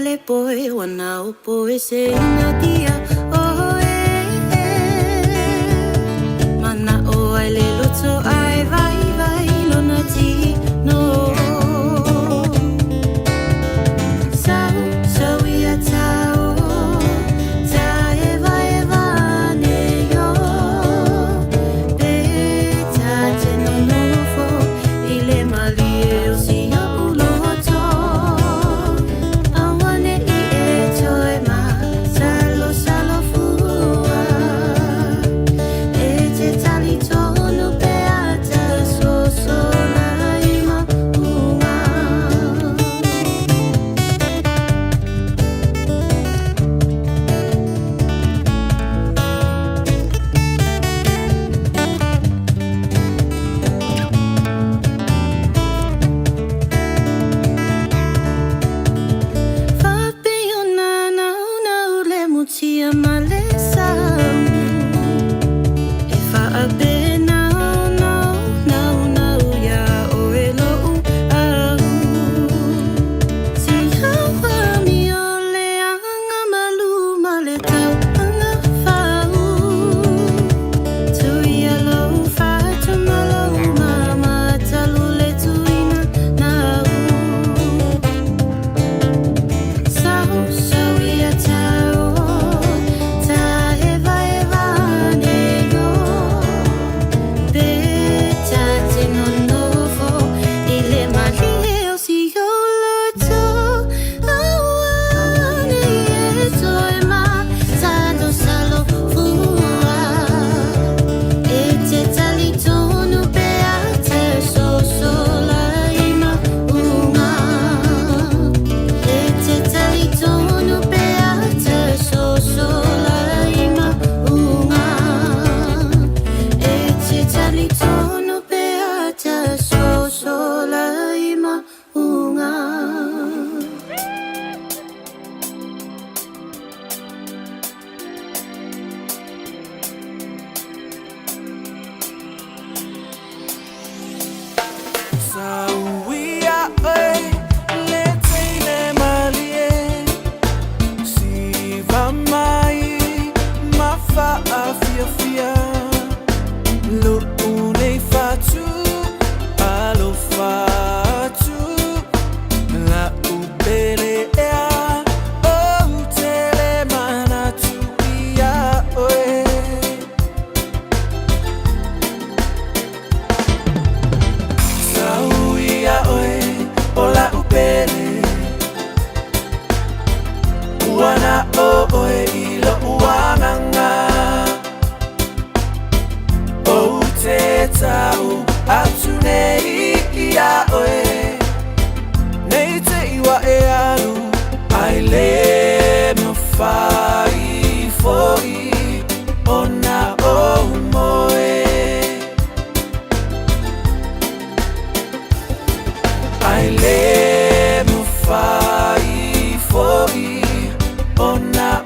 le poi wana upo ese inadia oh mana o ai le loto ai vai vai lona ti no sao sao ia tao ta eva eva ne yo pe ta te no no fo ile mali o si ya ulo to awane I e toi ma salo salo fua e te tali tono pe ata so so la ima uma Tia malesa if I been now ya o elo si hawa mi ole anga malu male tau anga fau tu ya lo fa tu malo mama talule tu ina now so ya tau Wana o ilo uanganga o te tau atune ia oe nei te iwa e alu ai le mawhai foi ona o moe ai le mawhai foi ona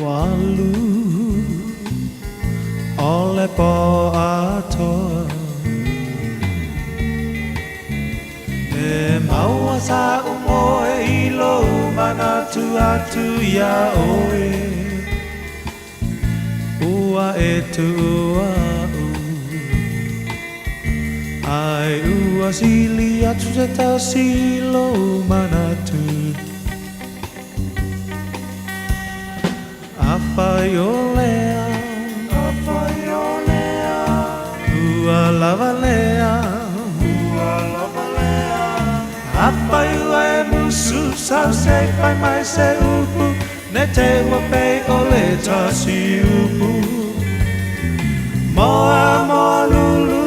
Walu ole po atoa e maua sa umoe ilo manatu atu ya oe ua e tu ua u ai ua sili atu se ta silo manatu Afaiolea, afaiolea, ua lavalea, ua lavalea. Afaiua e musu sau se pai mai se upu, ne te wapei ole tasi upu. Moa moa lulu,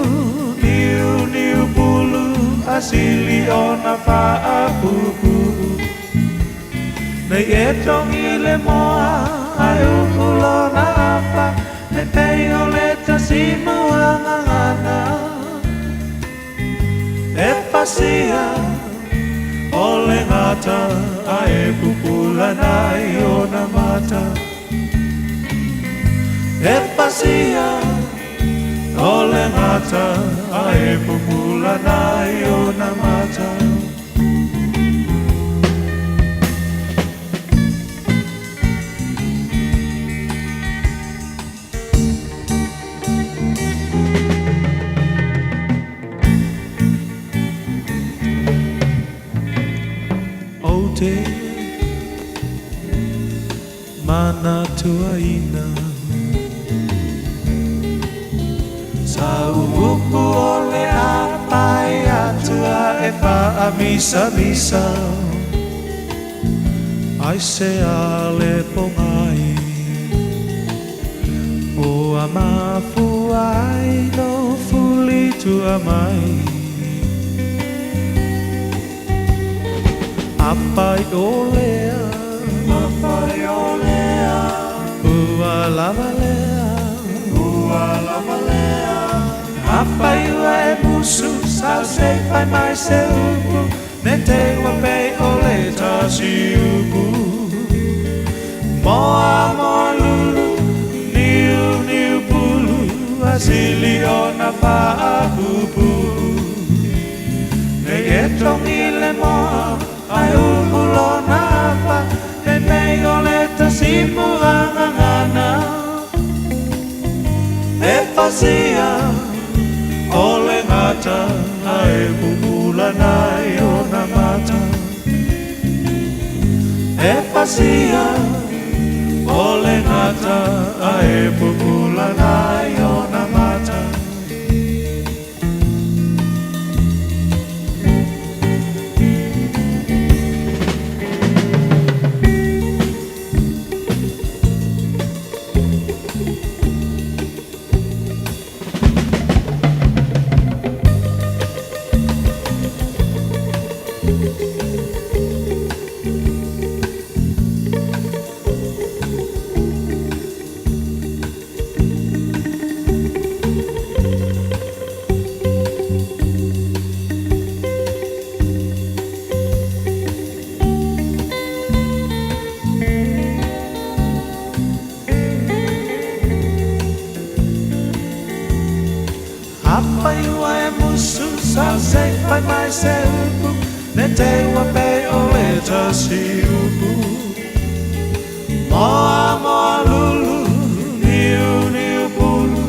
niu niu pulu, asili ona faa pupu. Nei e tongi le moa, ai ukulo na apa me pei o le tasimu angangana e pasia o le ngata ai pupula nai o na mata e pasia o le ngata ai pupula nai o na mata Mana tuaina Sa uku ole apai atua e pa amisa misa Ai se ale pongai O amafu ai no fuli tua mai Apai olea Apai olea Ua lavalea Ua lavalea Apai ua e musu Sau se pai mai se upu Ne te wapei ole tasi upu Moa moa lulu Niu niu pulu Asili ona paa pupu Ne e tongi le moa Ai ukulo na apa E mei ole tasimu angangana E pasia Ole ngata Ai pupula nai o na mata E pasia Ole ngata Ai pupula nai o na mata Afaiua e musu Sau se pai mai se upu Ne te wapei ole tasi upu Moa moa lulu Niu niu pulu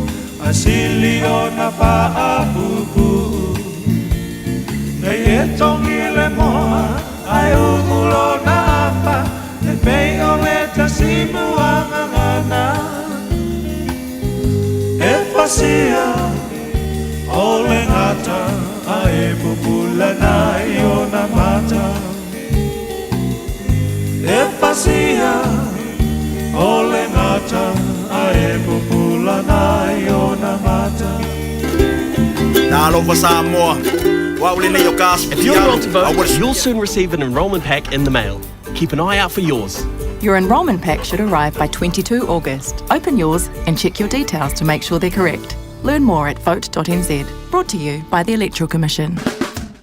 Asili ona paa pupu Nei e tongi le moa Ai ukulo na apa Ne pei ole tasimu angangana E pasia Ole ngata ai pupula nai o na mata E pasia Ole ngata ai pupula nai o na mata Nā alofa Samoa, If you're on to vote, you'll soon receive an enrolment pack in the mail. Keep an eye out for yours. Your enrolment pack should arrive by 22 August. Open yours and check your details to make sure they're correct. Learn more at vote.nz. Brought to you by the Electoral Commission.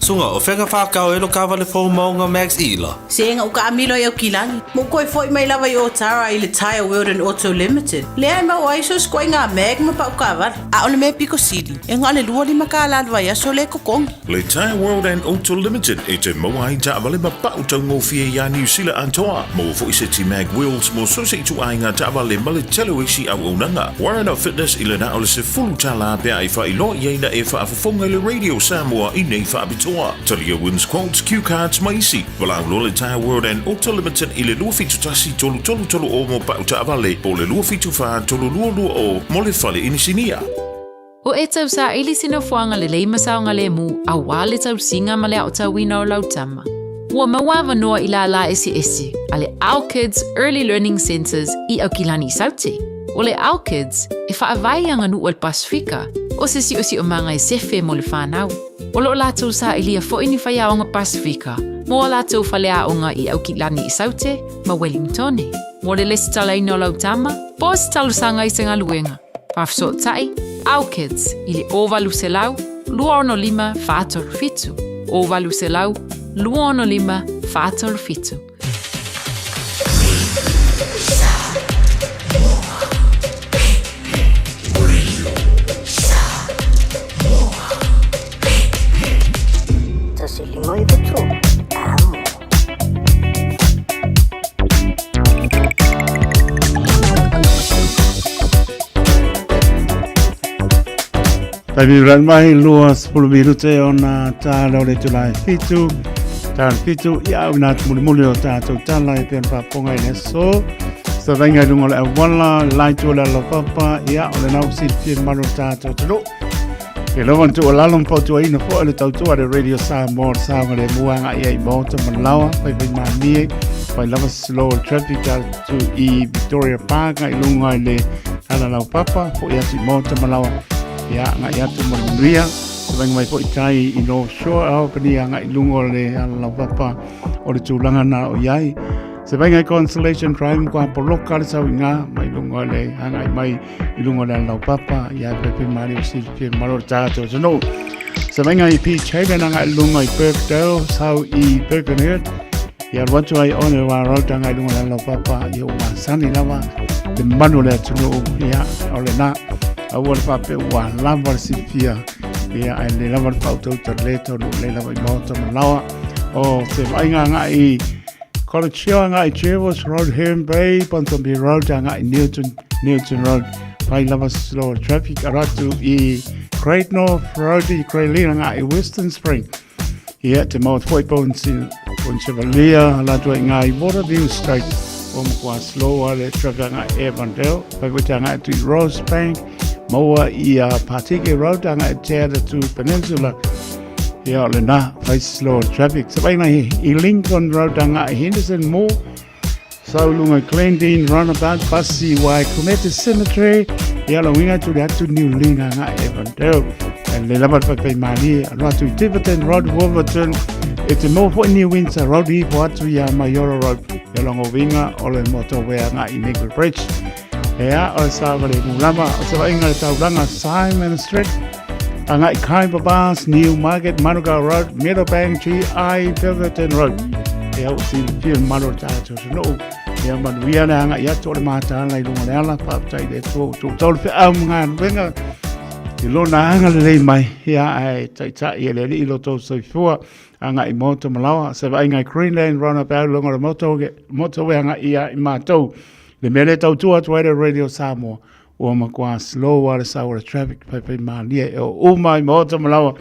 Sunga o whenga whakau e lo ka wale fo maunga Max Ila. Seanga uka amilo e o kilangi. Mo koe foi mai lava i o Tara i le Tire World and Auto Limited. Le ai mau aiso skoi ngā meg ma pa uka wale. A ole me Pico City. E ngā le lua lima ka alalwa ia so le kokong. Le Tire World and Auto Limited e te moa i ta wale ma pa utau ngō fia ia New Zealand antoa. Mo fo i se ti mag wheels mo so se i tu ai ngā ta wale ma le telo isi au unanga. Warren of Fitness i le na ole se fulu tala pia i wha i lo i eina e wha afafonga le Radio Samoa i nei wha abitoa. Talia wins quotes, cue cards, maisi. Walau lo le Tire World and Auto Limited i le lua fitu tasi tolu o mo pa uta avale. Po le lua fitu wha tolu lua o mo le fale inisinia. O e tau sa ili sino fuanga le leima saonga le mu a wale tau singa ma le au tau wina o lautama. Ua mawawa noa i la esi a le Our Kids Early Learning Centres i au kilani sauti. O le Our Kids e whaavai anga nu o le Pasifika o se si o manga e sefe mo le whanau. O lo lātou sa ilia fo ini whai aonga Pasifika, mo lātou whale aonga i au kilani i saute, ma Wellingtone. Mo le lesi tala ino lautama, po si talu sanga i senga luenga. Pafso tai, Our Kids, i le ovalu se lau, lua ono lima whātoru fitu. Ovalu se lau, lua ono lima whātoru fitu. Tabi ran mai lua 10 minute ona ta le tulai fitu ia una muli o ta tala e pen pa ponga ne so venga dungo le wala lai tu la papa ia ole na si fin maro ta to e lo van tu la lon po tu ina fo le tau tu a Radio Samoa le muanga ia I mo to malawa pai ma ni pai lava slow traffic to I Victoria Park I lunga le ala la papa fo ia ti mo to malawa ia nga ia tu mo ria venga mai fo I tai I no shore au pani nga I lunga le ala la papa o le tulanga na o iai se venga Constellation Drive kwa poloka le sau nga mai lunga le hanga mai I lunga le la papa ia pe mari o si pe maro tato no se venga I pi chebe nga lunga I Birkdale sau I Birkenhead ia watu ai one wa rota nga lunga le la papa ia wa sani lava de manu le tuno ia ole na awal pape wa lava si pia ia ai le lava pa auto terleto le lava I moto malawa o se venga nga I Kolachio nga I Chevos Road Herne Bay Pontombi Road nga I Newton Road pai lava slow traffic aratu I Great North Road I Krailina nga I Western Spring ia te mau foi pon Chevalier la tu nga I Waterview Street o mo slow ale traffic nga Avondale pai wita nga I Rosebank moa I Patiki Road nga I Te to Peninsula ia le na fai slow traffic sa vai I Lincoln Road nga I Henderson Mall Saulunga Glendine Runabout Basi Wai Cometa Cemetery ia la winga tu le atu New Linga nga Avondale le lama pai mani alo tu Tiverton Road Wolverton e te mo fo New Windsor Road I po atu ia Mayora Road ia longo winga o le motorway nga I Nickel Bridge ia o sa vale mulama o sa vai nga taulanga Simon Street Angai Kaiba Bars, New Market, Manuka Road, Meadowbank, GI, Pilverton Road. Ia usi pia maro tato no. Ia manuia na anga ia tole mata lai lunga leala pa tai de to tole pe am ngan venga. I lona anga le mai ia ai tai ia le I loto soifua anga I moto malawa se vai ngai Greenland Runabout longa motorway anga ia I matou. Le mele tau tua tuaire Radio Samoa. O ma kwa slow wala saura traffic pai mania o mai moto malawa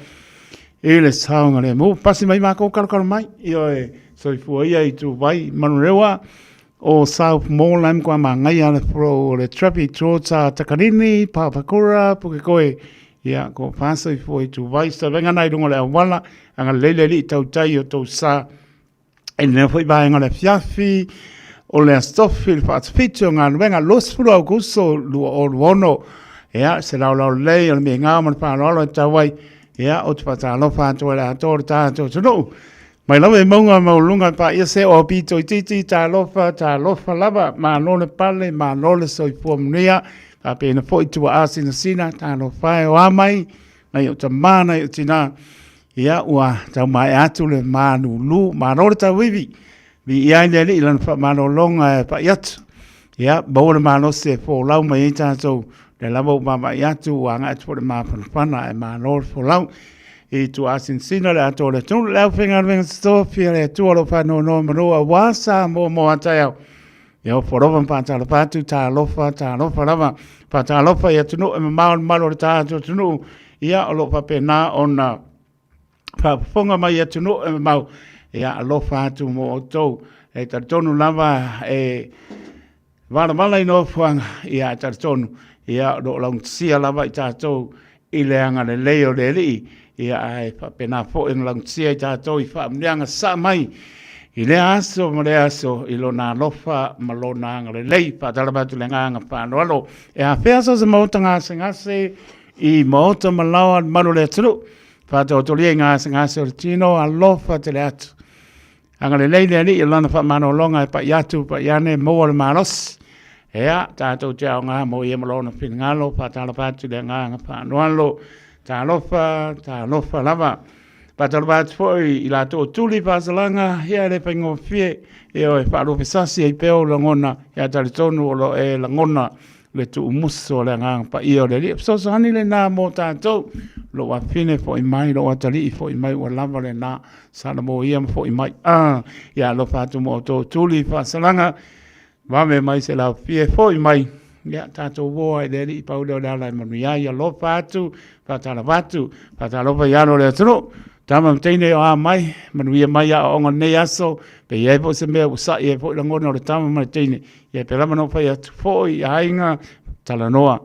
ele saunga le mo pasi mai ma ko kar mai io so fu ia I tu vai manurewa o South Moreland kwa ma ngai ala pro le traffic trota Takarini Papakura Pukekoe ia ko pasa fu I tu vai sa venga nai dunga le wala anga lele I tau tai o tau sa e ne foi vai anga le fiafi o le stoffi il fatfitio nga venga lo sfuro augusto lo ono ia se la lei o me nga man pa lo tawai Ia o te pata alofa ato le ato le tātou tunu. Mai lawe maunga maulunga pa ia se o pito i titi tā alofa lava ma nole pale ma nole soifua munia ka pēna fo i tua asina sina tā alofa e o amai mai o ta mana i o tina ia ua tau mai atu le manu lu ma nole ta wivi vi ia i lele ilan fa mano longa e pa iatu ia bau le mano se fo lau mai i tātou le lava u mama i atu ua ngā atu le mapana e ma nole fo lau i tu asin sina le ato le tunu leo whinga ringa stofia le tu alo whano no manoa wasa mo atai au. Ia o whorofa pātala pātu tā alofa lava pātala alofa ia tunu e malo le tātu tunu ia alo pape nā o na whaponga mai ia tunu e mau ia alofa atu mo o tau e tartonu lava e wala i no whanga ia tartonu ia o laung sia lava i tātou i leanga le leo le li ia ai pena fo en lang sia ta to i fa mlianga sa mai i le aso i lo na lofa malona ngale lei pa tala batu le nganga pa no e a fesa se motanga se i mota malawa malu le tru pa to li nga se tino a lofa te le atu angale lei le i lana fa mano longa pa yatu pa yane mo le manos ea ta to ja nga mo ye malona fin ngalo pa tala batu le nganga pa no tā lofa lava. Pata lava foi i la tō tuli pāsalanga, hea le whaingo fie, e o e whaalofe sasi e peo langona, hea tari tonu o lo e langona, le tu umuso le ngang pa i o le li. So hani le nā mō tātou, lo wa fine fo i mai, lo wa tali i fo i mai, wa lava le nā, sana mō iam fo i mai. Ia lo whātu mō tō tuli pāsalanga, wame mai se lau fie fo i mai. Ia tātou woa e leri i pauleo le ala i manu ia lo whātu, whātala whātu, whātala lofa i alo le atunu, tama mteine o a mai, manu ia mai a onga nei aso, pe iai po se mea usa i e po i langona o le tama mteine, ia pe lamano whai atu fo i hainga, tala noa,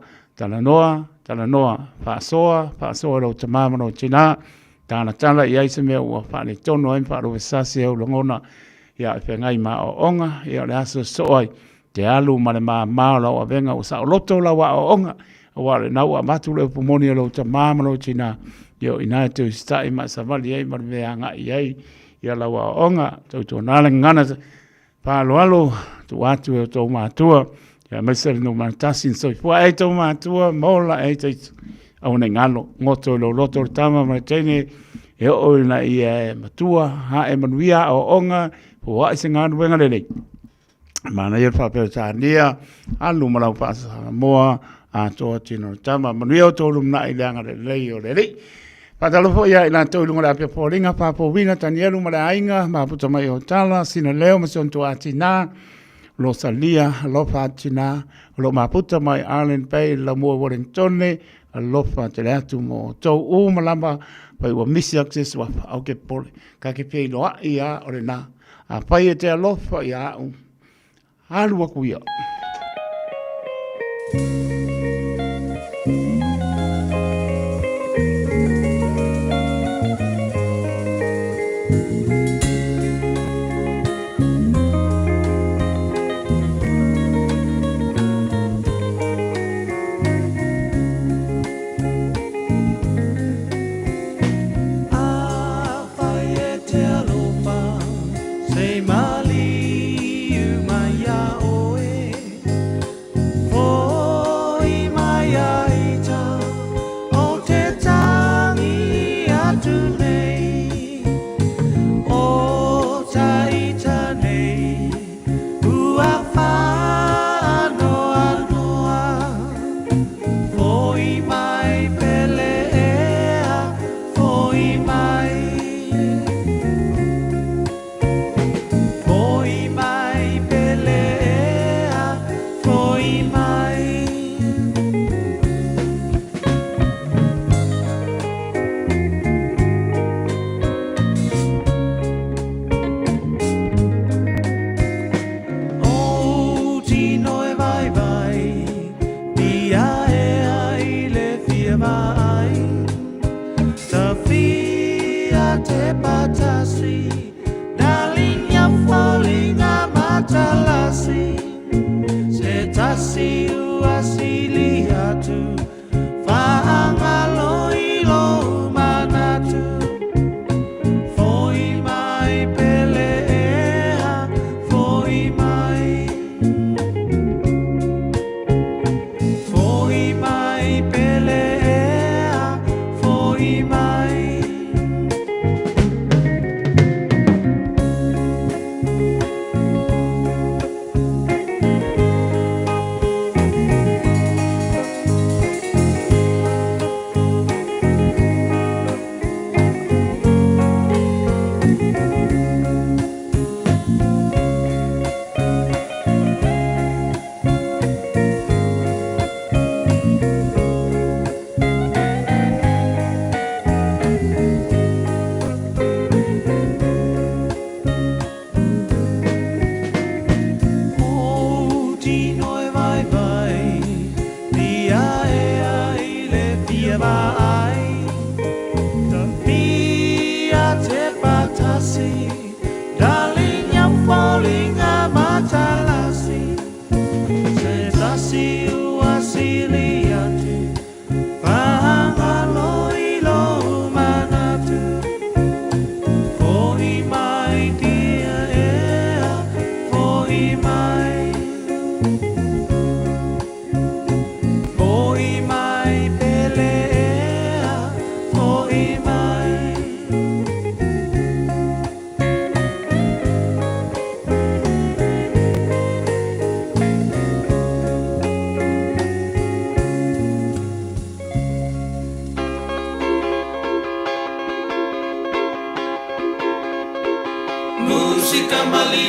whaasoa lau tamamano tina, tāna tala i aise mea ua whaane tono ai whaaro vesasi au langona, ia e whengai ma o onga, ia le aso soai, te alu ma le maa lau a venga o sa o loto lau a o onga, o wale nau a matu leo pumoni lau ta mamano tina, yo ina te ustai ma sa vali ei ma le anga i ei, ia lau a o onga, tau tō nāle ngana, pa alo, tu atu e o tō mātua, ia mesere no mantasin soi fua e tō mātua, mola e te au nei ngalo, ngoto lo loto le tama ma tene, e o ina i e matua, ha e manuia o onga, fua e se ngānu wenga lelei. Mana ia whapeo tānia, alu malau pāsa moa, a toa tino tama, manuia o tōlu mna i leanga le lei o le lei. Patalofo ia i la tōlu ngara pia pōringa, pāpō wina tani elu mara ainga, maputa mai o tala, sina leo masion tu atina, lo salia, lo fatina, lo maputa mai Arlen Bay, la mua Wellingtone, lo fa te leatu mo tō u malamba, pai ua misi access wa au ke pole, ka ke pei loa i a ore nā, a pai e te alofa i a u. Alua kuia.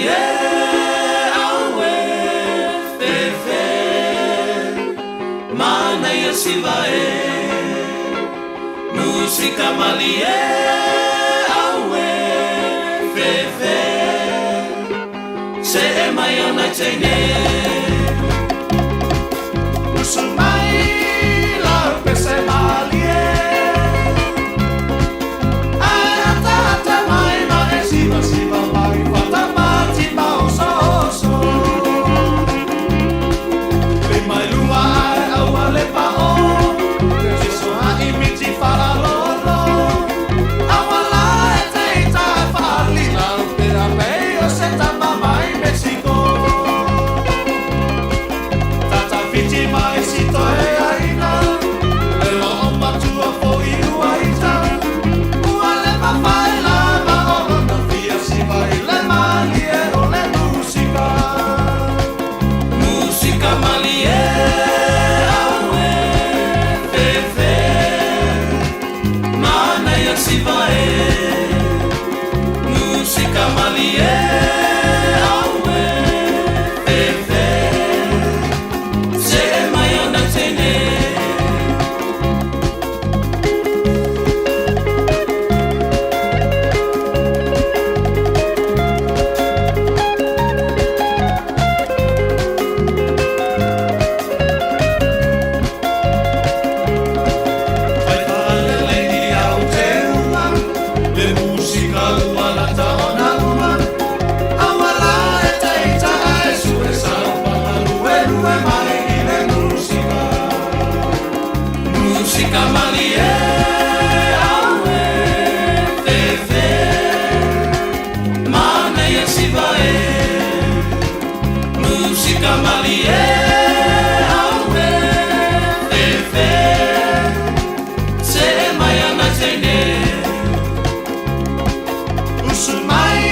e au e fefe mana ia siva e musika mali e au e fefe se e mai ona tene usumai la pese mali e siva mai fata mati mau so le mai lua au ale pa o se so a imiti fala lolo awala e te ta fali la pera pe o se ta mai Mexico tata fiti mai si to e aina le lo ma tu a fo I uaita uale pa fai la le mali e o le musica mali e au e fefe mana ia siva e musica mali e au e fefe se mai ona tene musica mali e au e fefe mana ia siva e musica mali e au e fefe se mai ana tene usumai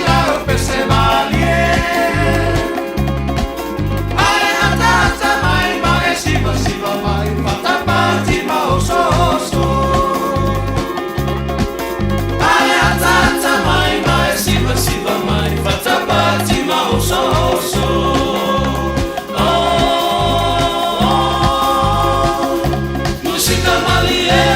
la pese mali e ai atata mai mai siva mai fata mati mau so ai atata mai mai siva mai fata mati mau so musica mali e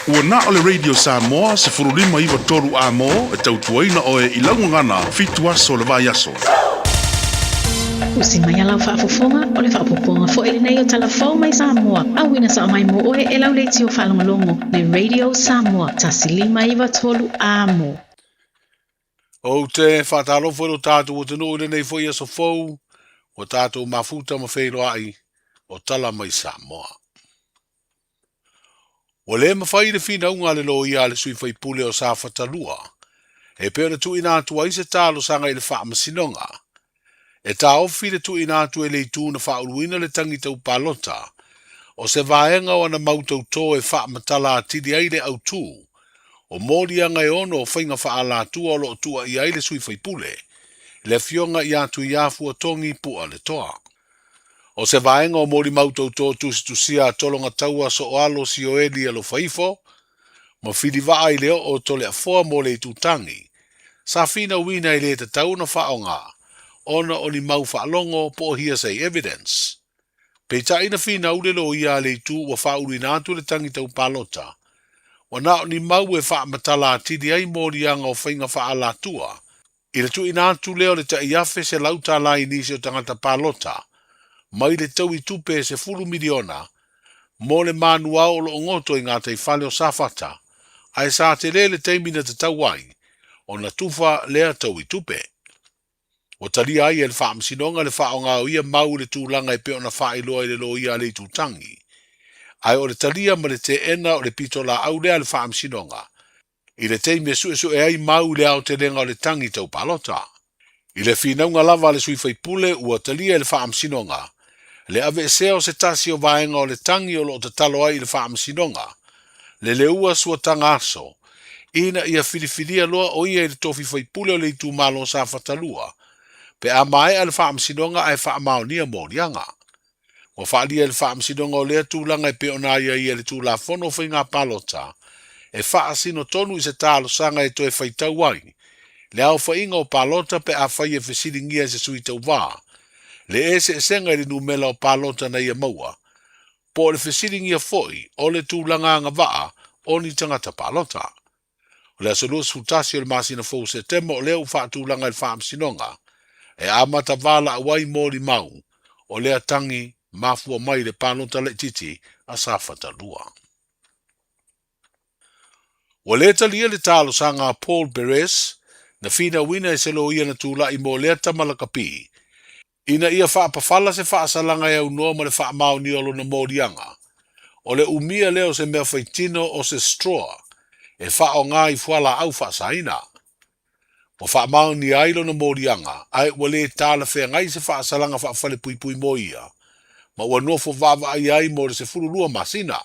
Ua na o le Radio Samoa se furulima iwa toru a mo e tautuaina o e ilaungangana fitu aso le vai aso. Usi mai alau whaafofonga o le whaapoponga fo ele nei o talafau mai Samoa. Awina sa mai mo oe e lau leiti o whalongolongo le Radio Samoa. Tasilima iwa tolu a mo. O te whatalo whero tātou o te nō nei fo ia so fau o tātou mafuta ma whero ai o tala mai Samoa. O le mawhai le whina unga le lo ia le sui whai pule o sa whatalua. E pēra tu ina atu ai se tālo sanga i le wha masinonga. E tā ofi le tu ina atu e le itu na wha uruina le tangi tau palota. O se vaenga o ana mautau tō e wha matala atiri ai le au tū. O mōri anga e ono o whainga wha ala tua o lo tua i ai le sui whai pule. Le fionga i atu i afu o tongi pua le toa. O se vaenga o mori mautau tō tusia tolonga taua so o alo si o eli alo whaifo, ma whiri waa i leo o tole a fua mo le tutangi. Sa fina wina i le te tau na whaonga, ona o ni mau whaalongo po hia say evidence. Pei ta ina fina ulelo ia le tu wa whauri nātu le tangi tau palota. Wa na o ni mau e wha matala atiri ai mori anga o whainga wha ala tua. I le tu inātu leo le ta iafe se lauta la inisi o tangata palota. Mai le tau i tupe se fulu miliona, mo le manua o lo ngoto i ngā tei whale o safata, ai sa te le teimina te tau ai, o na tufa lea tau i tupe. O tali ai e le wha amsinonga le wha o ngā o ia mau le tūlanga e peo na wha i loa i le lo ia le tūtangi. Ai o le talia ma le te ena o le pitola au lea le wha amsinonga, i le teime su e ai mau le au te lenga o le tangi tau palota. I le whinaunga lava le sui whaipule ua talia le wha amsinonga, le ave seo se tasi o vaenga o le tangi o lo te talo ai le wha amsinonga, le ua sua tanga aso, ina ia whiriwhiria loa o ia i le tofi whaipule o le itu malo sa whatalua, pe a mai a le wha amsinonga ai wha amaonia morianga. O whaalia le wha amsinonga o lea tūlanga e peona ia le tūla fono whainga palota, e wha asino tonu i se talo sanga e toe whaitau ai, le au whainga o palota pe a whai e whisiringia se sui tau waa, le ese senga i numela o palota na ia maua, po le whisiringia foi o le tūlanga nga waa o ni tangata palota. O le aso luas futasi o le masina fau se temo o leo wha tūlanga i wha amsinonga, e amata vala awai mori mau, o lea tangi mafua mai le palota le titi a safata lua. O le talia le talo sanga Paul Beres, na fina wina e selo ia na tūla i mo lea tamalakapi, ina ia wha pafala se wha asalanga e au noa ma le wha mao ni olo na morianga. O le umia leo se mea whaitino o se straw, e wha o ngā i fuala au wha saina. O wha mao ni ailo na morianga, ai wale tāla whea ngai se wha asalanga wha whale pui pui mo ia. Ma ua nofo vava ai ai mo le se furulua masina,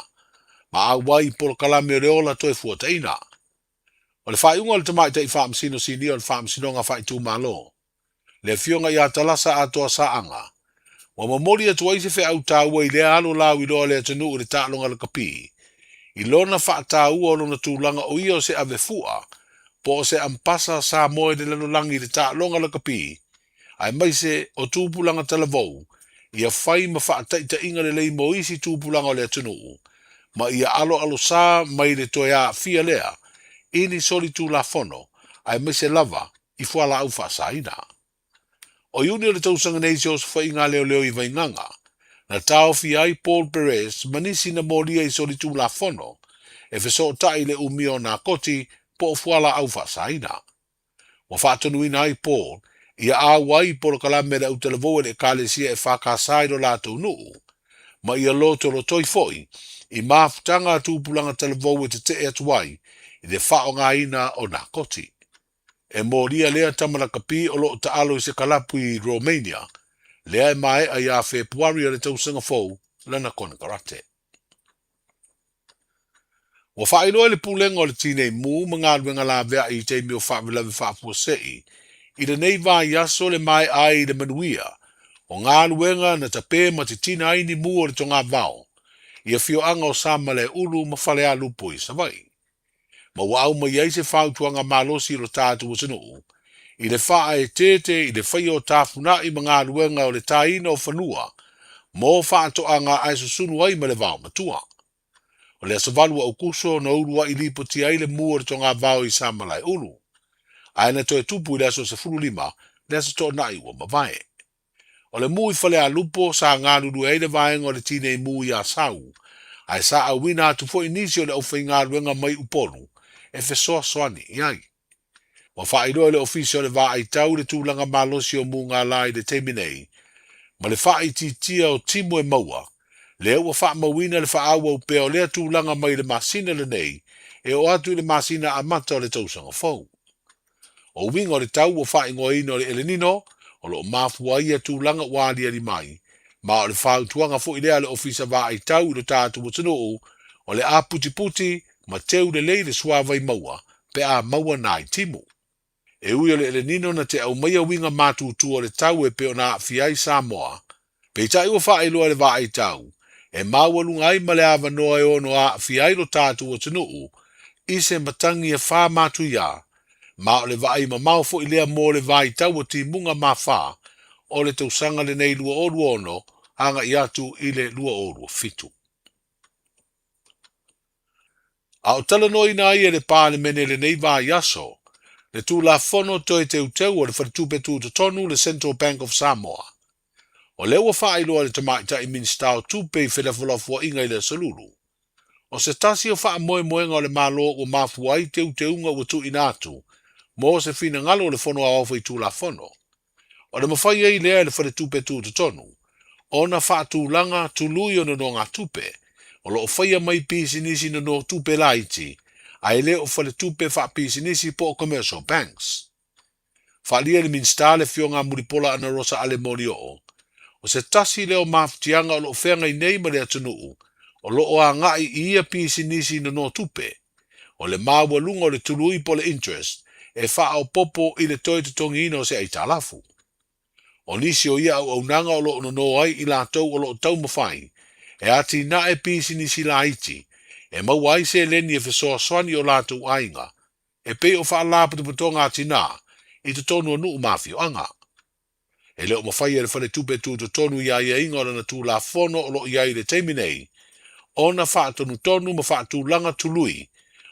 ma au wai polo kalame reola toe fuataina. O le wha iunga le tamai te i wha amsino sini o le wha amsino ngā wha i tū malo. Le fionga i atalasa atoa saanga. Wa mamori atu aise fe au tāua i lea alo lau i loa lea tanu o le tālonga le kapi. I lona wha tāua o lona tūlanga o ia o se ave fua, po o se ampasa sa moe de lano langi le tālonga le kapi. Ai mai se o tūpulanga talavou, ia whai ma wha taita inga le lei mo isi tūpulanga o lea tanu. Ma ia alo sa mai le toia fia lea, ini soli tū la fono, ai mai se lava i fuala au wha saina. O iuni o le tausanga neisi o sa whainga leo i vainganga, na tau fi ai Paul Perez manisi na moria i soli tū la fono, e feso tai le umio na koti po fuala au wha saina. Wa whaatonu ina ai Paul, ia awai polo kalame le utelevoe le kalesia e whakasai do la tau nuu, ma ia loto lo toi foi, i mafutanga tūpulanga televoe te atuai, i le whao ngā ina o nā koti. E moria lea tamana kapi o lo ta alo i se kalapu i Romania, lea e mai a ia Februari le tausanga fau lana kona karate. Wa whaeloa le pulenga o le tinei mū mga ruenga la vea i te mio whavilawe whapua sei, i le nei vā yaso le mai ai le manuia, o ngā ruenga na tape ma te tina aini mū o le tonga vau, ia fio anga o sama le ulu ma whale a lupo i savai. Ma wau ma iai se whautuanga malosi lo tātu o sanu, i le wha e tete i le whai o tāwhuna i mga ruenga o le tāina o whanua, mō whātoanga ai susunu ai ma le vau matua. O le asavalu au kuso na urua i lipo tia ile mua le tonga vao i samalai ulu. Aina to e tupu i le aso se fulu lima, le aso to na iwa mavae. O le mui fale a lupo sa ngā lulu eile vaenga o le tine i mui a sau. Ai sa a wina atu fo inisi o le au whai ngā luenga mai uponu, e fe soa soani iai. Wa whaero le ofisi o le vā ai tau le tūlanga malosi o mu ngā lai le teminei, ma le wha i titia o timu e maua, le ua wha mawina le wha awa upe o lea tūlanga mai le masina le nei, e o atu le masina a mata o le tausanga fau. O winga o le tau o wha ingo ino le elenino, o lo mafua ia tūlanga wālia li mai, ma o le whau tuanga fo i lea le ofisa vā ai tau i lo tātu o tanu o le a puti puti, ma teu le lei le suava i maua, pe a maua nai timu. E ui o le elenino na te au maia winga mātūtu o le tau e pe o na fiai Samoa, pe tai ua wha iloa le vā ai tau, e mawalunga ai ma le awa noa e ono a fiai lo tātu o tanu i se matangi e wha mātu ia, ma o le vā ai ma mau fo i lea mō le vā ai tau o ti munga ma wha, o le tausanga le nei lua oru ono, anga i atu i le lua oru fitu. A o tala noi na ia le pāle mene le nei vā yaso, le tū la fono toi te uteu o le whatupe tū tonu le Central Bank of Samoa. O le ua wha iloa le tamaita i minsta o tūpe i whelawhalafua inga i le salulu. O se tasi o wha moe moenga o le malo o mafua i te uteunga ua tu inatu, mo se fina ngalo le fono a ofa i tū la fono. O le mawhai ei lea le whatupe tū tonu, o na wha tūlanga tului o no ngā tupe, o lo whaia mai pisinisi no tupe laiti, ai le o whale tupe wha pisinisi po o commercial banks. Whalia le minsta le fionga muripola ana rosa ale mori o se tasi leo mafutianga o lo whenga i nei ma le atunuu, o lo o a ngai i ia pisinisi no tupe, o le maua lunga o le tului po le interest, e wha o popo i le toi tutongi ino se aita lafu. O nisi o ia au nanga o lo no ai i la tau o lo tau mawhai, e ati na e pisinisi la iti, e mawai se leni e fesoa swani o la tau ainga, e pe o wha lapa tu putonga ati na, i te tonu o nuu mafio anga. E leo mawhai e le whale tupe tu tonu ia ia inga o na tu la fono o lo ia i le teiminei, o na wha tonu ma wha tu langa tului,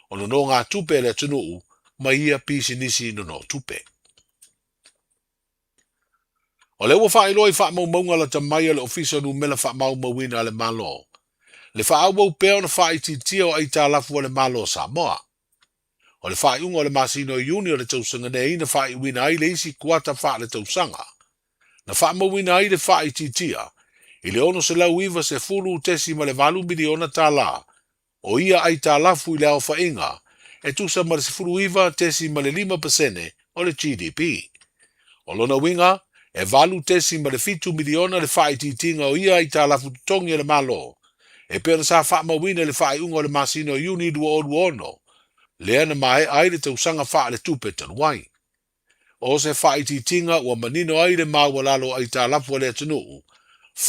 o no ngā tupe le tunu, ma ia pisinisi no tupe. O le ua wha iloi wha maunga la tamaia le ofisa nu mela wha maumawina le malo. Le wha au peo na wha iti tia o aita lafu o le malo Samoa. O le wha iunga o le masino i uni o le tausanga ne ina wha iwina ai le isi kuata wha le tausanga. Na wha mawina ai le wha iti tia, i le ono se lau iwa se fulu tesi ma le valu miliona tā la, o ia aita lafu i le au wha inga, e tusa ma le se fulu iwa tesi ma le 5% o le GDP. O lona winga, e valu tesi ma le 5 miliona le wha iti tinga o ia aita lafu tutongi le malo, e pera sa wha mawina le wha iunga o le masino i uni dua o ono, le ana mai ai le tausanga wha le tupe tanuai. O se wha iti tinga ua manino ai le maua lalo ai tā lafu le atunuu,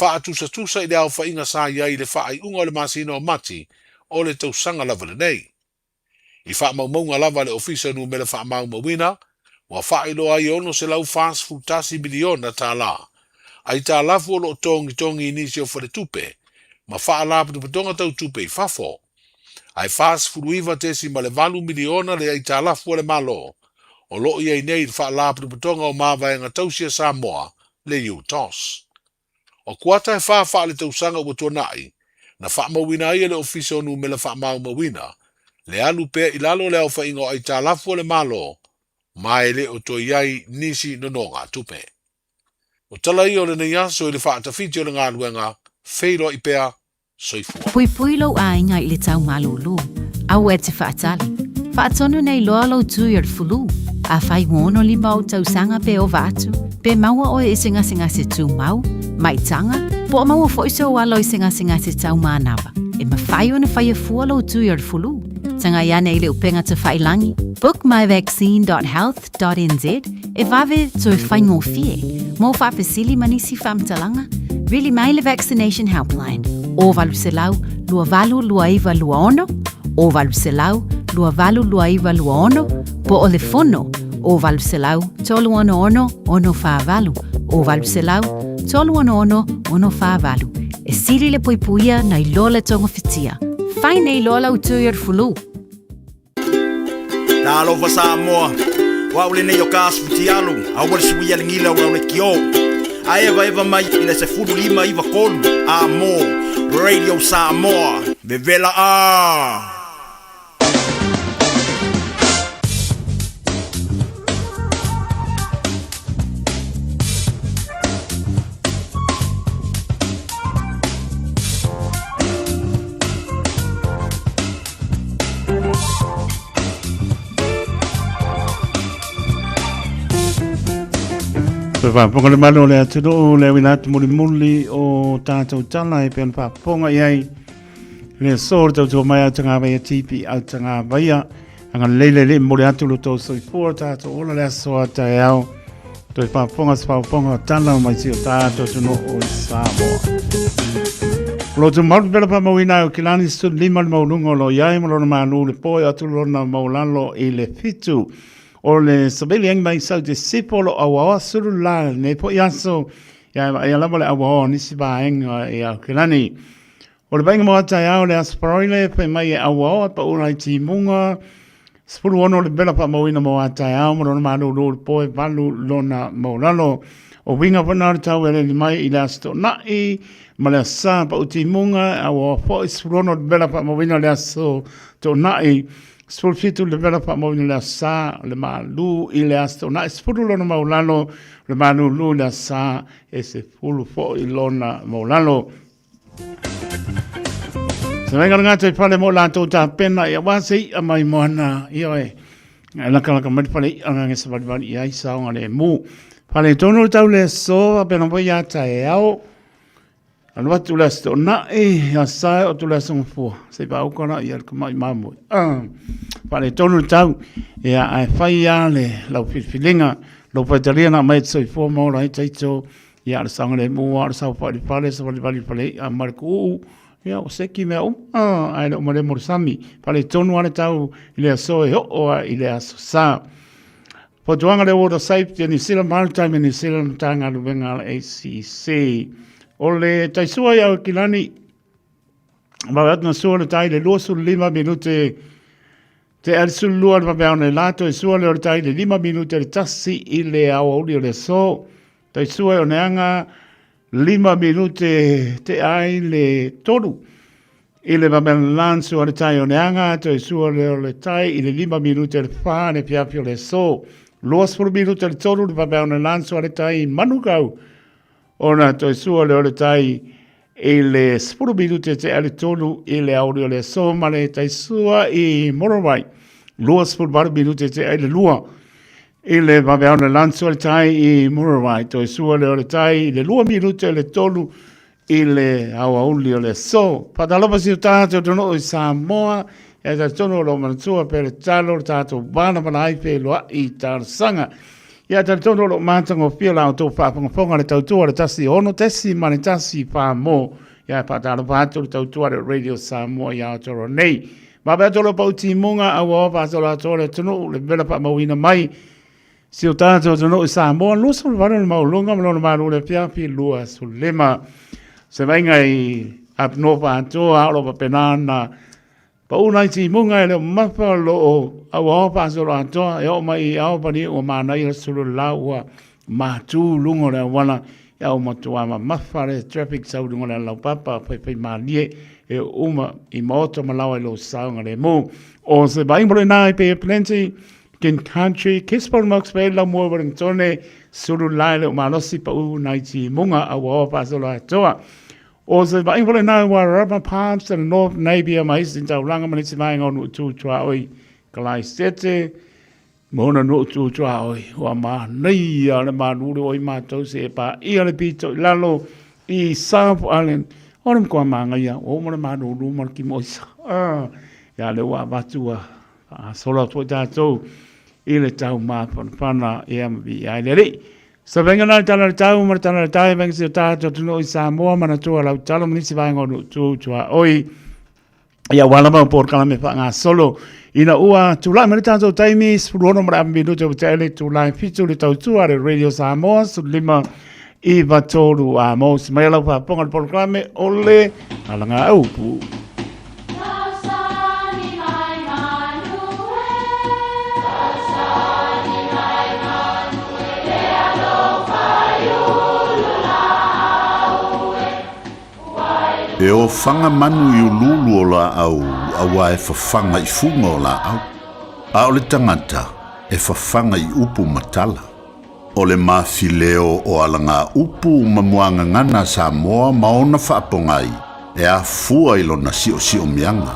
wha tusa i le au wha inga sa iai le wha iunga o le masino mati o le tausanga lava le nei. I wha maunga lava le ofisa nu me le wha maumawina, ua wha ilo ai ono se lau fast food tasi miliona tā la, ai tā lafu o lo tongi inisi o wha le tupe, ma wha lapu tupatonga tau tupe i whafo. Ai fast food wiva tesi ma le valu miliona le ai tā lafu o le malo, o lo ia i nei wha lapu tupatonga o mawaenga tausia Samoa le UTOS. O kuata e wha le tausanga ua tuanai, na wha mawina ai le ofisa o nu me le wha maumawina, le alu pea i lalo le au wha ingo ai tā lafu o le malo, mai le o to iai nisi no ngā tupe. O tala i o le nei aso i le wha atawhiti o le ngā luenga, wheiro i pea, soifua. Pui pui lau a inga i le tau malulu, au e te whaatali. Whaatonu nei loa lau tui ar fulu, a whai ngono li mau tau sanga pe o vatu, pe maua o e singa se tu mau, mai tanga, po maua foiso o alo i singa se tau manawa, e ma whai o na whai e fua lau tui ar fulu. Tanga ia nei le upenga te whailangi. Book myvaccine.health.nz e vave to whaingo fie. Mo whapesili manisi whamtalanga. Really mai le vaccination helpline. O valu se lau, lua valu lua iwa lua ono. O valu se lau, lua valu lua iwa lua ono. Po o le fono. O valu se lau, tolu ono wha valu. O valu se lau, tolu ono wha valu. E siri le poipuia na iloa le tonga fitia. Whai nei loa lau tui ar fulu. Na alo vasa moa. Wa ule nei o kasu ti alu. A wale sui ale ngila ura ule kio. A eva mai ina se fulu lima iwa kolu. A mo. Radio Samoa. Vevela a. Papa ponga le malo le atudo le winat muli o tātou tala e pēn pa ponga iai le sor tau mai atanga vai tipi atanga vai anga le muli atu lo tau soi for tātou ola le so ata ao to pa ponga tala mai si o tātou tuno o Samoa lo tu mal bela pa mawina o kilani stu lima maulungo lo iai mo lo manu le poi atu lo na maulalo i le fitu o le sabeli ang mai sau te sipolo awa suru la ne po yaso ya la mole awa nisi ba ang ya kilani o le bainga mo ata ya o le asparoile pe mai awa pa ulai ti munga spuru ono le bela pa mawina mo ata ya mo no manu lo po valu lona mo lalo o winga pana tau ele mai ilasto na I mala sa pa uti munga awa po spuru ono le bela pa mawina le aso to na I Spul fitu le vela pa mo le sa le malu I le asto na spulu lona maulano le manu lu le sa e se fulu fo I lona maulano. Se venga ngata I pale mo la tota pena ia wasi a mai moana ia e. La kala mai pale anga nge sabali bali ia isa nga le mu. Pale tonu tau le so pena mo ia ta e au. Anu watu le sto na e ya sa o tu le song fu. Se ba u kona ia ka mai mamu. Pale tonu tau ia ai fai ia le lau filinga lo pataria na mai tsoi fu mo lai taito ia le sanga le mu ar sa pale sa pale a marku ia o seki me ai le mo le morsami pale tonu ana tau ile so e o ile aso sa po tuanga le water safety ni sila maritime ni sila tanga lu venga ACC ole taisua ia kilani ma na so le tai le losu 5 minute te alsul luar va bene lato e suole o tai le 5 minute le tassi ile au le so taisua o neanga 5 minute te ai le tolu ile va bene lanso o tai o neanga taisua le tai ile 5 minute le fa ne piapio le so los por minute le tolu va bene lanso o tai manukau ona taisua le tai ile spuru minute te ale tolu ile audio le so male taisua I morovai lua spuru bar minute te ale lua ile va veona lanso le tai I morovai taisua le tai le lua minute le tolu ile audio le so padalo si tato no Samoa e da tono lo mansua per talo tato bana bana pe lo I tar sanga ia tatono lo matango fila o to fa fonga le tautua le tasi ono tesi mane tasi fa mo ia patalo pato le tautua le Radio Samoa ia toro nei ma beto lo pauti munga a wa pa so la tole tunu le bela pa mawina mai si o tato tunu Samoa lo so va no maulonga lo malu le pia pi lua sulema se venga I apnova to a lo pa penana pa una ti munga le mapa lo a wa pa so la to e o mai a pa ni o mana I sulu lawa ma tu lungo le wana ya o matua ma mafare traffic sa lungo le la papa pe ma nie e uma I moto malawa lo saunga le mo o se ba imbre nai pe plenty kin country kispor max pe la mo tone sulu la le ma lo si pa una ti munga a wa pa so la to o se va invole na wa rubber pumps and north navia mais in taulanga manisi mai on tu tua oi kalai sete mona no tu tua oi wa ma nei ale ma nu oi ma to se pa I ale pito lalo I South Island on ko ma ngai o mo ma nu mo ki mo ya le wa batua solo to ta to ile tau ma pana EMB ai le so venga na tala tau mar tala tai venga si tato tu no Samoa mana tu la tala munisi vai ngonu tu tua oi ia wala ma por kala me fa nga solo ina ua tu la mer tato tai mi spurono mara minuto tele tu la fitu le tau tu ale Radio Samoa su lima Iva tolu a mos mai la pa ponga por kala me ole ala nga au pu E o whanga manu i ululu o la au, awa e whawhanga I funga o la au. A o le tangata e whawhanga I upu matala. O le mawhileo o alanga upu mamuanga ngana Samoa maona whaapongai e a fua I lona sio mianga.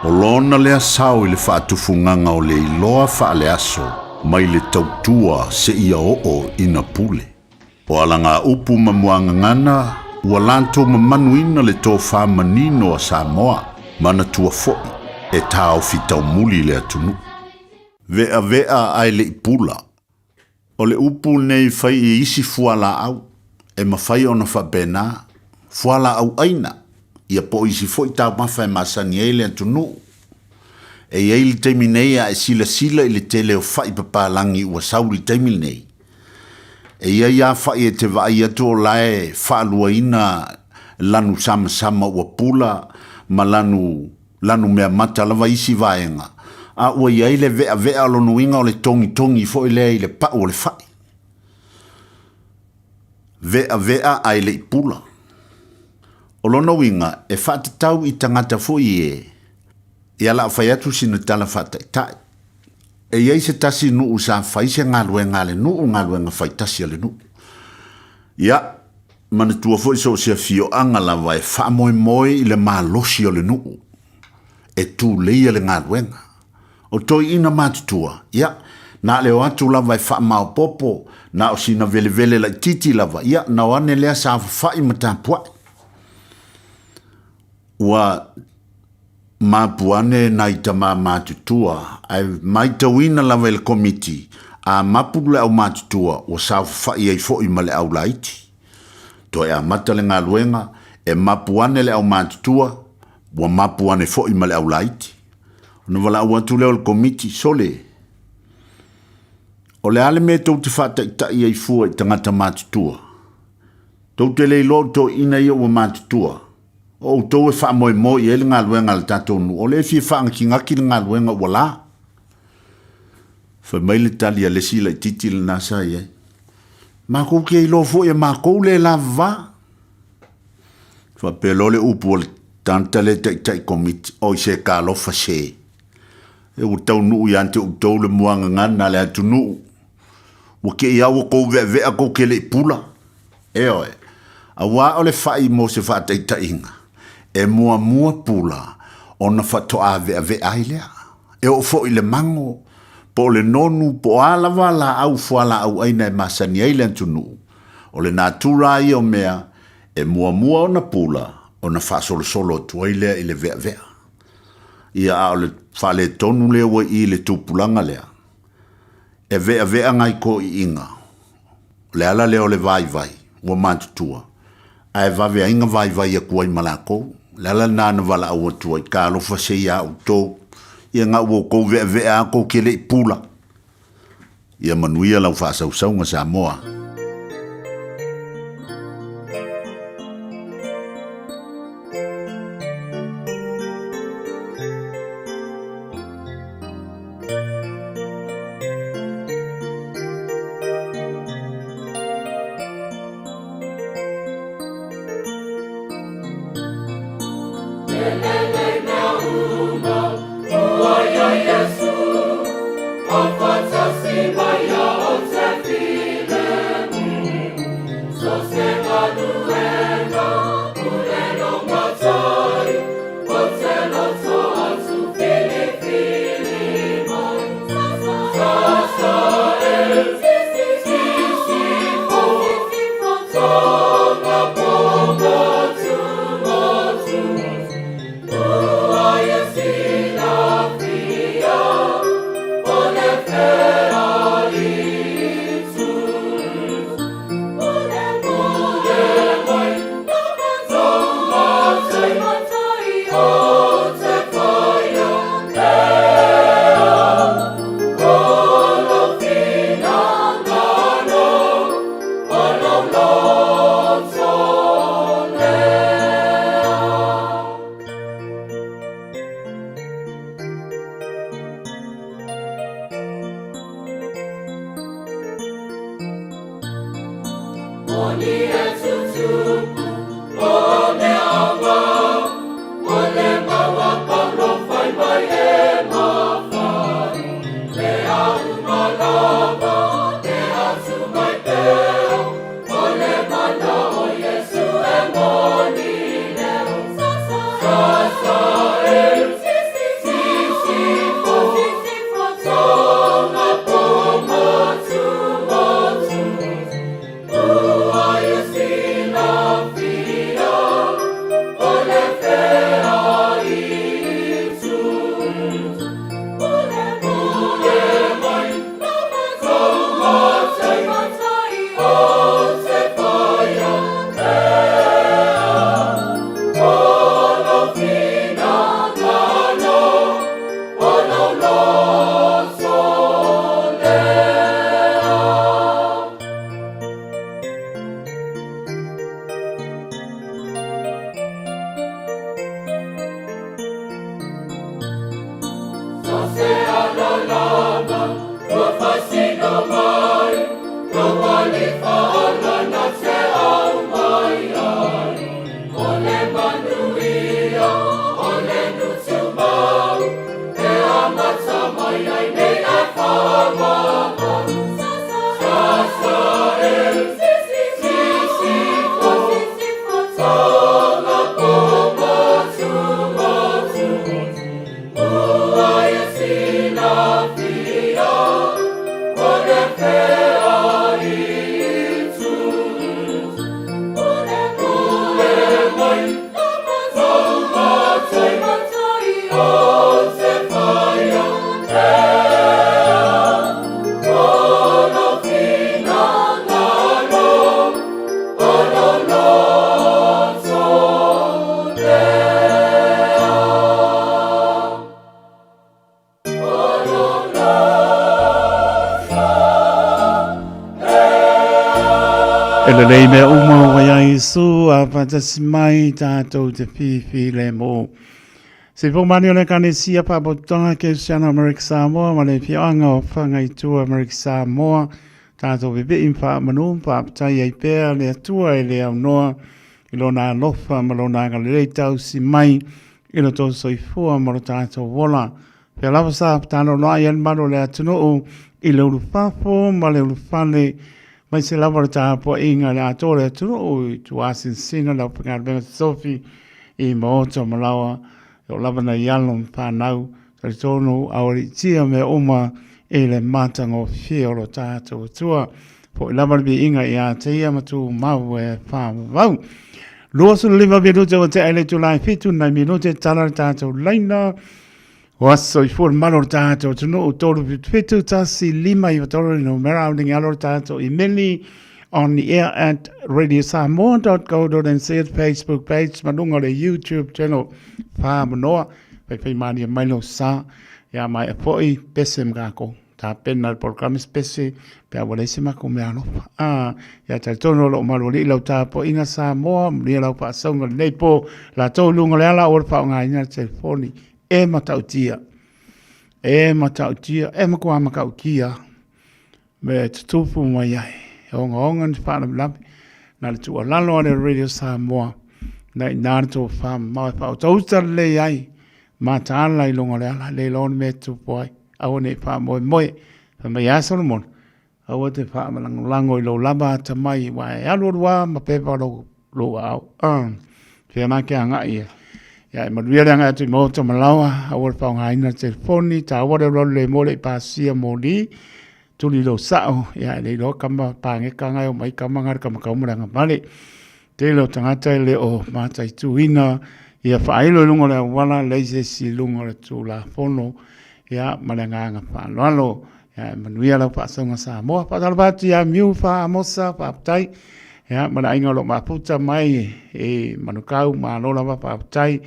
O lona lea sao I le whaatufunganga o le iloa whaale aso mai le tautua se ia o ina pule. O alanga upu mamuanga ngana ua lanto mamanuina le tō whamanino a Samoa mana tua foi e tāo fitau muli le atunu. Vea ai le ipula. O le upu nei whai I isi fuala au e mawhai ona whabena fuala au aina ia po isi foi tau mawhai masani e le atunu. E iei le teimi nei a e sila I le tele o whai papalangi ua sauri teimi nei. E ia whai e te vai atu o lae whaaluaina lanu sama ua pula ma lanu mea mata lava isi vaenga. A ua iei le vea lonuinga o le tongi fo I le pa o le whai. Vea ai le ipula. O lona winga e whaatatau I tangata fo I ia la whai atu sina tala whaataitai. E iei se tasi nuu sa whai se ngaluenga le nuu ngaluenga whai tasi ale nuu. Ia, mana tua fo iso se fio anga la vai whaamoe I le malosi o le nuu. E tu leia le ngaluenga. O toi ina matutua. Ia, na leo atu la vai whaamao popo, na o sina vele la titi lava. Ia, na wane lea sa whai matapua. Ua mapuane na itama matutua ai maitawina la vel committee a mapule au matutua o sa fai ai fo I male au laiti to ya matale ngaluenga e mapuane le au matutua wa mapuane fo I male au laiti no vala au atu le committee sole o le ale me to te fata ta I fu I tangata matutua to te le lo to ina I o matutua o to e wha moi e le ngaluenga le tatonu. O le fi wha ki ngaki le ngaluenga wala. Wha mai le tali a le sila I titi le nasa I. Ma kou ke I lo fo e ma kou le la va. Wha pelo le upu o le tanta le tai komiti. O I se ka lo fa se. E u tau nuu I ante u tau le muanga ngana le atu nuu. Wa ke I awa kou vea kou ke le pula. E oe. A wa o le wha I mo se wha tai inga. E mua pula ona whatoa vea ai lea. E o fo I le mango, po le nonu, po alawa la au fuala au aina e masani ai le antunu. O le natura I o mea, e mua ona pula, ona whasolo tuailea I le vea. Ia a o le whale tonu lea wa I le tupulanga lea. E vea ngai ko I inga. Le ala leo le vai, wa matutua. Ai vave inga vai a kuai malako. Lala nana wala au atua I ka alofa se ia au tō. Ia ngā ua kou vea kou kele I pula. Ia manuia lau whaasausau Samoa. Oni e tutupu, o me awa. Ele lei me uma waya isu apa tasimai tato te fifi le mo. Se po mani ole kanesia pa botonga ke siana Amerika Samoa ma le fianga o whanga i tua Amerika Samoa tato bebe impa manu pa tai ai pēr le atua e le au noa i lona alofa ma lona galilei tau si mai i lo tō soifua ma lo tato wola. Pea lava sa tano noa i maro le atunu o i le urufafo ma le urufale mai se lava ta po inga le atore atunu o i tuasin sina lau pengar benga Sofi i maoto malawa o lava na ialon whanau tari tonu aori tia me oma e le matanga o fia o tato tua po i lava bi inga i a te ia matu mau e whamau. Lua sunu lima minute o te ele tu lai fitu na minute tala tato laina waso i fuor malo tato tunu o tolu fitu tasi lima i vatoro no meraunding alo tato i meli on the air at radiosamoa.co.nz Facebook page manunga le YouTube channel pa manoa pe mani mailo sa ya mai apoi pesem kako ta penal program spesi pe wala sima ko me ano ya ta tono lo malo li lo ta po inga Samoa li lo pa songa nei po la to lunga le ala or pa nga ina telefoni e matautia e makua makaukia me tutupu mai ai onga ni pa na na tu lalo le Radio Samoa na to fam ma pa to le ai mata ala i lunga le ala le lon me tu poi au ne pa moi me ya Solomon au te pa lango i lo laba ta mai wa alu wa ma pe pa lo au ke na ke anga ia ya maduia nga tu moto malawa au pa nga ina telefoni ta wa le mole pasia moli tu li lo sao ya le lo kama pa nge kanga o mai kama ngar kama ka umra ngale te lo tangata le o mata i tu ina ia fa ilo lungo le wala le si lungo le tu la fono ya malanga nga pa lo ya manuia lo pa songa sa mo pa talbati ya miu fa mosa pa tai ya mana inga lo maputa mai e manukau ma lo la pa tai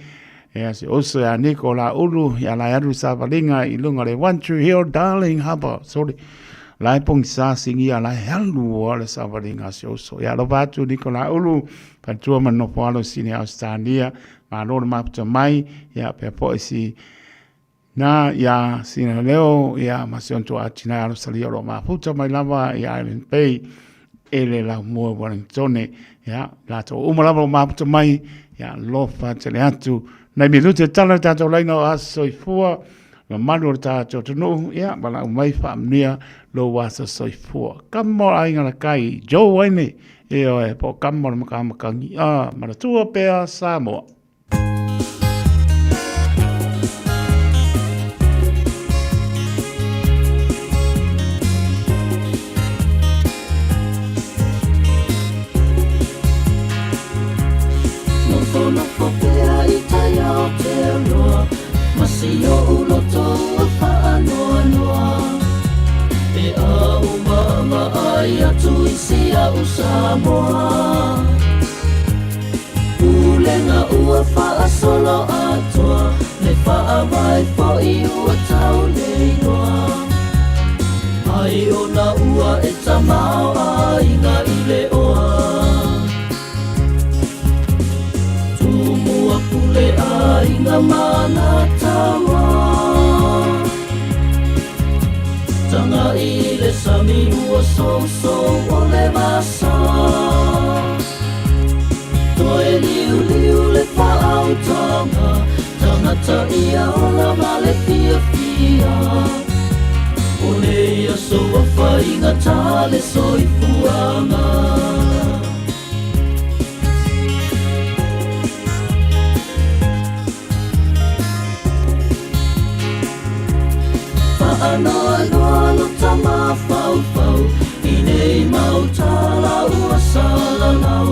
ya si oso ya Nicola ulu ya la yadu sa valinga i lunga le one true hill darling harbor sorry lai pong sa singi ala halu wala sa valinga si oso ya lo batu Nicola ulu pa tua mano palo sini Australia ma lo maputa mai ya pe po si na ya sina leo ya masion to atina alo salia lo maputa mai lava ya Island Bay ele la mo Wellingtone ya la to umala maputa mai ya lo fa tele atu na minute tala tato laina aso ifua na malu tato tunu ya bala mai famnia lo wasa soifua kamo ainga la kai jo waine e po kamo makakangi mara tua pea Samoa. Masio uloto fa anoa e a uma ai atu isia Samoa ulenga ua fa solo atoa le fa vai fo I ua tau le noa ai ona ua e tamao ai nga ile oa tumua pule ai nga mana tawa tanga ile sami ua so ole masa toe liu le fa au tanga ta ia ola vale fia ole ia so fa inga tale so I fuanga Anoa lo tama fau I nei mau tala ua sala lau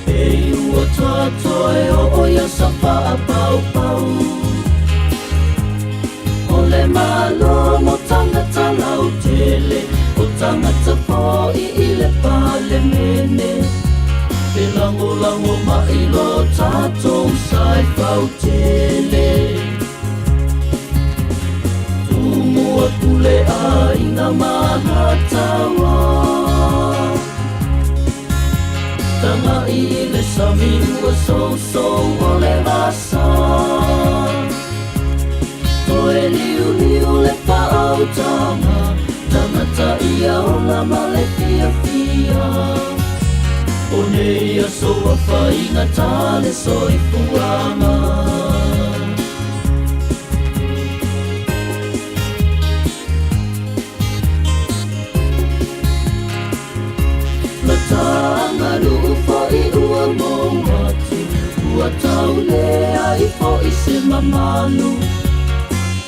E ua tatoe o ia sa paa pau O le malo mo tangata lau tele O tangata po I le pale mene E lango mai lo tatou sai fau tele Mua pule a ina mana tawa sabiu so o le vasa. Toe liu le whaautanga, tangata ia o la male fia fia. O nei a soa whainga tale soi puanga. Matanga lupa I ua mongatu, ua tau lea I po I se mamanu.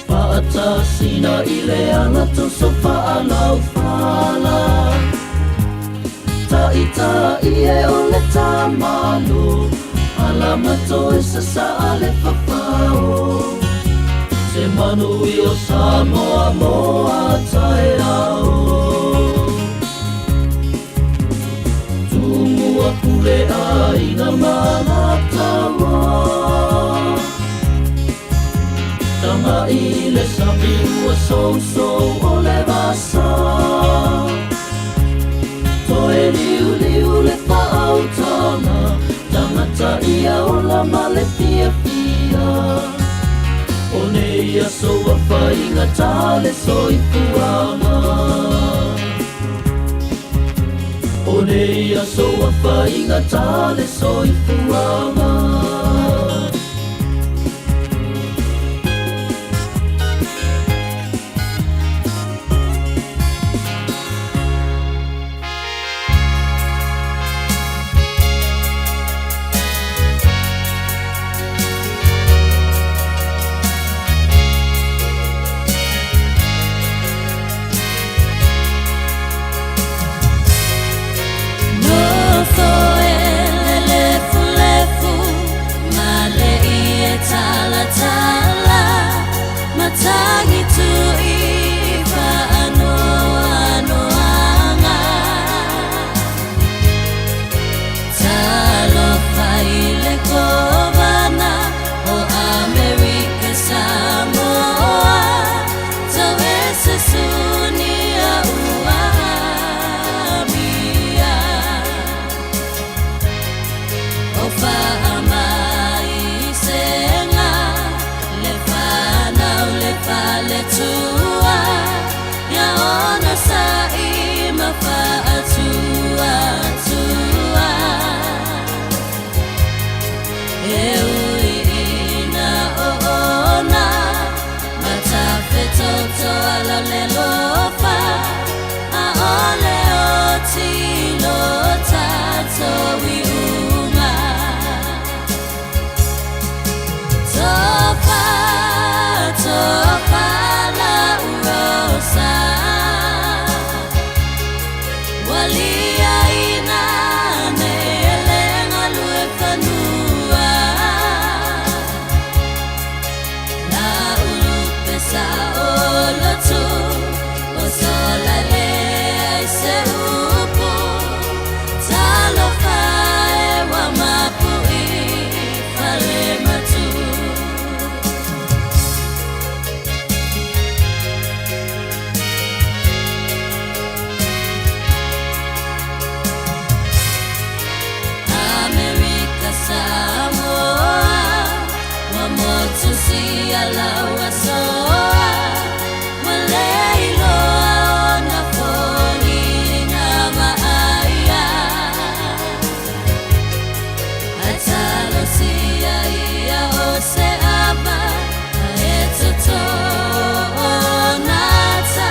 Paatasina I le ana toso paalau fala. Taita I e o le tamanu, alamato e sasa ale papao. Se manu I o Samoa moa tae ao. Tumua kule aina manatawa. Tanga I le sabiu so o le vasa. Toe liu le whaautanga, tangata ia o la male fia fia. O nei a soa whainga tale soi puanga. O nei a soa whainga tale soi puanga. Matangi tu iwa anoanga Talo faile kovana o America Samoa Tawese sunia uamia Ofa amai senga Fale tua ya ona sai mafa tua eu ina ona mata fetoto ala lelofa a ole otilo tato wiuma topa la urosa walia ina nelenga luefanua la ulupesa olotu osola le aise upu talofa ewa mapui fale matu Samoa, wamotu si alawa soa, waleilo aona foli na maaya. Atalo si ia ose aba, aetoto onata,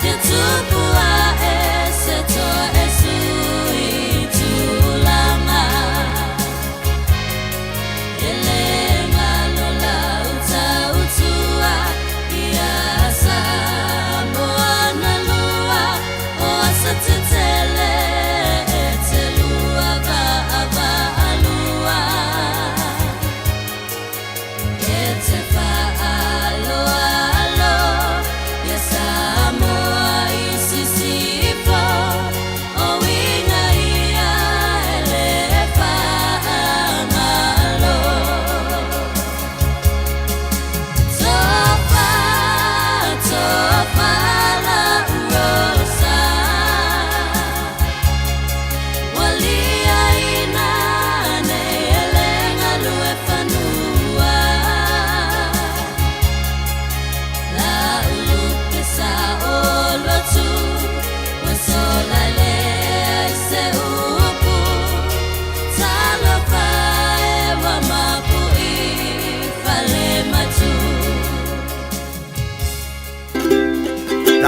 yetupu a eseto esui tulanga. Ia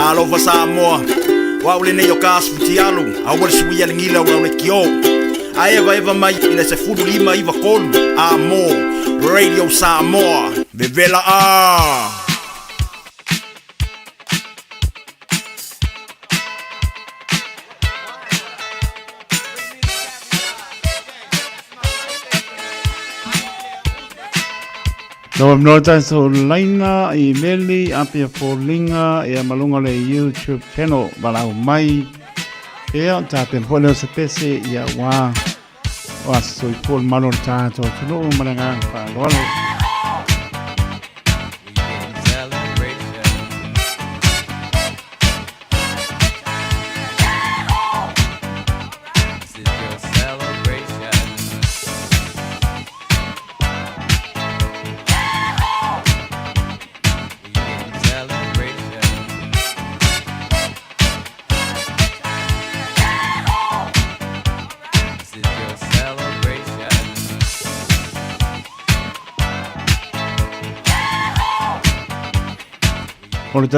Talofa Samoa wa ule nei o kasputi alu a wale suia lingila ula ule kio a eva mai ina se fudu lima iva kolu a mo Radio Samoa Vevela a No mnota so laina I meli apia folinga e malunga le YouTube channel balau mai e ta pen pole se pese ya wa so pol malor ta to no mananga pa lo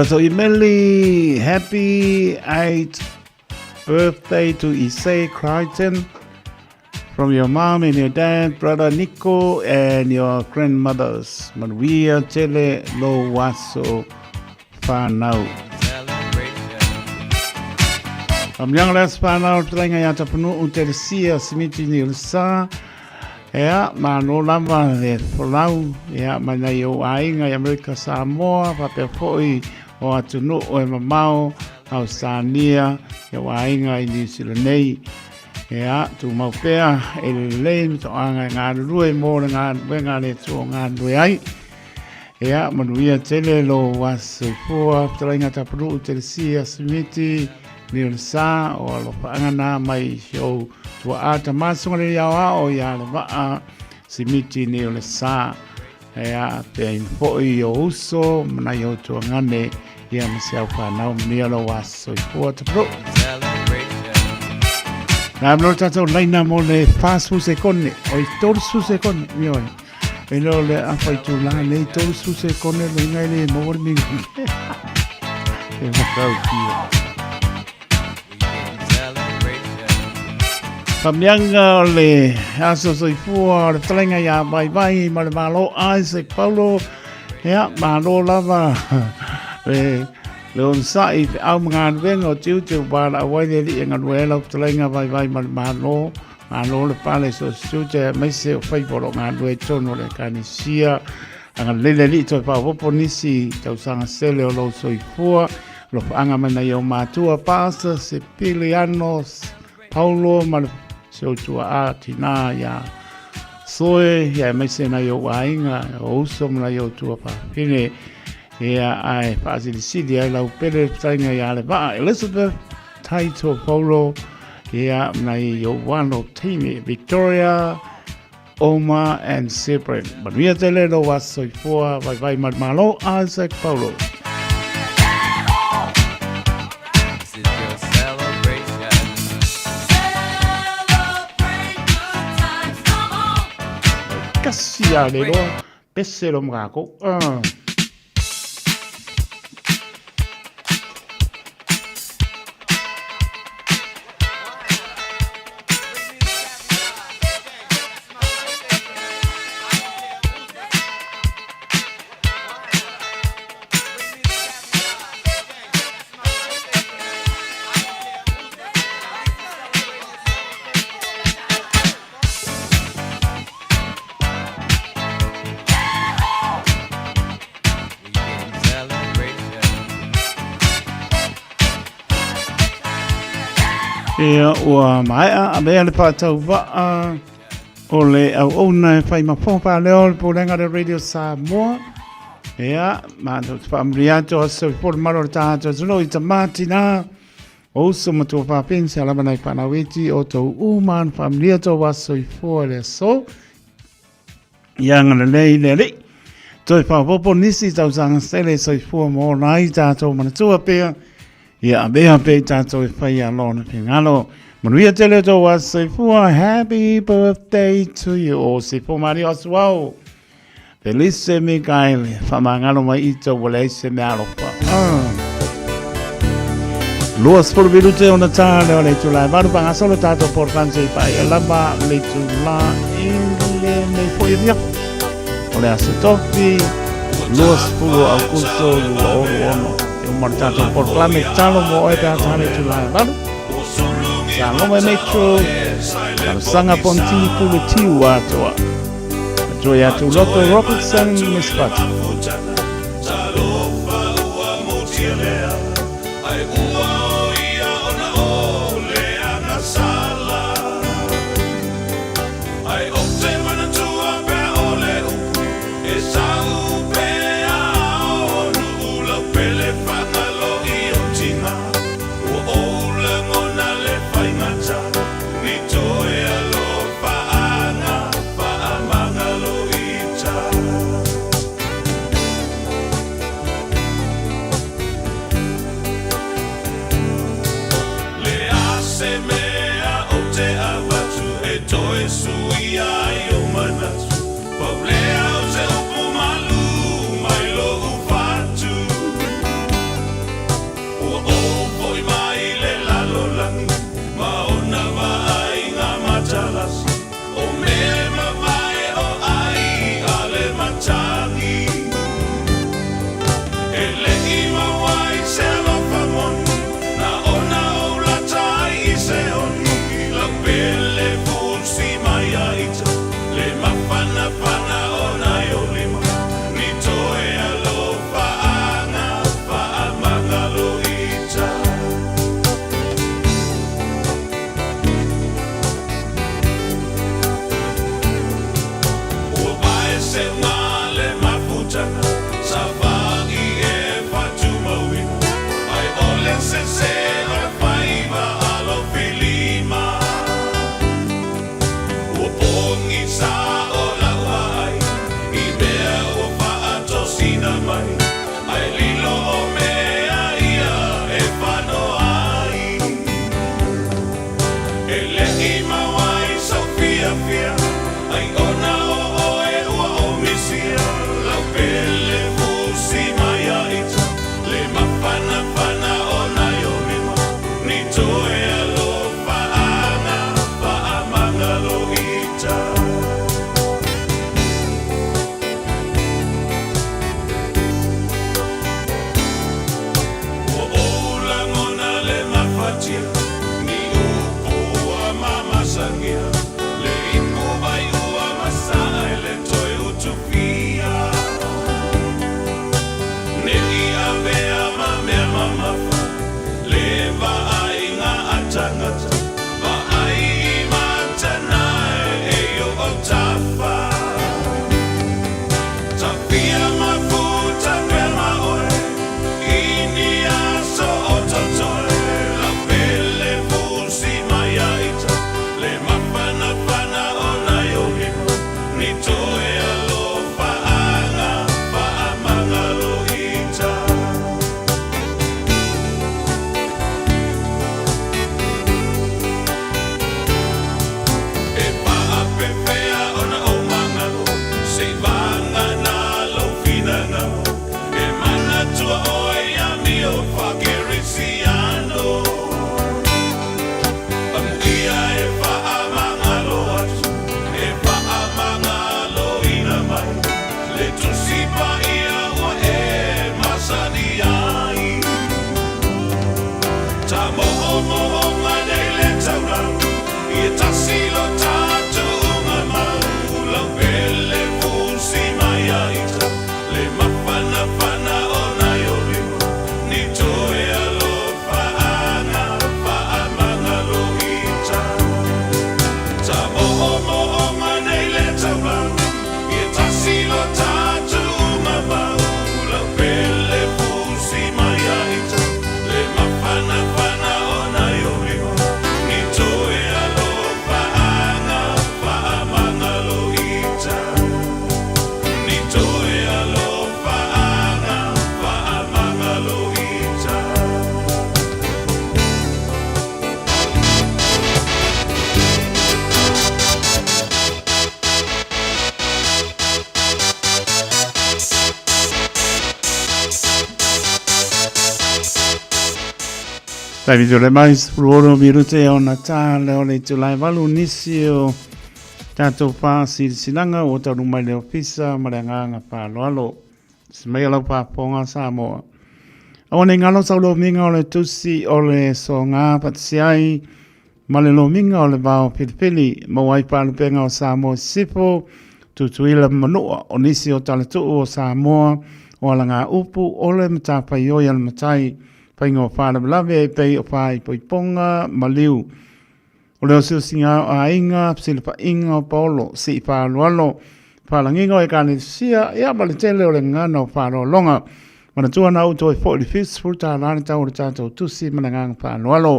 So Emily, happy 8th birthday to Issei Crichton from your mom and your dad, brother Nico, and your grandmothers, Maria, Chele, Lo Waso, Whanau. Young lads Whanau, Tlenga Yatapunu, Utersia, Simiti Nilsa, Ea, mano lama e folau, ea, mana I o ainga I Amerika Samoa, pape foi o atunu o e mamau, Ausania, e o ainga I New Zealand nei, ea, tu maupea, e le leim, to anga ngā rue mō ngā wenga le tō ngā rue ai, ea, manuia tele lo wasu fua, taringa tapuru uterisia simiti, Nilsa, o alo paangana mai show, tua ata masunga le yawa o ya le waa simiti ni o le sa ea te infoi o uso mana i o tua ngane ia masiau whanau mnia lo waso I fua te pro na mlo tato laina mo le fasu se kone o I torsu se kone mi oi e lo le awhai tu la le torsu se kone le ngai le mawar mi e makau kia Pamianga le aso soifua le talenga ya bye ma le malo Isaac Paulo ya malo lava le onsai te au mga nwenga o tiu bala awai le li inga nuela o talenga bye ma le malo le pale so sute maise o whaiporo ngā nue tono le kanisia anga lele li to pa wopo nisi tausanga sele o lo soifua lo anga mana i o mātua pasa se Pilianos Paulo ma le so tua a tina ya soe ya mese na yo wainga o uso na yo tua pa pine ya ai pasi di sidi ai lau pele tainga ya le ba Elizabeth Taito Paulo ya na yo wano tini Victoria Oma and Cyprian but we are tele lo was so for bye malo Isaac Paulo Sia le lo pesse lo mrako Ia ua mai a mea le pātau waa o le au ona e whai mawhonga leo le pōrenga le Radio Samoa. Ia, mātou te whaamri ato a sau pōre maro le tātou tulo I ta mātina. O uso matua whāpensi alama nei whanaweti o tau uman whaamri ato wa sau pōre le so. Ia ngana lei le li. Toi whapopo nisi tau sanga stele sau pōre mō nai tātou manatua pēr. Ia mea pe tātou e whai alona pe ngalo. Manuia tele tō wa seifua, happy birthday to you. O seifua mari Oswald. Felice Mikaele. Whamangalo mai ito wale se me alofa. Luas por virute ona tale o le tula varu panga solo tato por fanse pai e lava le tula ingle me foi dia o le ase topi luas pulu au kuso lua oru ono e umar tato por klame talo mo e pea tale tula varu sa loma metro taru sanga ponti pulu tiu atoa joy atu loto Robertson mispati Sai vidio le mais ruoro mirute o na tā leo le tulai walu nisi o tātou pā silanga o tau numai leo pisa ma le nganga pā loalo. Smei lau pā ponga Samoa. Awa ne ngalo sau lo minga o le tusi o le so ngā patisiai ma le lo minga o le vao pilipili ma wai pā lupenga o Samoa sipo tutuila manua o nisi o taletu o Samoa o ala ngā upu o le matapai o yal matai paingo whāna malawe e pei o whai poiponga maliu. O leo siusinga o a inga, psilipa inga o paolo, si i whālualo, whālangingo e kāne sia, ea male tele o le ngana o whālo longa. Mana tua na uto e fōi li fis, futa lani tau o tātou tusi mana ngang whālualo.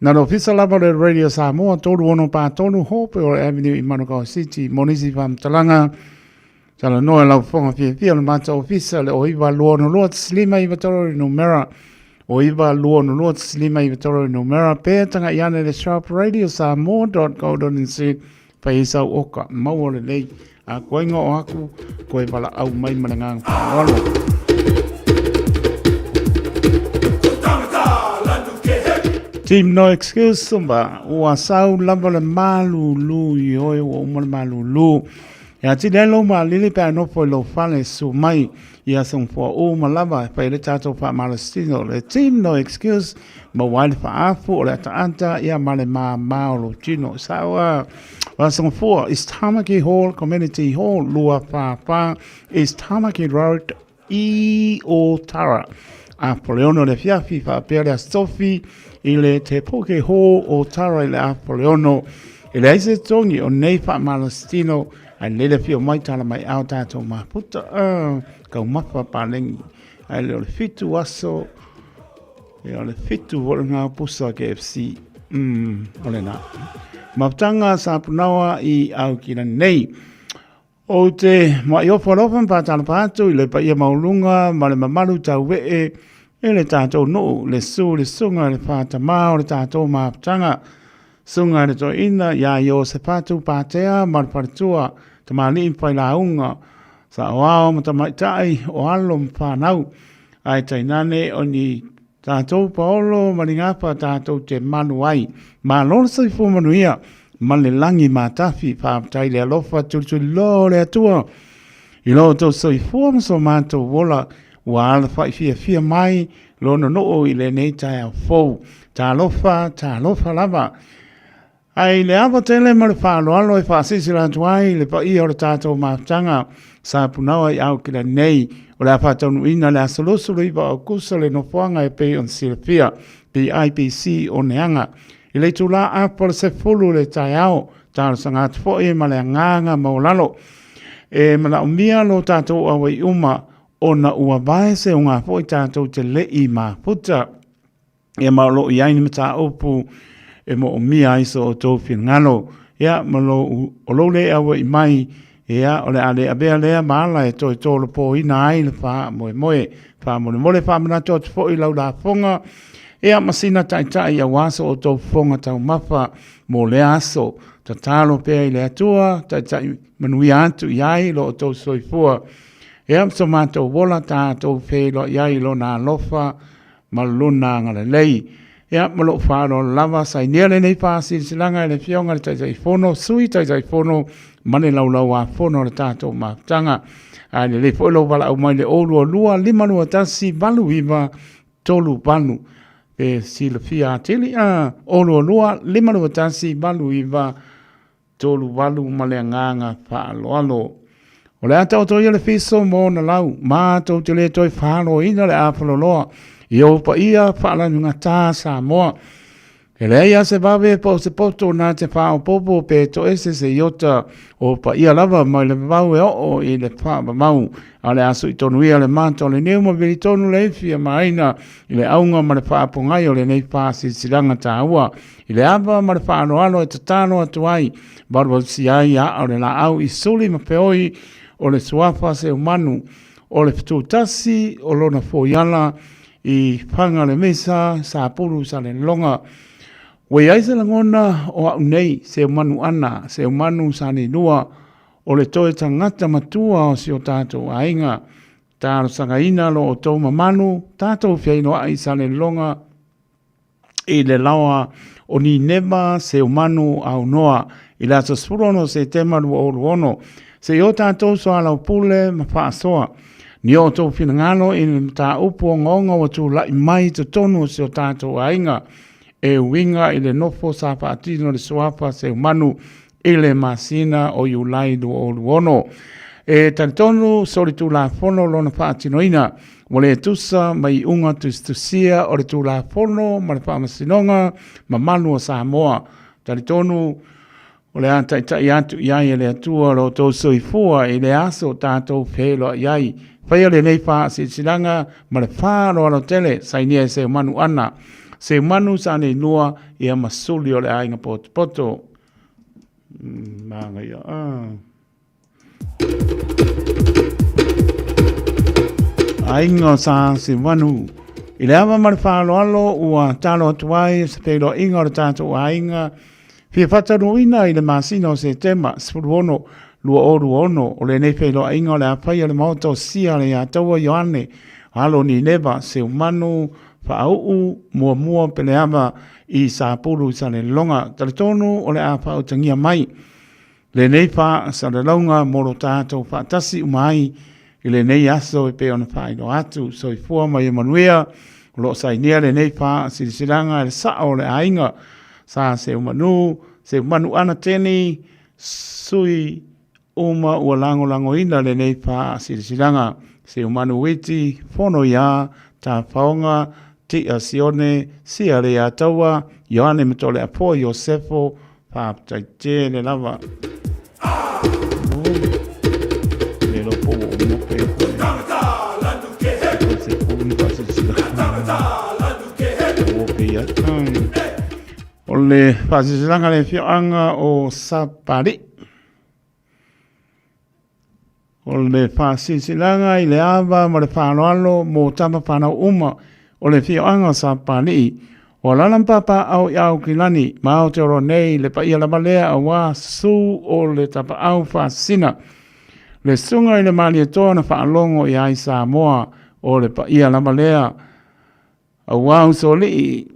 Naro fisa lava le Radio Samoa, tōru ono pā tōnu hope o Avenue i Manukau City, Monisi Whamtalanga, tala noe lau whonga fia le mata o fisa le o iwa luono loa slima iwa toro i numera, o iwa luono loa slima iwa toro i numera, pētanga i ane le sharp radio samoa.co.nz pa isa oka, maua le lei, a koinga o aku, koe wala au mai manangang whāwalo. Team No Excuse Sumba, ua sau lamba le malu lu i oe o umar malu lu. Ia ti lelo ma lili pe anofo lo fale su mai ia song fo o malava pa le tato pa malastino. Le Team No Excuse ma wale fa afu o le anta ia male ma lo chino. Sawa, wa song fo is Tamaki Hall, Community Hall, lua pa is Tamaki Road i o Tara. A Poleono le fiafi fa pere a Sophie ile te poke ho o Tara ile a Poleono. Ile aise tongi o nei fa malastino ai lele fio mai tala mai au tātou ma puta kau mapa palengi. Ai leo le fitu aso, leo le fitu wole ngā pusa KFC. Ole nā. Maptanga sa punawa i au kina nei. O te mai ofalopan pa tala pātu i le pa ia maulunga ma le mamalu tau wee e le tātou no le sunga le pāta mao le tātou maptanga. Sunga le to ina ia yo se pātu pātea ma le paritua te mali pai la unga sa wao mata mai tai o alo mpanau ai tai nane o ni tātou paolo maringapa tātou te manu ai ma lona sai fu manuia ma le langi matafi whāptai le alofa tūtu lo le atua i lo tau sai fu so mātou wola wa ala whai fia mai lona noo i le nei tai au fou tā lofa lava. Ai le awa tele ma le whaaloalo e whaasisi la tuai le pa i o le tātou mātanga sa punawa i au kila nei o le apatonu ina le asolosolo iwa o kusa le nofuanga e pei on silafia pi IPC o neanga. I le tula apa le se fulu le tai au tālo sa ngātu fo e ma le nganga maulalo. E ma la umia lo tātou awa i uma o na ua vae se o ngā fo i tātou te le i ma puta. E ma lo i aini mata opu e mo mia iso o tō whingalo. Ia, malo o lo le awa i mai, ia, o le ale abea lea maala e tō i tōlo pō ina ai le wha moe, wha mole wha mana tō te fōi lau la whonga. Ia, masina tai a waso o tō whonga tau mawha mo le aso, ta tālo pēa i le atua, tai manui atu i ai lo o tō soifua. Ia, so mātou wola tā tō whē lo i ai lo nā lofa, maluna ngale lei. Ia, malo whāro lava, sai nere nei pāsi, silanga e le fionga, tai whono, sui tai whono, mane lau a whono le tātou mātanga. Ai le whoilo wala au mai le olua lua, lima lua tasi, valu iwa, tolu valu. E si le fia atili, olua lua, lima lua tasi, valu iwa, tolu valu, male nganga, whaaloalo. O le atau toi le fiso mo na lau, mātou te le toi whaaro ina le apaloloa, i o pa ia whaala nunga tā Samoa. E leia se wawe po se poto nā te whao popo pe to ese se iota o pa ia lava mai le wau e o i le whaaba mau. A le asu i tonu ia le mātou le neuma veri tonu le fia maina i le aunga ma le whaapongai o le nei pāsi silanga tā ua. I le awa ma le whaanoalo e tatano atu ai. Barwa si ai a o le la au i suli ma peoi o le suafa se umanu o le fitutasi o lona fōiala i panga le mesa sa pulu sa le longa. Wei aise la ngona o au nei se umanu ana, se umanu sa ni nua o le toe tangata matua o si o tātou ainga. Tāro sanga ina lo o tau mamanu, tātou fiaino ai sa le longa i le lawa o ni neba se umanu au noa i la saspurono se tema lua ono se o tātou soa lau pule ma whaasoa ni o tō whingano i ni tā upu o ngonga wa tū lai mai te tonu se o tātou ainga e winga i le nofo sa whaatino le suapa se umanu i le masina o iulai lua ono e tantonu sori tū la fono lona whaatinoina mo le tusa mai unga tusia o le tū la fono ma le whaamasinonga ma manu o Samoa tantonu o le ata i atu iai e le atua lo tō soifua i le aso tātou whelo iai whaia le nei wha silanga ma le whāro alo tele sainia e se manu ana se manu sa nei nua i a masuli o le ainga poto manga ia ainga sa se manu i le ama ma le whāro alo ua talo atuai se whelo inga o le tātou ainga Fia whataruina i le masina o se tema, spuruono, lua oru ono, o le nei whailo a inga o le apaya le maoto sia le ataua Ioane, halo ni neva, se umanu, whaau, mua pele ama i sa pulu sa le longa, tale tonu o le apa o tangia mai. Le nei wha sa le launga moro tātou whaatasi umai, i le nei aso e pe ona whaino atu, so i fua mai Emanuia, lo sa inia le nei wha sirisiranga le sa o le ainga, sa se umanu ana teni sui uma ua lango ina le nei pa sirisiranga se umanu witi fono ia ta faonga ti asione sia le ataua Ioane metole apo Iosefo pa taite le lava le lo po mo pe se umi pa sirisiranga o pe ya o le whasisilanga le whioanga o Sapari. O le whasisilanga i le awa ma le whanoalo mo tama whanau uma o le whioanga o Sapari. O lalampapa au iau kilani ma o te oro nei le paia la malea a wā su o le tapa au whasina. Le sunga i le mali e toa na whaalongo i ai Samoa o le paia la malea a wā usoli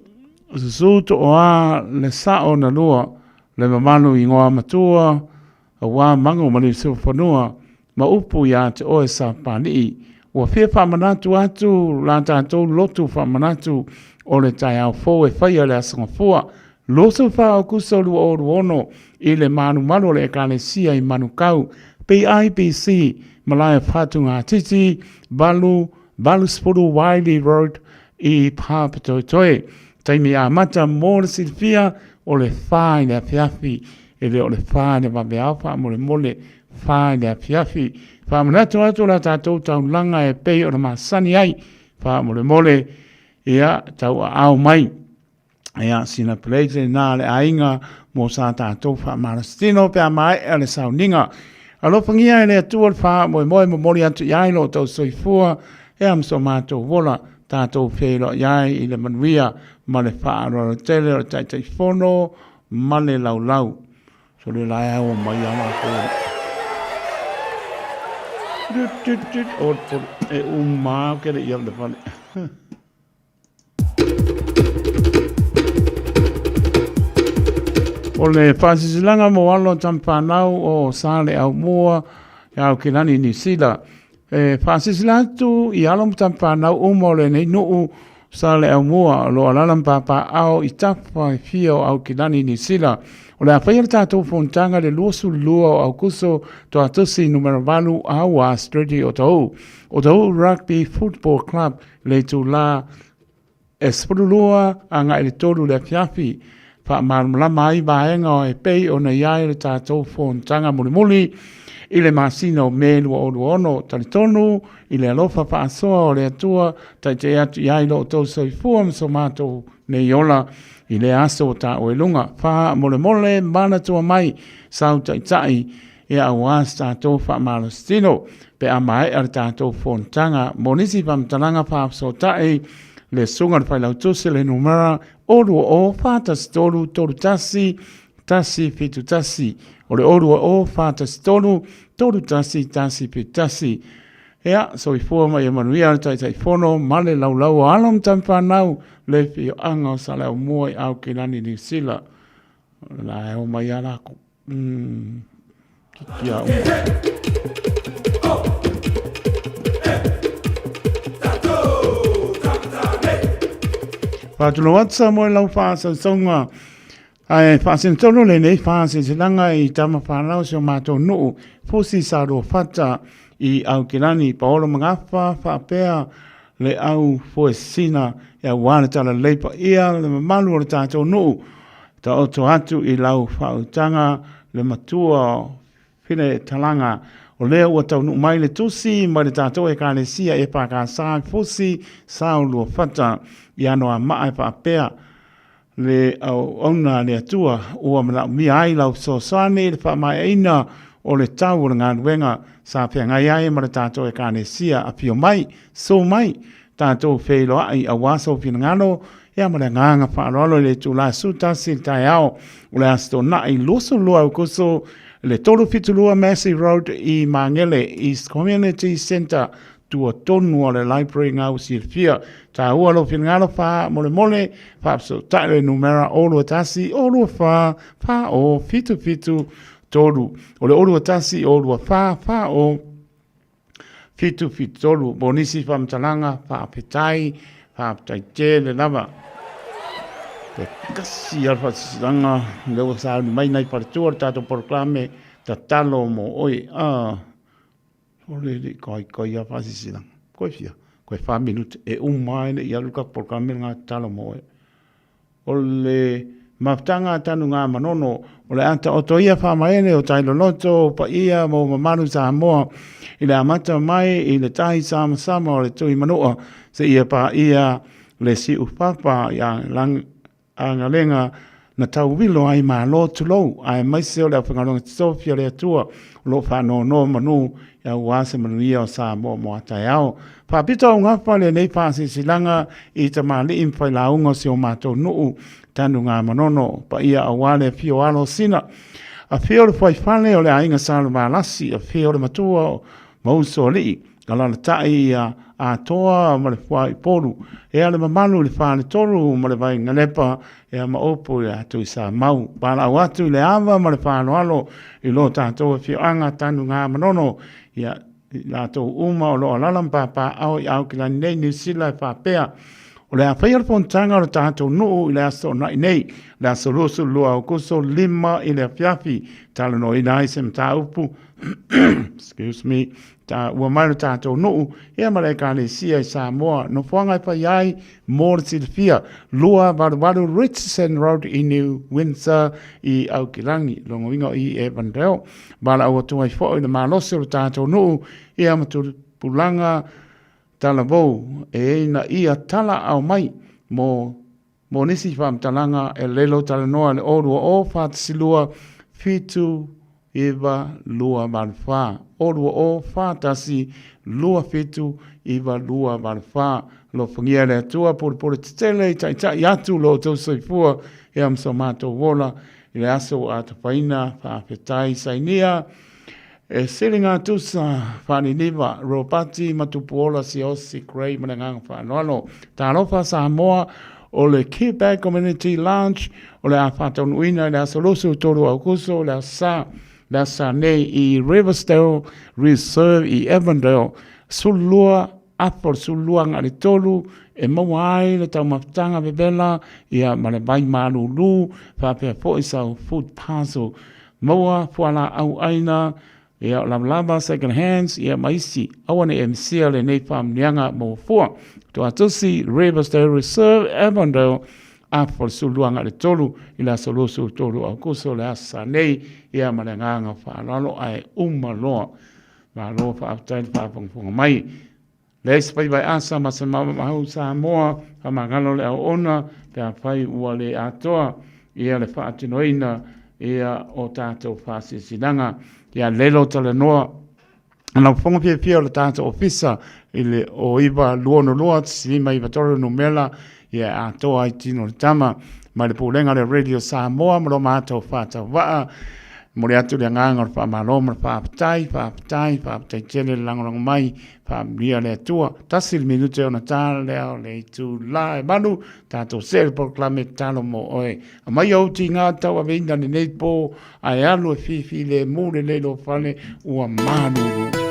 Susuto o a le sao na lua, le mamanu i ngoa matua, a wā mango mani siwhanua, ma upu ia te oe sa pānii. Ua whia whamanatu atu, la tātou lotu whamanatu, o le tai au fō e whaia le asangafua. Lotu wha o kusa lua o ruono, i le manu manu le ekale sia i manu kau, PIBC, Malaya Patunga Titi, Balu Spuru Wiley Road, i Pāpatoitoe. Taimi a mata mō le silfia o le whai le apiafi e le o le whai le mabe alfa mo le mole whai le apiafi. Wha manatu atu la tātou tau langa e pei o le masani ai wha mo le mole ia tau au mai. Ia sina pleite nā le ainga mō sa tātou wha marastino pe a mai e le sauninga. Alo pangia e le atua le wha mo e mori atu iailo tau soifua e amso mātou wola tātou whelo iai i le manuia ma le whaaro tele o tai fono ma le lau. So le lai au mai ama ko. E umā ke le iam le whale. O le whasisilanga mo alo tampānau o sāle au mua e au kilani ni sila. Whasisilatu i alo tampānau umo le nei nuu sale au mua lo alalam papa au i tapa i fio au kilani ni sila. O le awhaia le tātou fontanga le luosu lua au kuso to atusi numero valu au a stredi o tau. O tau Rugby Football Club le tu la espululua anga ele tolu le fiafi. Wha marumlama i vaenga o e pei o na iai le tātou fontanga mulimuli. I le masina o melu o ono talitonu, i le alofa whaasoa o le atua, tai te atu iai lo tau soifua mso mātou ne iola, i le aso o tā o e lunga. Wha mole mana tua mai, sau tai, e au as tātou wha malastino, pe a mai ar tātou fontanga, monisi pamtalanga whaapso tai, le sunga le whailau tuse le numera, oru o whātas toru tasi fitu tasi, o le orua o whātas toru tasi fitu tasi, Ea, so I fua mai e manuia tai tai fono, male lau lau alom tam whanau, le fi o anga o sa leo mua i au ki nani New Zealand. La e o mai ala ko. Kiki au. Pātuna watsa mo e lau whaasa songa. Ai whaasin tonu le nei whaasi se langa i tama whanau se o mātou nuu. Fusi sa ro whata i au kirani paolo mangawha whaapea le au fuesina e au wane tala leipa ia le mamalu o le tātou nuu. Ta oto atu i lau whautanga le matua whine talanga o lea ua tau nuu mai le tusi mai le tātou e kāne sia e pākā sā fusi sa ulua whata i anoa maa e whaapea le au ona le atua ua mana mi ai lau so sane le whaamai eina o le tau o ngā nuenga sa pia ngai ai ma le tātou e kāne sia a pio mai, so mai tātou whelo ai a waso pina ngano ea ma le nganga whaarolo le tu la sutasi tai ao o le asto na i loso lua au kuso le tolu fitulua Massey Road i Mangele East Community Centre tua tonu o le library ngau sirfia. Ta ua lo finangalo wha mole mole, wha so taile numera olu atasi, olu wha o fitu tolu. O le olu atasi, olu wha o fitu tolu. Bonisi wha mtalanga, wha apetai, wha apetai te le lava. Te kasi alfa sisanga, lewa sa mai nai partua, tato proklame, ta talo mo oi, ole le kai a fasi silang. Koe fia. Koe 5 minute e umai ne ia luka programe ngā talo moe. Ole maftanga tanu ngā manono. Ole anta oto ia whamaene o tailo loto pa ia mo mamaru sa moa. I le amata mai i le tahi sama o le tui manoa. Se ia pa ia le si upapa ia angalenga na tau wilo ai maa lo tulou. Ai maise o le whangaronga Sofia le atua. Lo whanau no manu ia uase manuia o sa moa tai ao. Pāpita o ngāwha le nei pāsi silanga i ta mali imwhai launga si o mātou nuu tanu ngā manono pa ia awale fio alo sina. A fio le whai whale o le ainga salu maalasi, a fio le matua o mauso li, galana tai ia a toa ma le whai poru. E ale mamalu le whale toru ma le vai ngalepa e a maopo i atu i sa mau. Pāla au atu i le awa ma le whalo alo i lo tātou fio anga tanu ngā manono ia la to uma o lo alalam papa au i au kila nei New Zealand papea o le awhaia pontanga o le tātou nuu i le aso na nei le aso rosu lua o kuso lima i le awhiawhi tala no i nai sem tā upu excuse me ta ua mai le tātou nuu ea mare kāne sia i Samoa no whangai pa iai mōr silfia lua waru Richardson Road i New Windsor i Aukilangi longo ingo i Evandale bala au atua i fo i le malose o le tātou nuu ea matu pulanga tala vou e ina ia tala au mai mo nisi whamtalanga e lelo tala noa le orua o whātasilua fitu iwa lua malwha. Orua o whātasi lua fitu iwa lua malwha. Lo whangia le atua pore titele tai atu lo tau soifua e amso mātou wola i le aso a tapaina whāwhetai sainia. E silinga tusa whani niwa ropati matupuola si osi krei manangang whanoano. Tā lofa Samoa o le Quebec Community Lounge o le a whatanuina le aso losu toru au kuso le a sa nei i Riversdale Reserve i Evandale sulua apol sulua ngari tolu e mawai le tau maftanga bebela ia male bai malulu whapea po isau food parcel maua fuala au aina ia lava second hands ia maisi awane MCL le nei pam nianga mo fua to atusi Riversdale Reserve Evandale apol suluanga le tolu ila solusu tolu au kuso le asa nei ia malenganga whalalo ai umaloa malo whaaftai whaafongfonga mai le spai vai asa masamama mahu Samoa hamangalo le au ona te awhai ua le atoa ia le whaatinoina ia o tātou whaasisinanga ia lelo tala noa ana whonga pia le tātou ofisa ile o iwa luono loa sima iwa toro numela ia atoa i tino le tama ma le pūlenga le Radio Samoa maro mātou whātau waa mo le atu le nganga o whamaloma whaapatai tele langolango mai, whaamria le atua, tasil minute o na tāla leo le tu la e manu, tātou sere proklame talo mo oe. A mai au ti ngā tau a veinda ni nei po, ai alu e fifi le mure le lo fale ua manuru.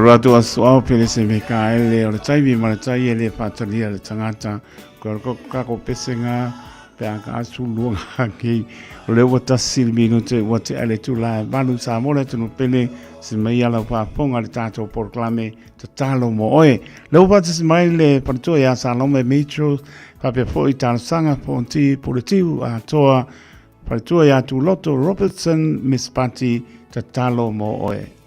Ratu asua pele se me ka ele o le taiwi ma le tai ele whatalia le tangata ko kako pesenga pe aka asu luanga ki o le wata silmi no te wate ale tu la manu sa mole tunu pele se mai ala pa ponga le tato proclame te talo mo oe le wata se mai le parto ya sa lome metro pa pe foi tan sanga ponti politiu a toa parto ya tu loto Robertson Miss Party te talo mo oe.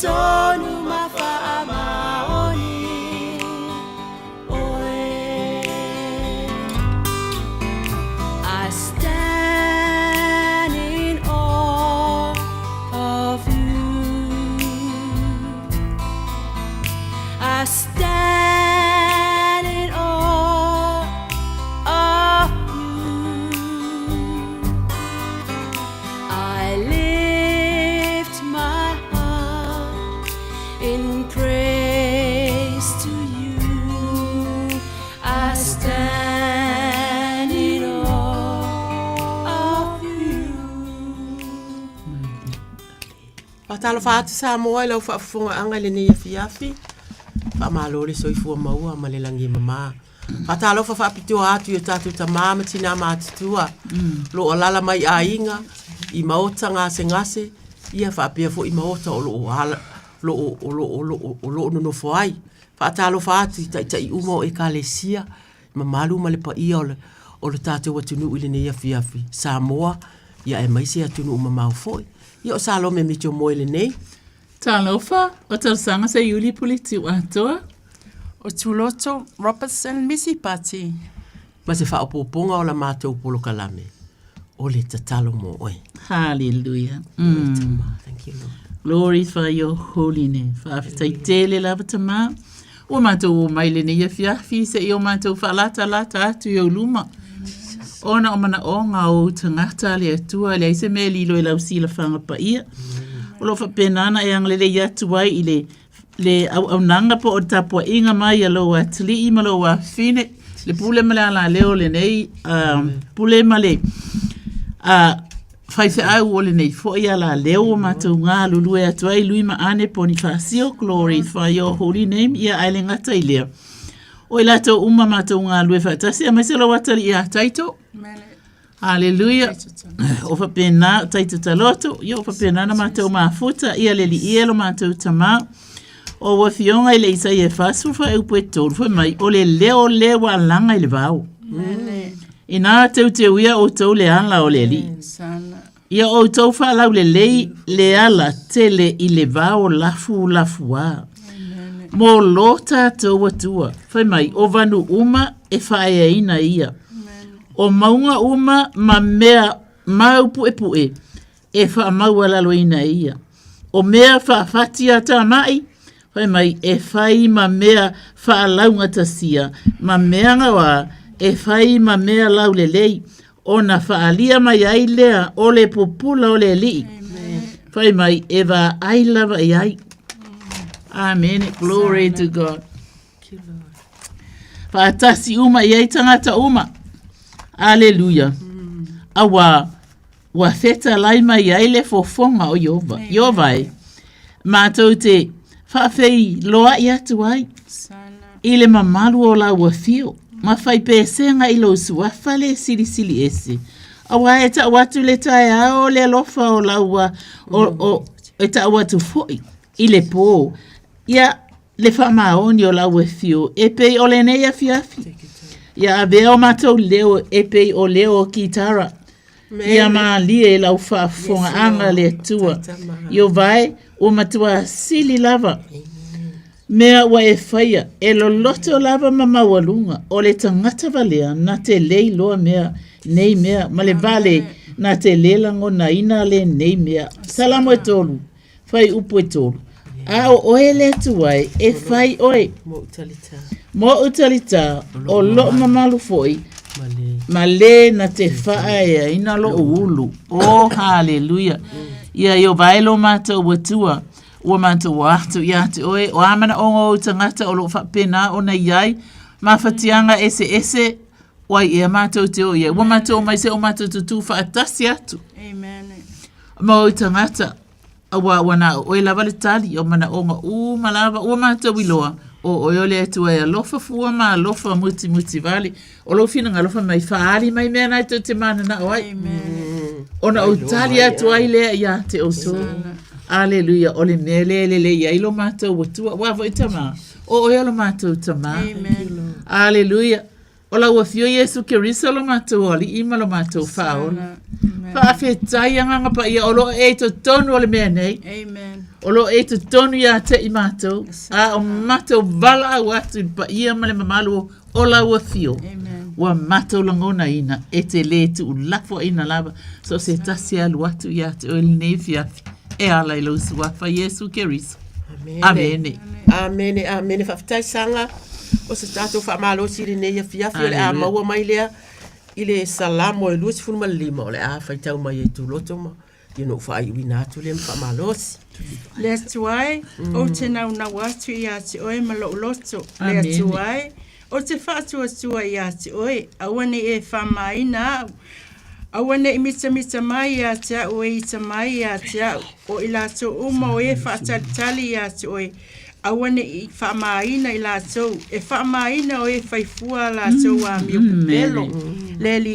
tonu mafaamaoni oe Patalo fatu sa mo ilo fa funga anga le ne fiafi. Pa malo le soifua maua ma le langi mama. Patalo fa pitu atu yo tatu ta mama tina ma tua. Lo alala mai ainga I maota ngase ia fa pia fo I maota o lo ala lo no foai. Patalo fatu ta I umo e kalesia mamalu ma le pa ia o le tatu watunu ile ne fiafi. Samoa ia e maisi atunu mama foi. Yo salo me mitio moile nei. Talofa, o tarsanga se yuli politi watoa. O tuloto Robertson misi pati. Ma se fa opoponga o la mate upolo kalame. O le tatalo mo oe. Hallelujah. Thank you, Lord. Glory for your holiness. Fa taitele lava tama. O mato maile ne ia fiafi se I o mato fa lata atu yo luma. Ona o mana o ngā o tangata le atua le aise me lilo I lau sila whanga pa ia. O lo fa penana e ang lele iatu wai I le au nanga po o tapua inga mai a lo atli I malo wa fine. Le pule male ala leo le nei pule male fai se au o le nei fo I ala leo o matou ngā lulu e atu ai lui ma ane Bonifacio glory for your holy name ia aile ngata I lea. O ilato uma matou ngā lue whaatasi a maiselo watari ia taito. Hallelujah. O fa pena taito taloto. Yo fa pena na matou mafuta ia leli ielo matou tama. O wa fionga I le isa ia fasu fa e upo e tolu fa mai. O le leo lewa langa I le vau. Ina teu teu ia o tau le ala o le li. Ia o tau fa lau le lei le ala tele I le vau lafu a. Mo lota tau atua. Fai mai, o vanu uma e whae ina ia. O maunga uma ma mea mau pue e wha maua lalo ina ia. O mea wha fatia ta mai. Fai mai, e whai ma mea wha launga tasia. Ma mea ngawa e whai ma mea lau le lei. O na wha alia mai ai lea o le popula o le li. Fai mai, e wa ai lava I ai. Amen. Glory to God. Whaatasi uma I ai tangata uma. Hallelujah. Awa wa feta laima I ai le fofonga o Yova. Yova e. Mātou te whawhei loa I atu ai. I le mamalu o la ua fio. Ma whai pēsenga I lo suafa le sili ese. Awa e ta watu le tae ao le lofa o la ua e ta watu foi. I le pō. Ia le whamaoni o la ua fio. E pei o le neia fiafi. Ia avea o matou leo e pei o leo o kitara. Ia maa lia e lau whaafonga anga le tua. Io vai o matua sili lava. Mea wa e whaia e lo loto lava mamawalunga o le tangata valea na te lei loa mea nei mea ma le vale na te lelango na ina le nei mea. Salamo e tolu. Whai upo e tolu. Ao oe le tuai e whai oe. Mo utalita o lo mamalu foi. Ma le na te whaia ina lo ulu. Oh, hallelujah. Ia yo vailo mata watua. Ua mātou wātu ia te oe, o amana ongo o tangata o lo whapena o na iai, mawhatianga ese, wai ea mātou te oe, ua mātou mai se o mātou tutu whaatasi atu. Amen. Ma o tangata, awa wana oe lava le tali, o mana onga malava, ua mātou iloa, o oe atu e alofa fua ma alofa muti vale, o lo fina ngalofa mai whaari mai mea nai te mana na oai. Amen. Ona o tali atu ai lea ia te o so. Aleluia, ole le ia ilo mātou watua, wavo i tama, o lo mātou tama. Amen. Aleluia, o la wafio Yesu Kirisa lo mātou oli, ima lo mātou whaona. Whaafetai anganga pa ia, o lo e to tonu ole mea nei. Amen. O lo e to tonu ia te I mātou, o mātou vala au atu pa ia male mamalu o la wafio. Amen. Wa mātou langona ina, e te le tu lafo ina lava, so se tasi alu atu ia te o nei fiafi. E ala I lo suafa Yesu Kirisa. Amen. Amen. Amen. Whaftai sanga o se tātou whamalo siri nei a fiafi o le a maua mai lea I le salamo e luasi funuma lima o le a whaitau mai e tūloto ma. Ino whai wina atu le whamalo si. Le atu ai, o te nau na watu I ati oe malo loto. Le atu ai, o te whaatua tua I ati oe, awane e whamaina au. Awane imita mai ya tia o ita mai ya tia o ilato uma o e whaatalitali ya te oe. Awane i whaamaina i lato. E whaamaina o e whaifua lato a miu pelo. Leli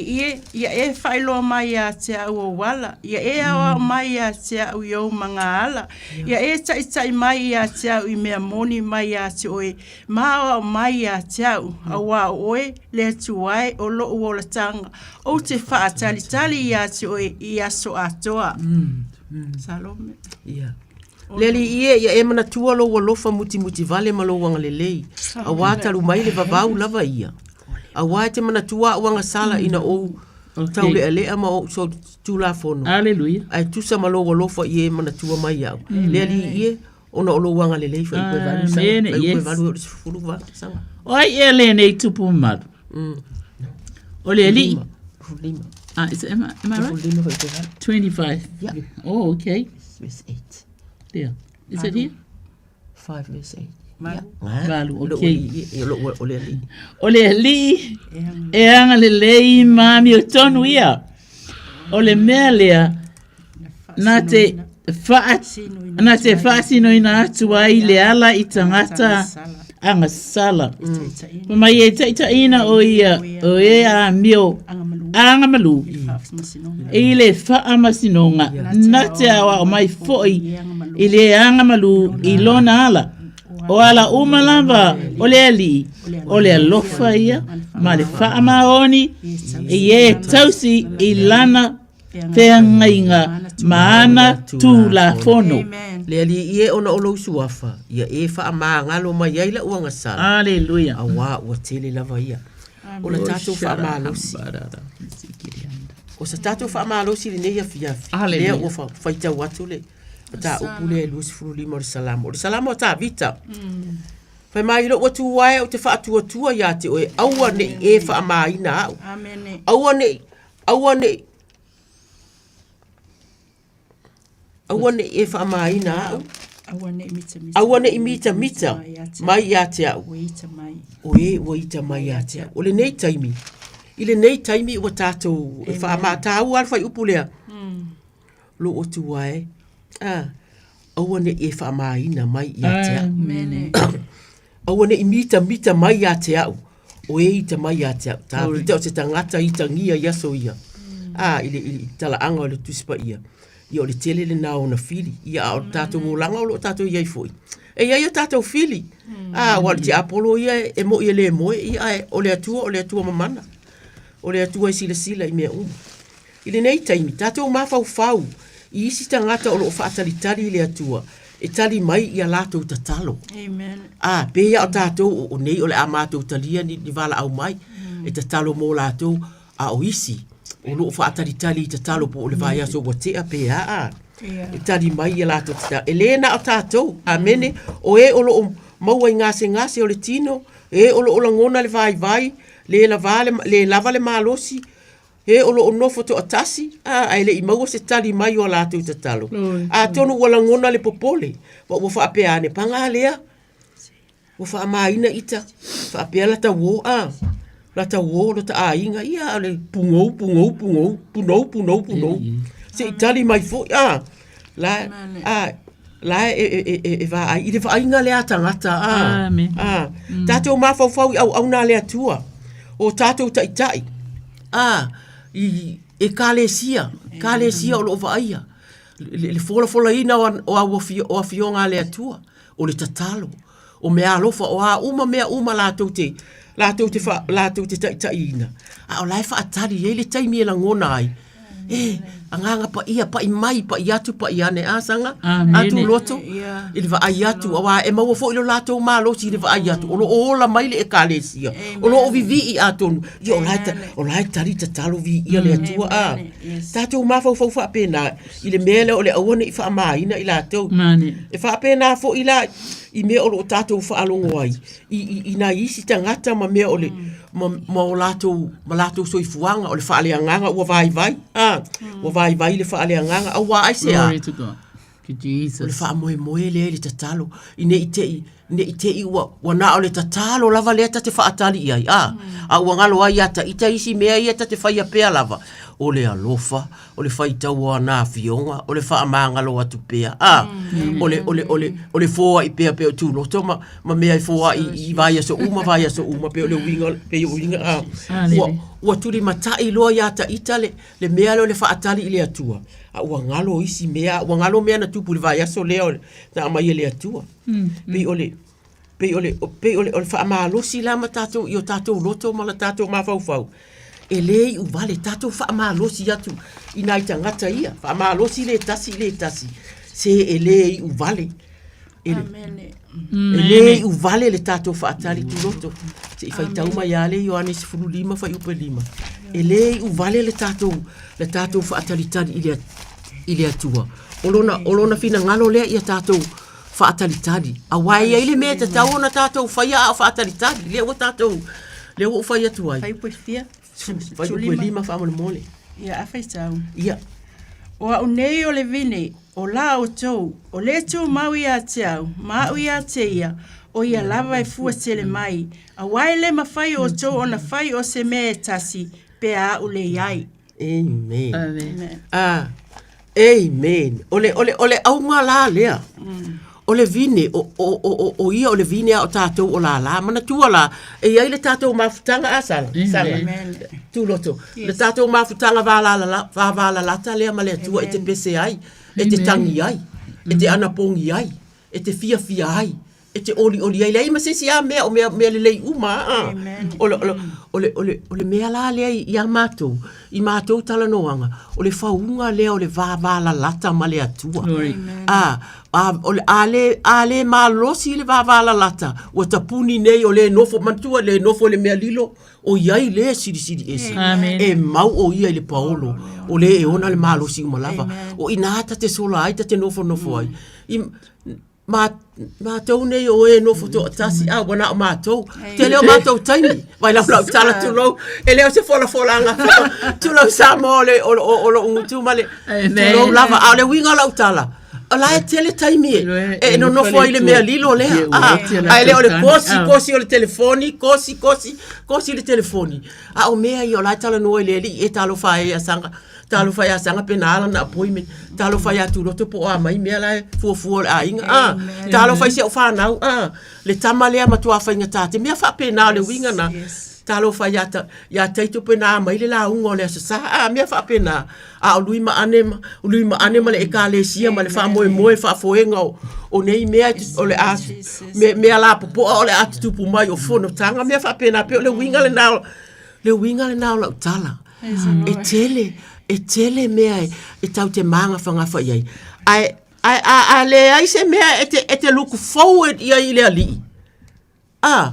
ia e whailoa mai ya tia o wala. Ia e awa mai ya tia o iau mga ala. Ia e tai mai ya tia o i mea moni mai ya te oe. Maa mai ya tia o awa oe le tuai o lo uola tanga. O te whaatalitali ya te oe i aso atoa. Salome. Ia. Leli ia e mana tua lo walofa muti vale malo wanga lelei. A wataru mai le vavau lava ia. A wate mana tua wanga sala ina o taule ale ama o so tula fono. Hallelujah. Ai tusa malo walofa ie mana tua mai au. Leli ia ona olo wanga lelei fa ikwe valu sa. Ikwe valu o fulu va sanga. Oi ele nei tupu maru. Ole eli. Fulima. Is it, am I right? 25. Yeah. Oh, okay. Verse 8. There. Is it here? 5 verse 8. Malu, okay. Ole li e anga le lei mami o tonu ia. Ole mea lea na te whaasino ina atu ai le ala i tangata anga sala. Mai e taita ina o ia o e a mio anga malu. E le whaamasinonga na te awa o mai foi i le anga malu i lona ala. O ala umalava o le ali o le alofa ia ma le whaamaoni i e tausi i lana Whengainga maana tu la fono. Le ali ie ona olo suafa. Ia e wha maa ngalo mai aila uanga sala. Hallelujah. Awa ua tele lava ia. O la tatou wha maa losi. O sa tatou wha maa losi le neia fiafi. Lea ua whaita watu le. Ta upule e lusi furu lima o le salamo. O le salamo o ta vita. Whai mai ilo watu wae o te wha atua tua ia te oe. Aua ne e wha maa ina au. Aua ne Awane e whaamaina au. Awane imita mai ia te au. O e waita mai ia te au. O le nei taimi. I le nei taimi ua tātou e whaamata au alwhai upulea. Lo o tuae. Awane e whaamaina mai ia te au. Awane imita mai ia te au. O e ita mai ia te au. Tā vita o te tangata i tangia yaso ia. Ili tala anga o le tusipa ia. Ia o le tele le nao na fili. Ia o tātou ngolanga o lo tātou iai foi. E ia tātou fili. Wale te apolo ia e mo ia le moe. Ia o le atua mamana. O le atua i sila i mea uma. I le nei taimi, tātou mawhau. I isi tangata o lo whaatalitari i le atua. E tali mai ia lātou tatalo. Amen. Pe ia o tātou o nei o le a mātou talia ni wala au mai. E tatalo mō lātou a o isi. O loo whaataritali i te talo po o le vai aso wa tea pe a. E tali mai e lato tita. E lena o tātou, amene, o e o loo maua i ngase o le tino, e o loo langona le vai, le lava le malosi, e o loo nofo to atasi, ai le i maua se tali mai o lato i te talo. Tonu wa langona le popole, wa whaapea ane panga lea, wa whaamaina ita, whaapea la ta wo la ta wo lo ta ainga ia le pungo se itali mai fo la e va ai le va ainga le atangata tato ma fo au na le atua o tato tai e kalesia o lo va ia le fola ina o afionga le atua o le tatalo o mea alofa o uma la tote la te taina. O lai whaatari e le taimi e la ngona ai. Anganga pa ia, pa i mai, pa i atu, pa i ane asanga. Atu loto. I le va ai atu. Awa e maua fo ilo lato malosi i le va ai atu. Olo ola mai le e kalesia. Olo o vivi i atonu. Ia o lai tari ta talo vi ia le atua. Tatou mafau fau whaapena. I le mele o le awane i whaamaina i lato. E whaapena fo i la i mea o lo tātou whaalongo ai. I nā isi tangata ma mea o le ma o lātou soifuanga o le whaaleanganga ua vai. Ua vai le whaaleanganga. Au wā aise a. Glory to God. Jesus. O le whaamoe le tatalo. I ne i te i ua nā o le tatalo lava lea ta te whaatali i ai. A ua ngalo ai ata ita isi mea i ata te whaia pea lava. o le alofa, o le whaitau ana fionga, o le whaamangalo atu pea. O le fōa I pea pea tū loto, ma mea I fōa I vai aso uma, pea o le winga, ua turi matai loa ia ta ita le mea leo le whaatali I le atua. A ua ngalo isi mea, ua ngalo mea na tupu le vai aso leo, na amai le atua. Pei ole whaamalosi la ma tātou I o tātou loto ma la tātou mawhauwhau. E lei u vale tātou whaamalosi atu I nai tangata ia. Whaamalosi le tasi. Se e lei u vale. E lei u vale le tātou whaatari tu loto. Se I whaitau mai ale Ioanes 5 whai upe 5. E lei u vale le tātou whaatari tari I le atua. Olona fina ngalo lea ia tātou whaatalitari. A wai ai le mea te tau na tātou whaia a whaatalitari. Lea o tātou, lea o whaia tuai. Whai pui fia. Whai pui 5 whaamole mole. Ia, a whai tau. Ia. O a unei o le vine, o la o tou, o le tau mau ia te au, mau ia te ia, o ia lava e fua tele mai. A wai le mawhai o tou o na whai o se mea tasi, pe a u le iai. Amen. Amen. Ole au ngā la lea. O le vine, o ia o le vine o tātou o la, mana tua la, e iai le tātou mawhutanga a sala. Tu loto. Le tātou mawhutanga wāwalalata lea ma lea tua e te pese ai, e te tangi ai, e te anapongi ai, e te fia ai, e te oli ai, lei ma sesi a mea o mea le lei uma. O le mea la lea I a mātou, I mātou tala noanga, o le whaunga lea o le wāwalalata ma lea tua. Ale malosi le wāwalalata, o tapuni nei o le nofo mantua, le nofo le mea lilo, o iai le siri esi. E mau o ia le paolo, o le e ona le malosi umalava. O inata te sola ai, te nofo ai. Mātou nei o e nofo to tasi, wana o mātou. Te leo mātou taimi, vai lau tala tulau, e leo se fola anga, tulau sa mo o lo ungutu male, tulau lava, a le winga lau tala. Ala e tele taimi e no nofo ai le mea lilo lea. A leo le kosi o le telefoni, kosi le telefoni. A o mea I o lai tala noa le li, e talo whae a sanga. Talo whai a sanga penala na appointment. Talo whai a turoto po a mai mea lai fuafua a inga. Talo whai se o whanau. Le tama lea matua whainga tate. Mea wha penala le winga na. Talo whai a teito penala mai le la unga o le asasa. Mea wha penala. A o lui ma anema le e ka le sia ma le wha moe wha foenga o nei mea o le atu. Mea la popo o le atu tupu mai o fono tanga. Mea wha penala pe o le winga le nao. Le winga le nao la utala. E tele mea e tau te maanga whangafa iai. A le ai se mea e te look forward iai le ali. A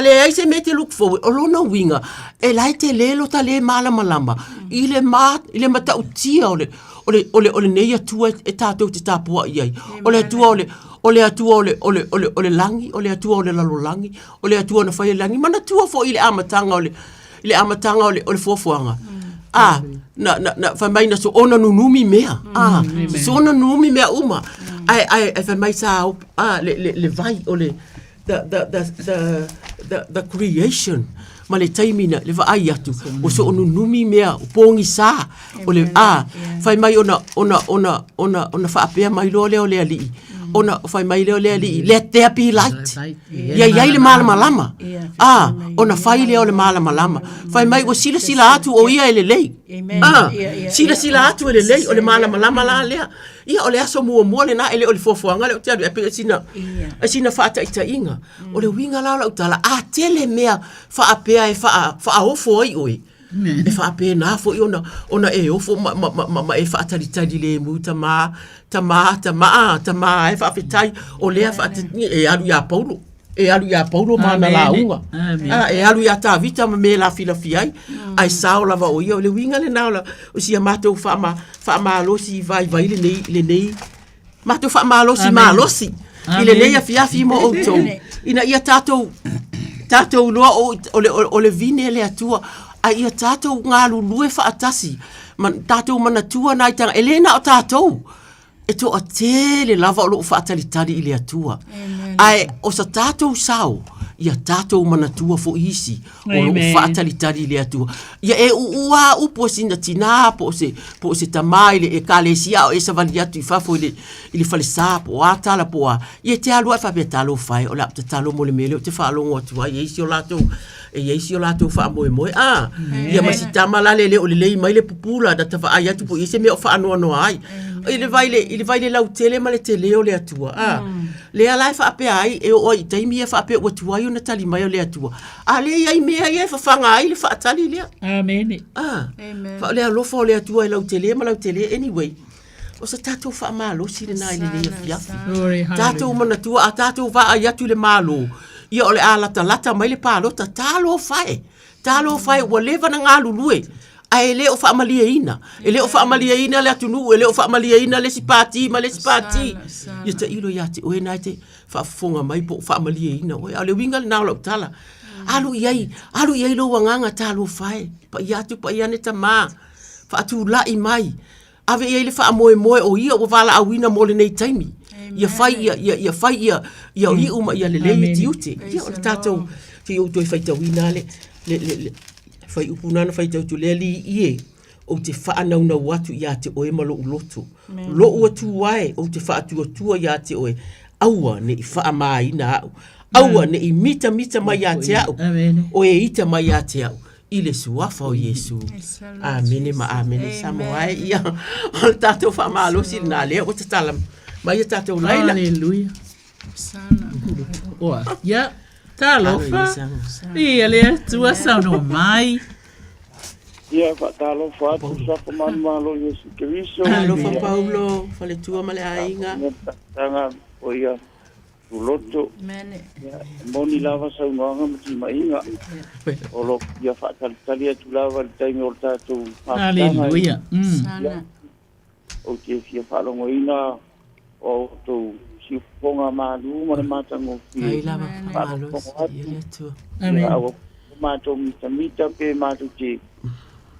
le ai se mea te look forward. O lona winga, e lai te lelo ta le malama. I le mata utia o le nei atua e tātou te tāpua iai. O le atua o le langi, o le atua o le lalolangi, o le atua na whai langi. Mana tua fo i le amatanga o le fuafuanga. Na whamai na so ona nunumi mea. So ona nunumi mea uma. Ai whamai sa le vai o le the creation. Ma le taimina le vai atu. O so ona nunumi mea pongi sa. O le whamai ona whaapea mai lo leo le ali. Ona whamai leo le ali. Let there be light. Iai le malama. Ona whai leo le malama. Whamai o sila atu o ia ele lei. Sila atu ele lei o le malama la lea. Ia o le aso mua le na ele o le fofuanga le o te adu. E sina whaata ita inga. O le winga la utala. Tele mea whaapea e whaofo ai oi. E whaapea na fo i ona e ofo ma e whaataritari le mu tama e whaafetai o lea whaatani e alu ia paulo. E alu ia paulo mana la unga. E alu ia ta vita ma me la fila fiai. Ai sao lava o ia o le winga le naula. O si amato whaamalosi vai le nei. Mato whaamalosi malosi. I le nei a fiafi mo o tau. Ina ia tātou loa o le vine le atua. A ia tātou ngā lulue whaatasi. Tātou manatua nai tanga. Elena o tātou. E to a tele lava o loo whaatalitari I le atua. Ai, o sa tātou sao. ia tātou manatua fo isi o lo Amen. whaatalitari le atua. Ia e ua upo sina tina po se tamai le e kalesia o e savali atu I fafo i le falesa po atala po a. Ia te alua whapea talo whai o la te talo mole mele o te whaalongo atua. Ia isi o latou wha moe moe. Ia masi tamala le o le lei mai le pupula da ta wha ai atu po ise me o wha anoa noa ai. I le vai le lau tele ma le tele o le atua. Le alai whaapea ai e o I taimi e whaapea ua tuai o na tali mai o le atua. A le iai mea i e whawhanga ai le whaatali lea. Amen. Wha le alofa o le atua e lau tele ma lau tele anyway. O sa tātou wha malo si le nai le lea fiafi. Tātou manatua a tātou wha ai atu le malo. Ia o le alata lata mai le pālota tālo whae. Tālo whae ua lewa na ngā lulue. A e le o whaamalia ina. E le o whaamalia ina le atunu. E le o whaamalia ina le sipati ma le sipati. Ia ta ilo ia te oe nai te whaafonga mai po whaamalia ina. Oe a le winga le nao lau tala. Alu iai lo wanganga tālo whae. Pa ia tu pa ia ne ta mā. Whaatu lai mai. Ave iai le whaamoe moe o ia o wala awina mo le nei taimi. Ia fai ia o iuma ia le lei ti ute. Ia o le tātou te o toi whai tau ina le fai upunana fai tau tu le li ie o te whaanau na watu ia te oe malo ulotu. Lo ua tu wae o te whaatua tua ia te oe. Aua ne I wha mai na au. Aua ne I mita mai ia te au. O e ita mai ia te au. I le suafa o Yesu. Amene ma amene. Samoae ia. O le tātou wha malo si na lea o te tala. Mai ia tātou laila. Aleluia. Oa, ia. Talofa. Ia le tua sauno mai. Ia whaatalofa atu sapa manumalo Yesu Keriso. Talofa Paulo. Fale tua male ainga. Tanga o ia uloto. Moni lava saunoanga mati mainga. Olo ia whaatalitali atu lava le taimi o tātou. Aleluia. O te fia whalongo ina o tau siuponga malu ma le matango fi. Ai lava malo si ele tu. Amen. O mato mita pe mato te.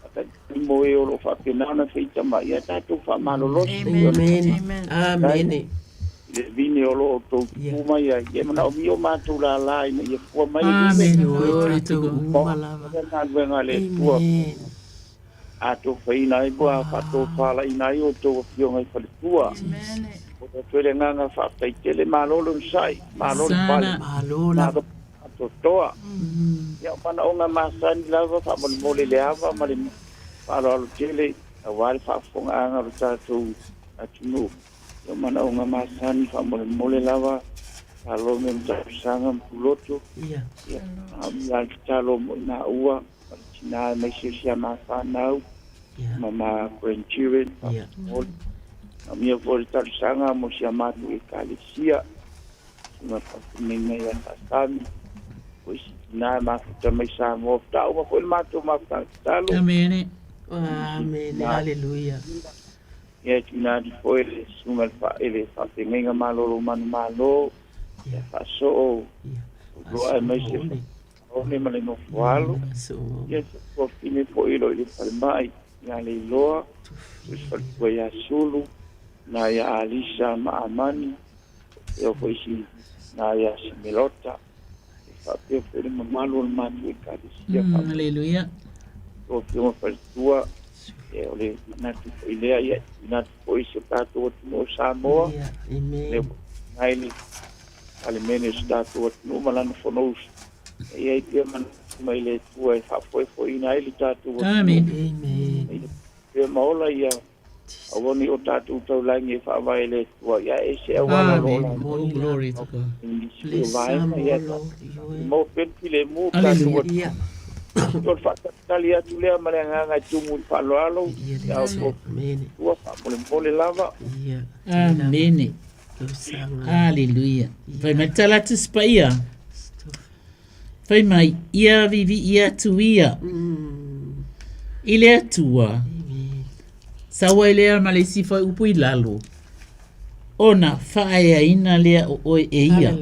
Ata mo e o lo fa pe nana feita mai ata tu fa malo lo. Amen. Amen. Le vini o lo to kuma ia ye mana o mio mato la la ina ye fo mai. Amen. Glory to God. Na venga le tua. Ato feina i bua fa to fala ina i o to fionga i fa le tua. Amen. O tele nganga fa tai tele malolo sai malolo pale malolo to toa ya pana onga masan lava fa mole le ava male malolo tele awal fa fonga anga ruta tu atunu ya mana onga masan fa mole lava alo men sanga puloto ya ya talo na ua na me sia masana mama grandchildren Mia voltar sanga mo siya matu e kalisia. Sima pakumina ya tasami. Pois na mafuta mai sa mo ta o ko matu mafuta talo. Amen. Amen. Hallelujah. Ya tina di foile sumal fa ele fa penga malo malo. Ya fa so. Lo ai mai se. O ne male no falo. Ya so fine foilo ile palmai. Ya le loa. Pois fa ya sulu. Na ya Alisa Maamani eu conheci na ya Simelota eu fui mamalo matu ikadia aleluia o que uma pessoa eu le na tu ideia ia na tu isso tá tu no Samoa ele alimento está tu no malano fonos e aí tem mas ele foi na ele tá tu amém eu maola ia Awoni o tatu tau langi fa vaile tua ya ese awala lo glory to God mo pele mo tatu o fa talia tulia malanga tumu palo ya o tua fa pole lava amen aleluia vai metala tu spaia vai mai ia vivi ia tuia ile tua Sawa lea malesi fa upu ilalo. Ona faia ina lea o eia.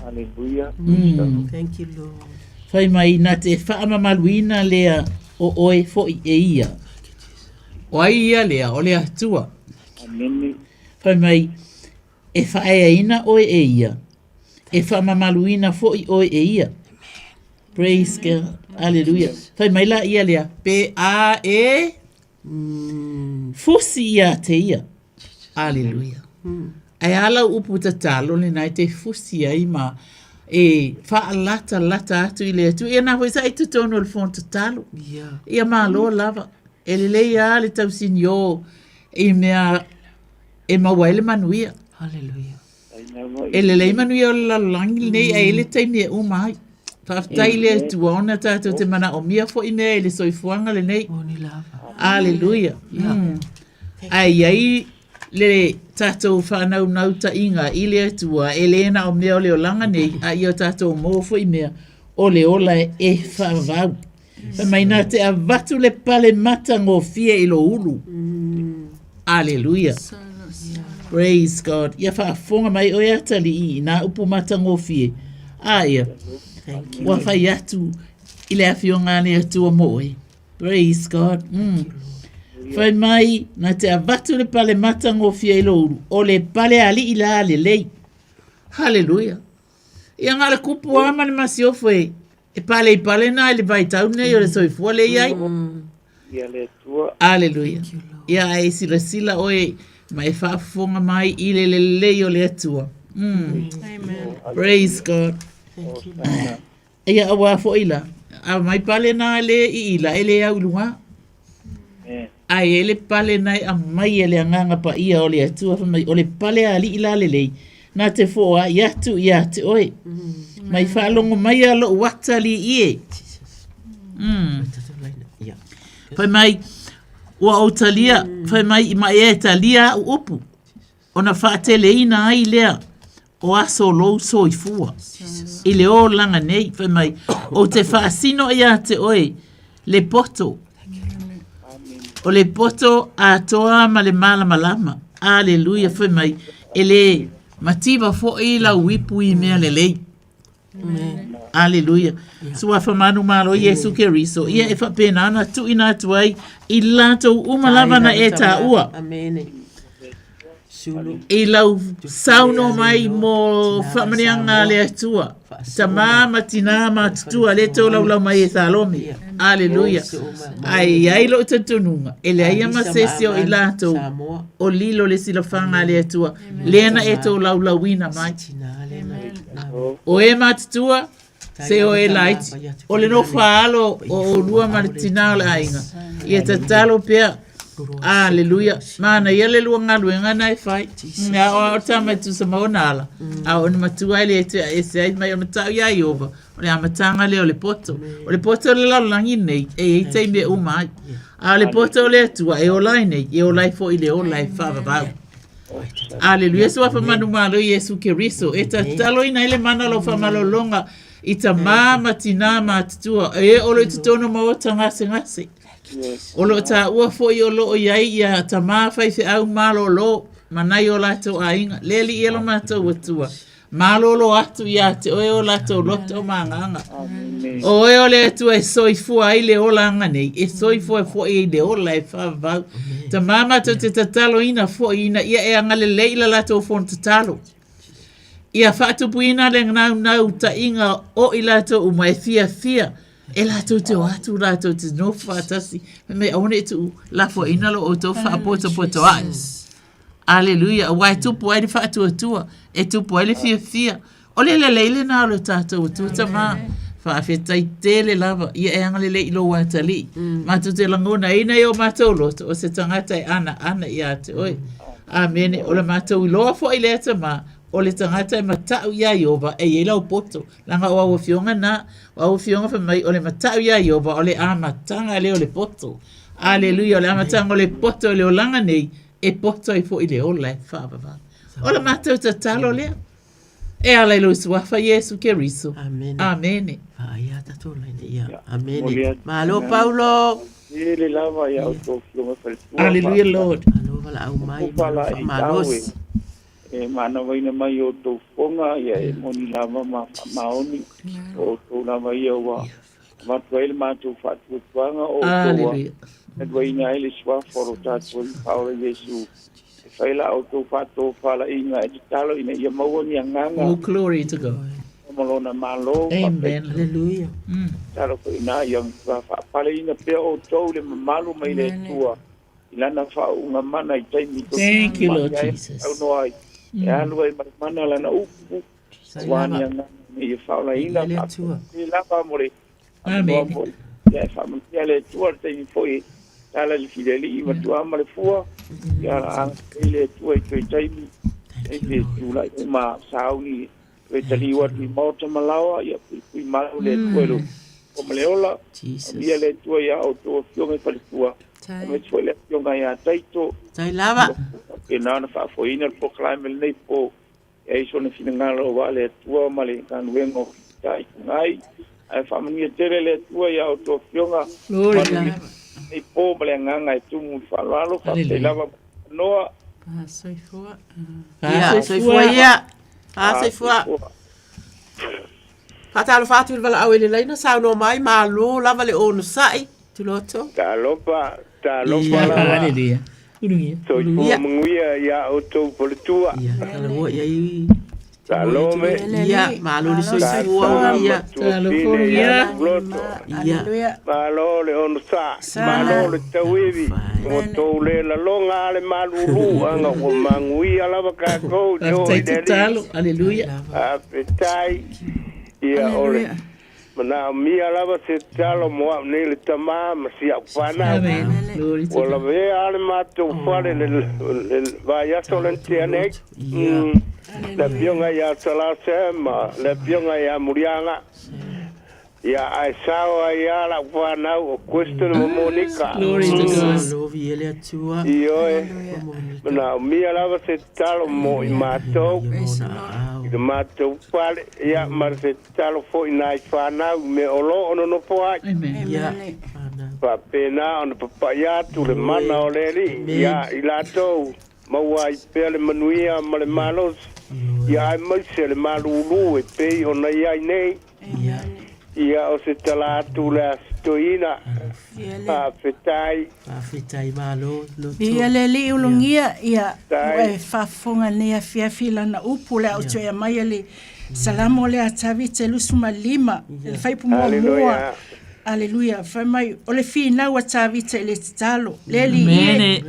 Hallelujah. Thank you Lord. Fai mai na te faama maluina lea o oe fo eia. O ia lea o lea tua. Amen. Fai mai e faia ina o eia. e whamamaluina fo i oe e ia. Praise God. Hallelujah. Whai mai la ia lea. Pe a e fusi ia te ia. Hallelujah. Ai ala upu ta talo le nai te fusi ai ma e wha lata atu i lea tu. Ia na hoi sa i tu tono le fon ta talo. Ia maa loa lava. E le leia le tau sinio e mea e mawaile manuia. Hallelujah. E le lei manuia o la langi nei a ele taimi e umai. Whaftai le tuona tātou te mana o mia fo i mea e le soifuanga le nei. Hallelujah. Ai le tātou whanau nau ta inga i le atua e le ena o mea o le o langa nei a i o tātou mō fo i mea o le ola e whavau. Maina te avatu le pale mata ngō fia i lo ulu. Hallelujah. Praise God. Ia whaafonga mai o atali i nā upu mata ngō fia. Aia. Wa whai atu i le awhionga ne atua moe. Praise God. Whai mai na te avatu le pale mata ngō fia i lo ulu. O le pale ali i la le lei. Hallelujah. Ia ngā le kupu ama le masi ofo e pale i pale na i le baitau nei o le soifua le iai. Ia le tua. Hallelujah. Ia e sila oe mai whaafonga mai i le lei o le atua. Amen. Praise God. Ia awa fo ila. A mai pale na le i ila ele au lua. Ai ele pale nai a mai ele anganga pa ia o le atua mai o le pale ali ila le lei. Na te fo a yatu ia te oe. Mai whalongo mai alo watali ie. Pai mai ua o talia. Pai mai mai e talia u upu. Ona whaatele ina ai lea. O aso lou soifua. I le o langa nei. Pai mai o te whaasino ia te oe. Le poto. O le poto a toa ma le malama. Aleluia. Pai mai ele matiba fo i la wipu i mea le lei. Aleluia. Sua whamanu malo Yesu Keriso. Ia e whapenana tu ina tuai i lato umalava na e ta ua. Amen. I lau sauno mai mo whamanianga le atua. Ta mama tina matutua le tō lau mai e thalomi. Aleluia. Ai lo tatununga. Ele ai amasesio i lato o lilo le silafanga le atua. Lena e tō lau wina mai. O e matutua se o e light. O le no whaalo o lua martina le ainga. I e tatalo pia. Aleluia. Mana ia le lua ngaluenga nai whai. Nga o tama tu sa maonala. A o ni matua ele e se ai mai o matau ia i ova. O le amatanga le o le poto. O le poto le lau langi nei. E tei me umai. A le poto o le atua e o lai nei. E o lai fo i le o lai whavavau. Aleluia. So wha manu malo Yesu Keriso. E ta talo ina ele mana lo whamalo longa. I ta mama tina matutua. E o lo i tutono maota ngase. Olo ta ua foi o lo iai ia ta mawhai fe au malo lo manai o lato ainga leli i elo mato watua malo lo atu ia te oe o lato loto manganga oe o le atu e soifua ai le ola anga nei e soifua e foi i le ola e whavau ta mama to te tatalo ina foi ina ia e anga le leila lato fon tatalo ia whaatupu ina le nau ta inga o i lato uma e fia e lato te watu lato te no whaatasi me aone tu lafo ina lo o to whaapoto ai. Aleluia. Wai tupu ai di whaatu atua. E tupu ai le fia. O le leile na lo tātou tu tama. Whaafetai tele lava. Ia e anga le ilo watali. Matu te langona ina i o mātou loto. O se tangata e ana ia te oi. Amen. O le mātou iloa fo i le atama. O le tangata e matau ia Iova e ielau poto. Langa o au fionga na, o au fionga fa mai o le matau ia Iova o le amatanga le o le poto. Aleluia, o le amatanga o le poto o le o langa nei, e poto i fo i le ola e whaavava. O le matau ta talo lea. E ala ilo suafa Yesu Keriso. Amen. Amen. Ia tatola ia. Amen. Malo Paulo. Ele lava ia o to fionga fa. Aleluia Lord. Alo vala au mai. Malos. E mana waina mai o tō whonga ia e moni lava maoni o tō lava ia wa matua ele mātou whatuanga o tōa e waina ele swa whoro tātua i paura Yesu e faila o tō whātō whala inga e te talo ina ia maua ni anganga. Oh, glory to God. Malona malo. Amen. Hallelujah. Talo ko ina ia whapale ina pia o tō le mamalu mai le tua. Ilana whaunga mana I taimi tō. Thank you, Lord Jesus. Au noai. E alua I mana lana upu. Wani anganga ia whaula ina. I lapa more. Amen. Ya whamutia le tua taimi foi. Tala li fileli I matua ma le fua. Ya ang le tua I tui taimi. E le tula I ma sauni. E taliwa I mauta malawa. Ya kui malu le tuelu. O maleola. Ia le tua ya o tua fionga I pale fua. Me tue le fionga ya taito. Tai lava. E nana whaafoina proclaim le nei po. E iso na finangala o wale tua ma le kanuengo. Tai ngai. Ai whamania tere le tua ya o tua fionga. Glory. I po male nganga I tumu whalalo. Te lava noa. Soifua. Ia, soifua ia. Soifua. Patalo fatu wala awele laina sa no mai malo lava le ono sai. Tuloto. Talopa la. Hallelujah. Soifua manguia ya o tō politua. Ia, talo ia I. Salome. Ia, malo le soifua ia. Salome ia. Ia. Malo le ono sa. Malo le tawivi. O tō le la longa le malulu. Anga o manguia lava kako. Hallelujah. Apetai. Ia ore. Mana mia lava se talo moa ne le tama masia fana. O la ve ale mato fare le vai a solentiane. La pionga ya salasema, la pionga ya murianga. Ya aisawa ya la fana o question monica. Glory to God. Lovi ele atua. Io mana mia lava se talo mo mato. The mato pale ya marse talo fo inai fana me olo ono no poa. Amen. Ya. Pa pena on papaya tu le mana oleri ya ilato mawai pele manuia male malos ya mai se le malulu e pe ona ya nei. Ya o se tala tu la stoina. Pa fetai malo. Ia le li ulungia ia e whafonga nea fiafila na upu le au toia mai le salamo le atavi te lusuma lima. Le whaipu mua mua. Aleluia. Whai mai o le fi nau atavi te le talo. Le li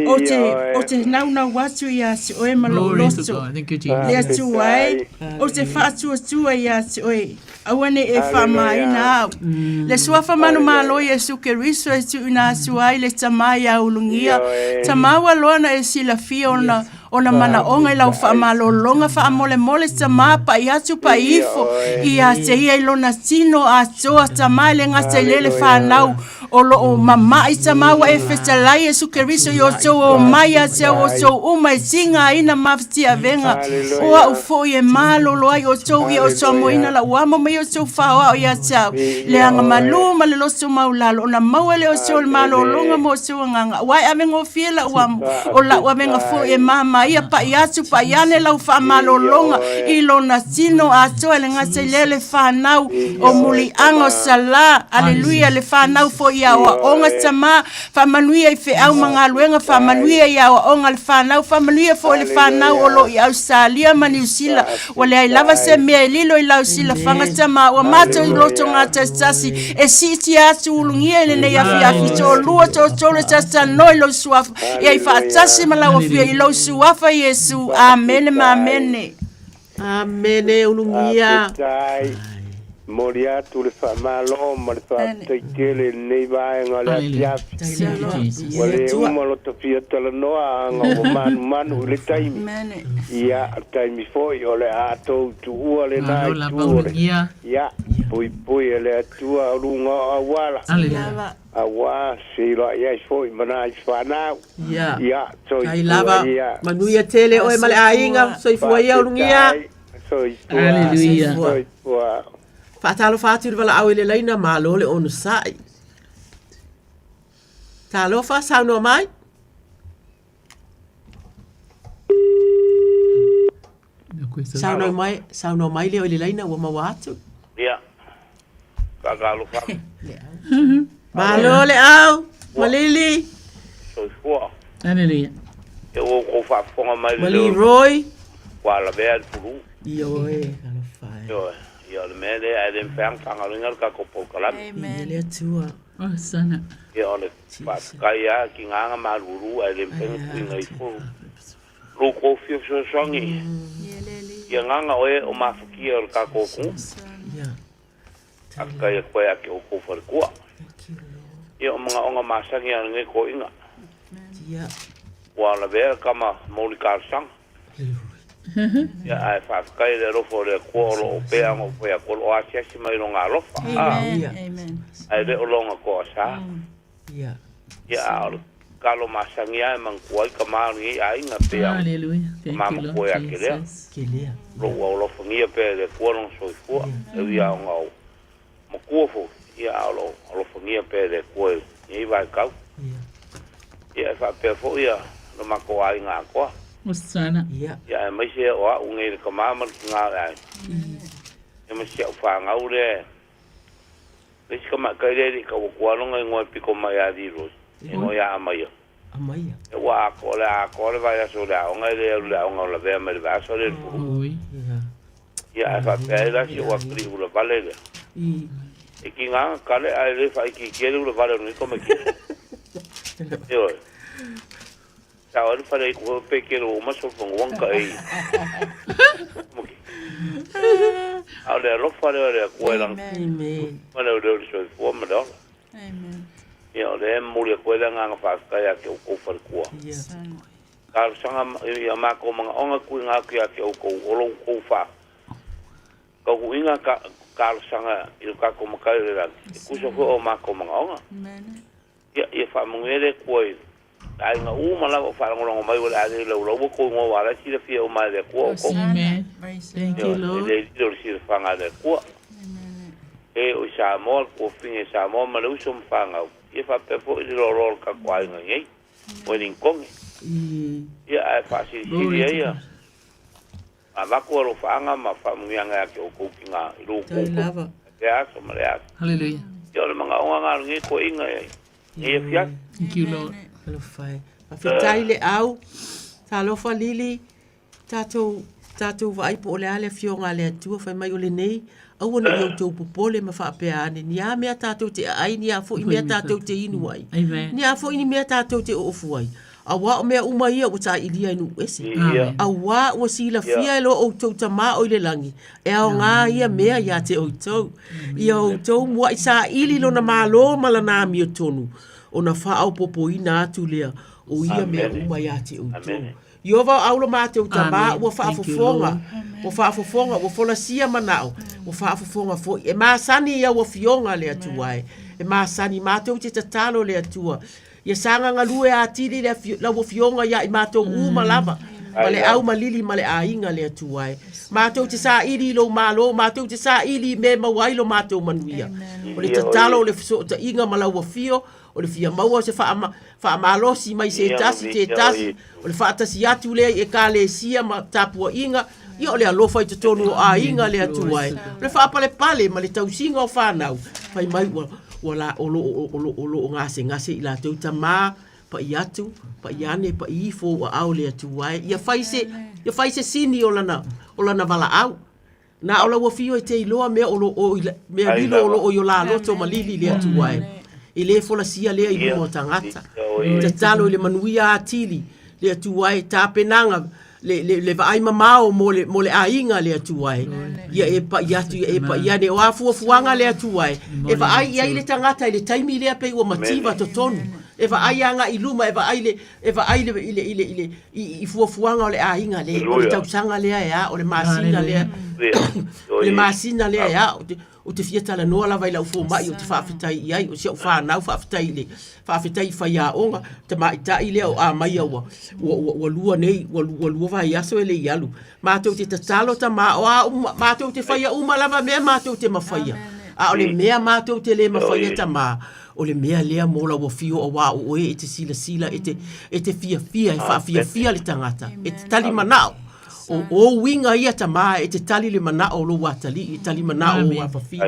o te nau nau watu ia si oe malo loto. Le atu ai. O te whatu atua ia si oe. Awane e whamai na au. Le suafa manu malo Yesu Keriso e tu ina suai le tamai a ulungia. Tamawa loana e sila fia ona mana onga I lau whamalo longa whamole mole tama pa I atu pa ifo. I a te ia ilona tino a toa tamai le ngata lele whanau. O mama I tamawa e whetalai Yesu Keriso I o tō o mai a te o tō umai tinga ina maftia venga. Oa ufo I e malo loai o tō I o tō moina la uamo mai o tō whaoa o ia tau. Le anga maluma le loso maulalo. Ona maua le o tō le malo longa mo tō nganga. Wai amengo fiela uamo. O la uamenga fo e mama ia pa iatu pa iane lau wha malo longa. I lona tino a toa le ngata lele whanau o muli ango sala. Aleluia le whanau fo ia o onga tama. Whamanuia I whe au mga luenga. Whamanuia ia o onga le whanau. Whamanuia fo le whanau o lo I au salia mani usila. Wale ai lava se mea lilo I lau sila whangatama. Wa mato I loto ngata stasi. E siti atu ulungia I nene afi to lua to tole tasta noi lo suafa. I ai whaatasi malawa fia I lo suafa Yesu. Amen ma amene. Amene ulungia. Moria tu le famalo mal fa tele nei vai ngala piafi wale uma lo tofia tala noa nga manu le time ya time foi ole ato tu ole na tu ya poi ele tu lunga awala awa sila ya foi mana fana ya so ai lava manuia tele o male ainga so foi ya ulungia Hallelujah. Fatalo fatu wala awele laina malo le onu sai. Talo fa sauno mai. Sauno mai le ole laina wa mawatu. Ya. Kagalo fa. Malo le au. Malili. So fo. Hallelujah. E o whaafonga mai Mali Roy. Wala bea puru. Io e kalo fai. Io le mele ai den fang fangalinga ka ko pokalami. Amen. Ele tua. Oh sana. Io le kaya ki nganga maruru ai den peng kuinga ipo. Ruko fio so songi. Ia nganga oe o mafuki o ka koku. Ia. Akaya koe ake o ko farkua. Ia o mga onga masangi a nge ko inga. Ia. Wala bea kama moli karsang. Ia ai whaakai le rofo le kuolo o pea mo pea kolo o asiasi mai ronga rofa. Amen. Ai le o longa ko asa. Ia. Ia ao kalo masangi ai mangkuai ka maangi ai nga pea. Hallelujah. Mama koe ake lea. Kelea. Roa o lofa ngia pea le kuolong soifua. E ia o ngau. Ma kuofo. Ia ao lofa ngia pea le kuoi. Ia iwai kau. Ia e whapea fo ia. No mako ai ngā koa. Osana. Ia. Ia e maise o a unge le kamama ki ngā ai. Ia maise au whangau le. Lesi ka makai le ka wakualonga i ngoa piko mai a diro. E no ia amaia. Amaia. E wa a kore vai aso le aonga le aonga o la vea me le aso le puru. Ia e whapea e lasi o a kri ula vale le. E ki ngā kale ai le whai ki kere ula vale no i kome ki. Ia oi. Tau anu whare i kua pekere o maso whanguanka ei. Au le alofa leo le kua lang. Amen. Mana o leo le soi fua ma leo. Amen. Ia o le muli a kua langa ngā whaakai ake o kou whare kua. Kāru sanga i a mako mga onga kui ngā ki ake o kou olo kou wha. Kau ku inga kāru sanga i kako makai le rangi. E kusa fua o mako mga onga. Ia whaamungere kua i. Ai nga malawa wharangorongo mai wale ane lau lau ko ngō wala sira fia o mai le kua o kou. Amen. Thank you, Lord. Le ilo sira whanga le kua. E o Samoa, ko finge Samoa ma lau som whangau. Ia whapefo i lo rol ka kua inga ngei. Mo rin konge. Ia ai whasiri siri ia. A wako alo whanga ma whamungianga ake o kou ki ngā ilu kou. Te aso ma le aso. Hallelujah. Ia o le mga onga ngā rungi ko inga ia. Ia fiak. Thank you, Lord. Kalo fai. Mawhitai le au, tā lofa lili, tātou wa aipo o le ale fionga le atua, whai mai o le nei, au ana i au tau popole ma whaapea ane, ni a mea tātou te ai, ni a fo i mea tātou te inu ai, ni a fo i ni mea tātou te ofu ai, a wā o mea umaia o tā ilia inu ese, a wā o sila fia e lo o tau tamā o le langi, e ao ngā ia mea ia te o tau, i au tau mua i sā ili lo na mālo malana mi o tonu, o na wha au popo ina atu lea, o ia mea umai ate o tō. Iova aula mātou tamā, ua whaafofonga, ua wholasia manao, ua whaafofonga fo, e māsani ia ua fionga lea tuai, e māsani mātou te tatalo lea tua, ia sanga ngalue a tiri la ua fionga ia i mātou uma lava, ma le au malili ma le ainga lea tuai, mātou te sā iri lo mālo, mātou te sā iri me mawai lo mātou manuia, o le tatalo le fiso ta inga ma la ua fio, o le fia maua se wha malosi mai se tasi te tasi, o le wha atasi atu lea e ka le sia ma tapua inga, ia o le alofa i te tonu o a inga lea tuai. O le wha apale pale ma le tausinga o whanau, whai mai ua o ngase i la tau tamā, pa i atu, pa i ane, pa i ifo o au lea tuai. Ia whai se sini o lana wala au. Na o la ua fio i te iloa mea lilo o yo la loto ma lili lea tuai. I le fola sia lea i mo tangata. Te talo i le manuia atili, lea tuai tāpenanga, le vaai mamao mo le ainga lea tuai. Ia e pa iatu, e pa iane o afuafuanga lea tuai. E vaai ia i le tangata i le taimi lea pe ua mativa to tonu. E vaai anga i luma, e vaai le i fuafuanga o le ainga le, o le tausanga lea ea, o le masina lea. O le masina lea ea, o te fia tala noa lava i lau fō mai o te whaafetai i ai, o sia o whanau whaafetai whai a onga, te maitai lea o a mai aua, ua lua nei, ua lua vai aso e le i alu. Mātou te tatalo ta mātou te whaia uma lava mea mātou te mawhaia. A o le mea mātou te le mawhaia ta mā, o le mea lea mola ua fio o wā o e te sila, e te fia, e whaafia le tangata, e te tali manao. o winga ia tama e te tali le mana o lo watali i tali mana o afafi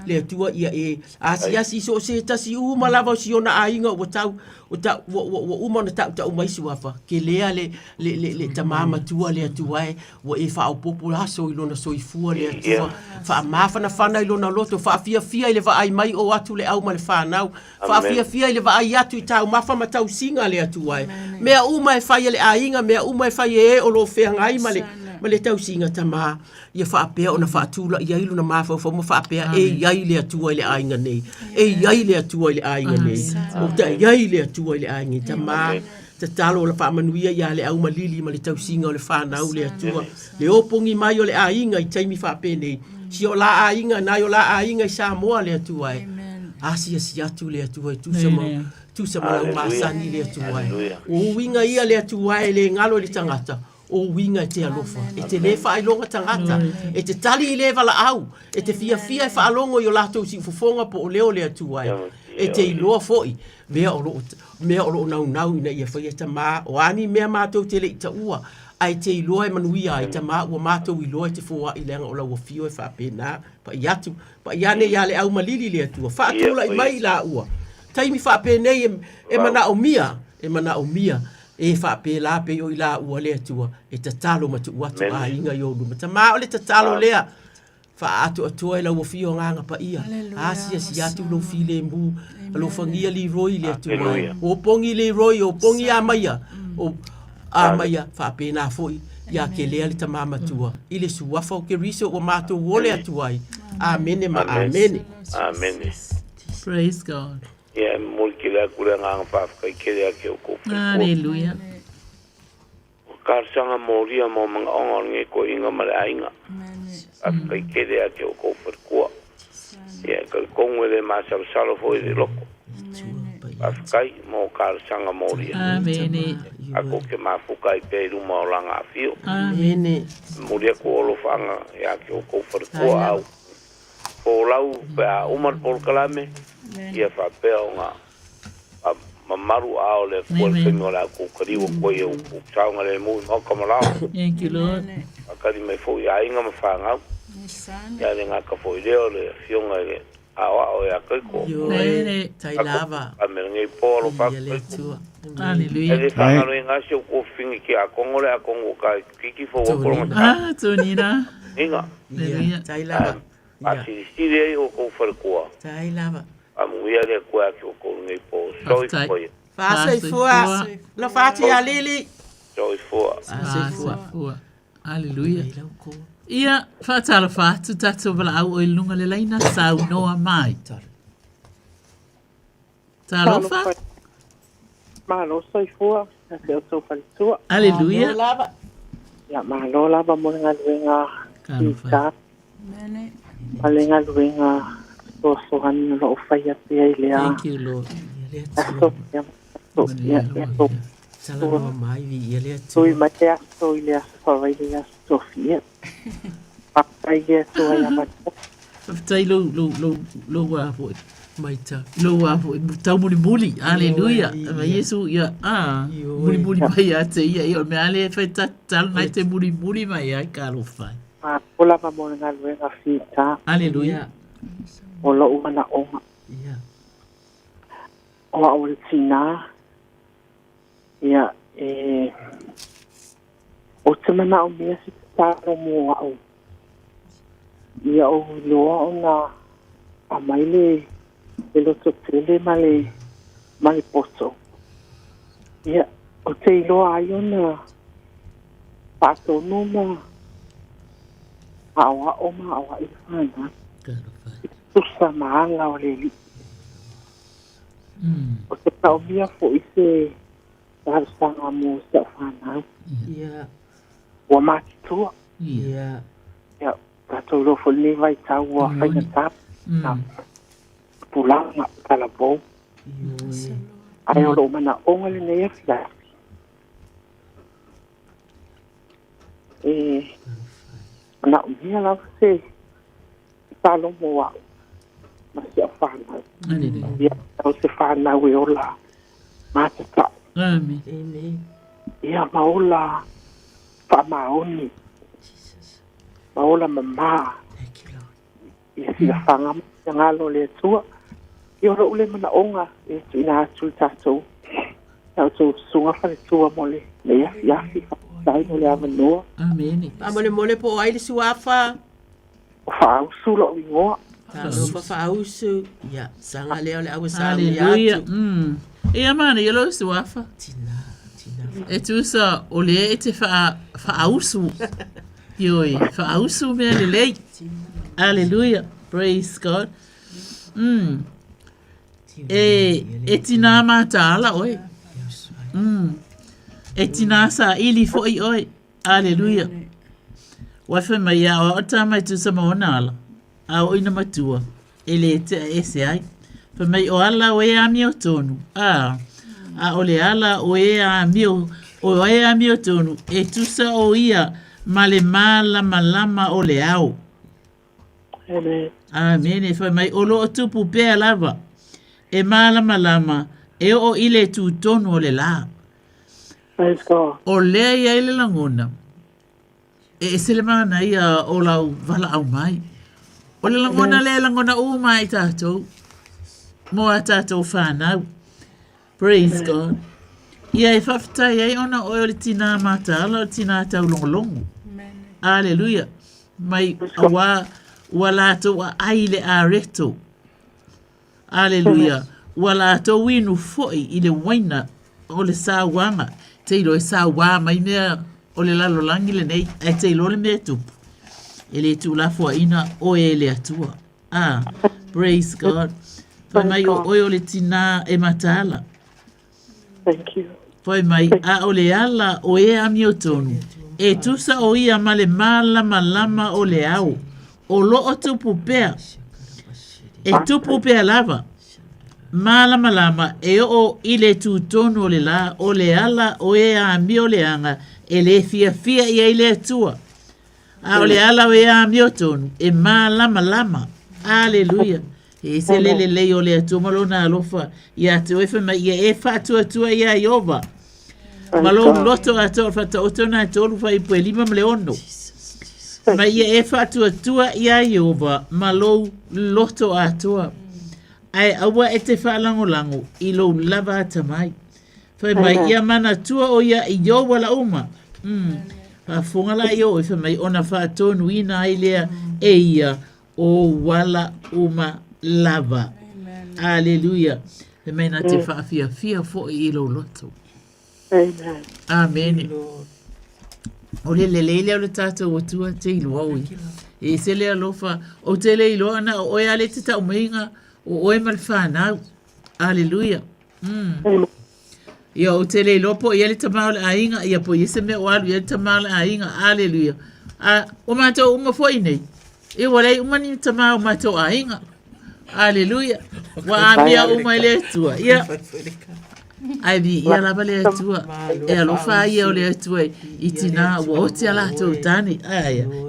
le tua ia e asi so se tasi uma lava si ona ainga o tau o uma na tau mai si wafa ke lea le tamama tua le tua e o e fa o popula so i lona so i fua le tua fa mafana fana i lona loto fa fia i le va ai mai o atu le au ma le fa nau fa fia i le va ai atu i tau mafa ma tau singa le tua e mea uma e fa le ainga mea uma e fa e o lo fe ngai ma le tau singa tama ia fa apea ona fa tula ia ilu na mafa fa mo fa apea e ia le tua le ainga nei e ia le tua le ainga nei o ta ia le tua le ainga tama te talo la fa manuia ia le au malili ma le tau singa o le fa nau le tua le opongi mai o le ainga i taimi fa apea nei si o la ainga na o la ainga i sa moa le tua e asia si atu le tua tu sama la masani le tua o winga ia le tua e le ngalo le tangata o winga te alofa e te lefa ai longa tangata e te tali i lewa la au e te fia e wha alongo i o lato si fufonga po o leo le atua e te iloa foi mea o lo nau ina ia whai e ta maa o ani mea mātou te le i ta ua ai te iloa e manuia ai ta maa ua mātou iloa i te fua i lenga o la ua fio e wha pēnā pa i atu pa i ane ia le au malili le atua wha atula i mai la ua taimi wha pēnei e mana o mia e fa pe la pe yo ila u le tua e ta talo ma tu watu a inga yo lu ma ma o le ta talo lea fa atu atu ila wo fio nga pa ia asia si atu lo file mbu lo fangia li roi le tua o pongi le roi o pongi a maya fa pe na foi ya ke le ali ta mama tua ile su wa fo ke riso o ma to wo le tua amen ma amen praise God. Ia mulkila kula nga pa kele ke ko. Hallelujah. Kar sanga moria mo mga ongor nge ko inga malainga. Afka kele ke ko per ko. Ia ka kongwe ma salo foi de loko. Afka mo kar sanga moria. Amen. Ako ke ma fukai pe ru mo langa fio. Amen. Moria ko lo fanga ya ke ko per ko au. O lau pa umar por kalame. Ia fa peo nga mamaru ao le fuelfengo la kukariwa koe o kuchaunga le mui moka malao. Thank you, Lord. Akari mai fo ia inga mawhanga. Ia le ngā ka fo i leo le fionga le awa o ia kaiko. Yo, tai lava. A mera ngei pōro pakai. Hallelujah. E le whangaro i ngā sio ko fingi ki a kongo le a kongo ka kiki fo wakoronga. Ah, tonina. Inga. Tai lava. A siri o ko wharekua. Tai lava. Amuia le kua ki o ngai po soi foi. Fasoi fua. Lo fati a lili. Soi fua. Fua. Hallelujah. Ia fatala fatu tatu bala au o ilunga le laina sau noa mai. Talo fa. Malo soi fua. Naseo so falitua. Hallelujah. Ya malo lava mo nga luenga. Ika. Malenga luenga. So han lo faya pe ilea. Thank you, Lord. Salama mai vi ele so i matea so ilea so ilea Sofia. Papai ye so ya mata. Tai lo wa fo. Maita. Lo wa fo tau muli. Hallelujah. Ma Yesu ya muli mai ya te ia me ale fa tal mai te muli mai ai ka lo fai. Ma pola pa mo nga luenga fita. Hallelujah. O lo umana onga. Ia. O au le tina. Ia, o te mana o mea si tāro mo au. Ia o loa o na a mai le loto tele ma le poso. Ia, o te iloa ai o na pātono ma awa o ma awa i whana. Tusa maanga o le li. O te tau mia fo i se tarasanga mo se whanau. Ia. Ua mātitua. Ia. Ia, tātou rofo le vai tau ua whaina tap. Pulanga talabou. Ai o lo mana onga le nei afiafi. Na o mia lau se talo mo au. Masih whanau. Ia, tau se whanau e ola mātata. Amen. Ia maola whaamaoni. Maola mama. Ia sila whanga ngalo le tua. I ora ule mana onga e tu ina atu tātou. Tau tau sunga whare tua mole. Le iafi whai mole a manoa. Amen. Mole po ai le suafa. Whaausu lo ingoa. Talo whaausu. Ia, sanga leo le awa sanga le Hallelujah. atu. Ia mana, ia lo suafa. E tu sa, o le e te whaausu. Ioi, whaausu mea le lei. Hallelujah. Praise God. E tina mātāla oi. E tina sa ili fo i oi. Hallelujah. Waifa mai a o ta mai tu sa maona ala. A o ina matua. E le te a ese ai. Fa mai o ala o e a mi o tonu. A o le ala o e a mi o tonu. E tu sa o ia ma le malama o le au. Amen. Amen. E fa mai o lo o tupu pea lava. E malama e o ile tu tonu o le la. Praise God. O lea ia ile langona. E se le mana ia o lau vala au mai. O le langona le langona u mai tātou. Mo a tātou whānau. Praise God. Ia e whawhitai ai ona o le tina mātāla o tina tau longolongo. Hallelujah. Mai awa lātou a aile a reto. Hallelujah. Wala to winu foi i le waina o le sāwanga. Te ilo e sāwā mai mea o le lalo langi le nei. E te ilo le mea tupu. E le tu la fua ina o e le atua. Praise God. Pai mai o le tina e matala. Thank you. Pai mai a o le ala o e ami o tonu. E tusa o ia ma le malama o le au. O lo o tupu pea. E tupu pea lava. Malama e o ile tu tonu o le la o le ala o e a mi o le anga e le fia i e le tua. A o le ala o e a mi o tonu e malama. Hallelujah. E se le o le atua malona alofa i atu e whama i e whaatua i a Iova. Malou loto ato fata otona tolu fa i pue lima mle ono. Ma i e whaatua i a Iova malou loto atua. Ai awa e te whaalangolango i lo lava atamai. Whai mai ia mana tua o ia i yo wala uma. Whafunga la i o e whai mai ona whaatonu ina ai lea e ia o wala uma lava. Hallelujah. Whai mai na te whaafia fo i lo loto. Amen. Amen. O le lele o le tātou o tua te ilo au i. E se lea lofa o te le ilo ana o e ale te tau mainga o oe mal whanau. Hallelujah. Ia o te le lopo ia le tamau le ainga ia po yese me o alu ia le tamau le ainga. Hallelujah. O mātou uma foi nei. E walei uma ni tamau mātou ainga. Hallelujah. Wa amia uma le tua. Ia. Ai vi ia lava le tua. E alofa ia o le tua i tina wa o te ala tau tani.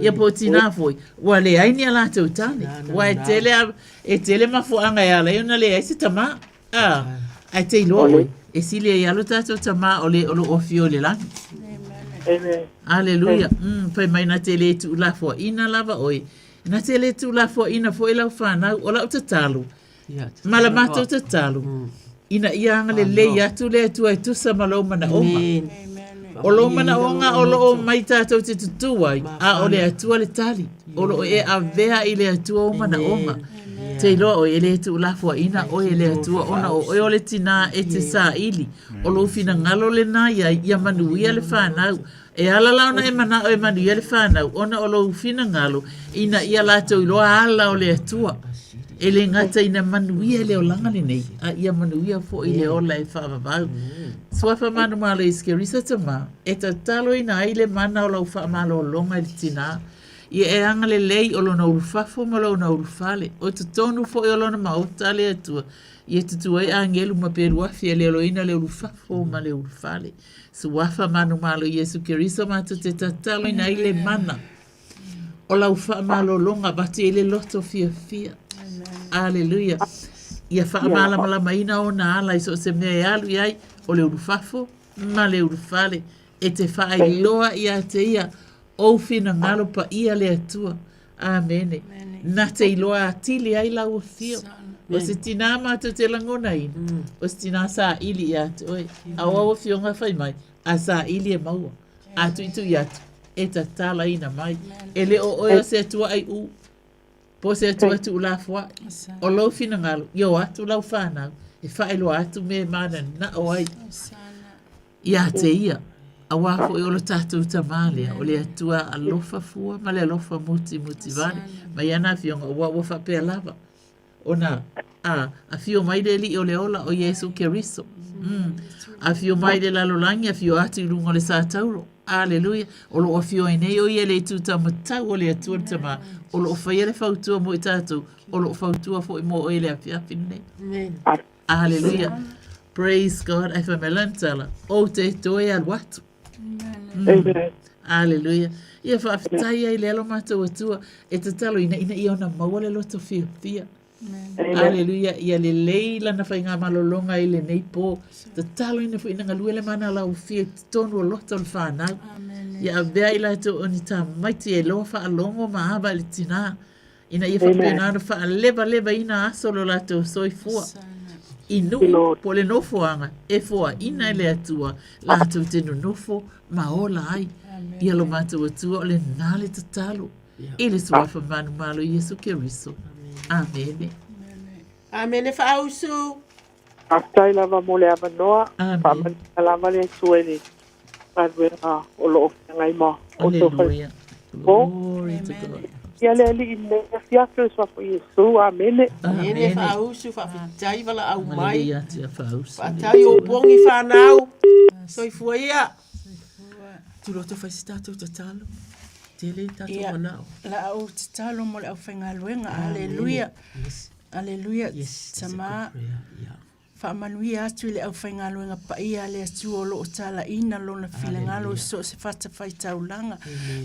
Ia po tina foi. Wa le aini ala tau tani. Wa e tele mafuanga e ala. Iona le aise tama. Ai te ilo. E sile e alo tatou tama o le ofi o le langi. Amen. Hallelujah. Pai mai na tele tu la fo ina lava oi. Na tele tu la fo ina fo ila whanau o lau tatalu. Malamato tatalu. Ina ianga le lei atu le atu ai tusa malo mana oma. O lo mana onga o lo o mai tātou te tutuai. A o le atua le tali. O lo e a vea i le atua o mana onga. Te iloa o e le tu lafua ina o e le atua ona o e o le tina e te sa ili. O lo fina ngalo le na ia manuia le whanau. E ala launa e mana o e manuia le whanau. Ona o lo fina ngalo ina ia lato iloa ala o le atua. E le ngata ina manuia le o langa le nei. A ia manuia fo i le ola e whaavavau. Swafa manu malo iske risa tama. E ta talo ina ai le mana o lau whaamalo o longa le tina. Ia e anga le lei o lona urufafo ma lona urufale. O te tonu fo i o lona maota le atua. Ia tutua i angelu ma peruafi e le aloina le urufafo ma le urufale. Swafa manu malo Yesu Kiriso matu te tatalo ina ai le mana. O lau whaamalo longa bati e le loto fia. Hallelujah. Ia whaamala maina o na ala iso se mea e alu iai o le urufafo ma le urufale. e te whaailoa ia te ia o whina ngalo pa ia le atua. Amene. Na te iloa atili ai lau fio. O se tina mata te langona ina. O se tina sa ili ia te oe. Awa fionga whai mai. A sa ili e maua. Atu itu i atu. E ta tala ina mai. E le o oe se atua ai u. Po se atua tu ula fwa. O lau whina ngalo. Yo atu lau whanau. E whaeloa atu me mana na o ai. Ia te ia. A wafo e olo tātou tamālea, o le atua alofa fua, ma le alofa muti vale, ma iana fionga ua wafa pea lava. Ona, a fio mai le li o le ola o Yesu Keriso. A fio mai le lalolangi, a fio atu i lunga le sātauro. Aleluia. O lo o fio e nei o ia le tuta matau o le atua tama. O lo o whaia le fautua mo i tātou. O lo o fautua fo i mo o ele a fiafine. Aleluia. Praise God. Ai whamelantala. O te toe al watu. Aleluia. Ia whaafitai ai le alo mātou atua. E te talo ina i ona maua le loto fia. Aleluia. Ia le leila na whai ngā malolonga i le nei pō. Te talo ina fu ina ngalue le mana lau fia te tonu o loto le whanau. Ia bea i lato o ni tā maiti e loa wha alongo maaba le tina. Ina ia whapena wha leva ina asolo lato soifua. Inu po le nofoanga e foa ina le atua lato te nofo maola ai ia lo mātou atua o le nale tatalo e le suafa manu malo Yesu Keriso. Amene. Amene whaausu. Aftai lava mo le avanoa. Pamani lava le sueni. Padwena o lo ngai ma. Hallelujah. Glory to God. Ia le li ine fiafre swa fo Yesu. Amene. Amene whaausu whaafitai wala au mai. Ia tia whaausu. Whatai o bongi whanau. Soifua ia. Tuloto whaisitatu te talo. Tele tatu manao. La au te talo mo le au whaingaluenga. Aleluia. Aleluia. Sama. Whaamanuia atu le au whaingaluenga pa ia le atu o lo o tala ina lo na whilangalo so se whata whaitaulanga.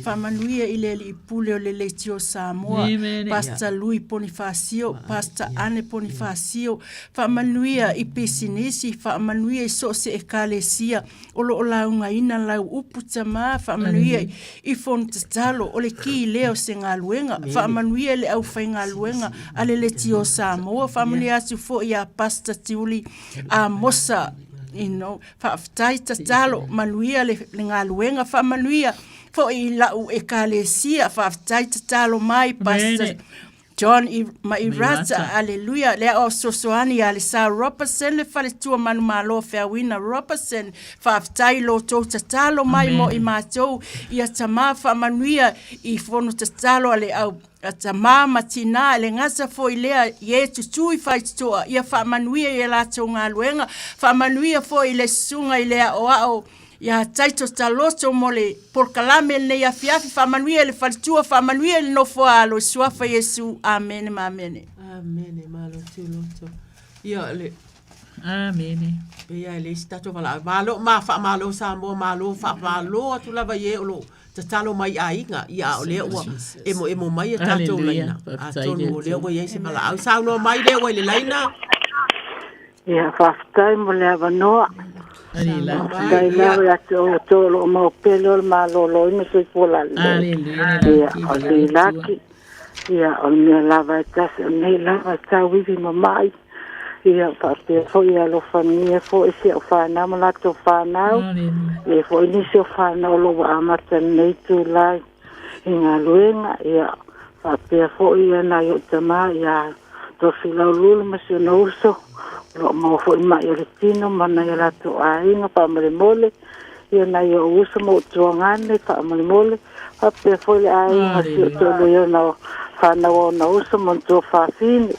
Whaamanuia i le li ipule o le leitio Samoa. Pasta Lui Bonifacio. Pasta Ane Bonifacio. Whaamanuia i pesinisi. Whaamanuia i so se ekalesia. O lo o launga ina lau upu tama. Whaamanuia i fon te talo o le ki leo se ngaluenga. Whaamanuia le au whaingaluenga a le leitio Samoa. Whaamanuia atu fo ia pasta tiuli a mosa whaafitai tatalo manuia le ngaluenga whaamanuia fo i lau e kalesia whaafitai tatalo mai Pastor John Mairata, aleluia, lea o sosoani a le sa Robertson le fale tua manu malo whiawina Robertson whaafitai lo tō tatalo mai mo i mātou i a tama whaamanuia i whono tatalo ale au a tama matina le ngasa fo i lea i e tutui whaitoa i a whaamanuia i a lātou ngā luenga whaamanuia fo i le sunga i lea o ao ia taito taloto mole por kalame nei afiafi whaamanuia le whalitua whaamanuia le nofo alo suafa Yesu. Amen, amen. Amen, malo tuloto. Ia le. Amen. Ia le stato vala. Malo ma fa malo Samoa malo fa malo atu lava ye olo. Tatalo mai ainga ia o le ua emo mai tato laina. Atonu le ua ye se vala. Au sauno mai le ua le laina. Ia whaftai mo le avanoa. Dai lava ya tolo mo pelo malo lo ina se fola. Ia o le laki. Ia o me lava tas me lava ta wivi mamai. Ia parte fo ia lo famia fo ese o fa na mala to fa na. E fo ni se fa na lo amata nei tu lai. Inga luenga ia parte fo ia na yo tama ia to fila lulu mas no uso. Lo mo fo ma yo tino mana ya la to ainga pa mole ia na yo uso mo tuangane pa mole pa pe fo ia ai to lo yo na fa na uso mo to fa fin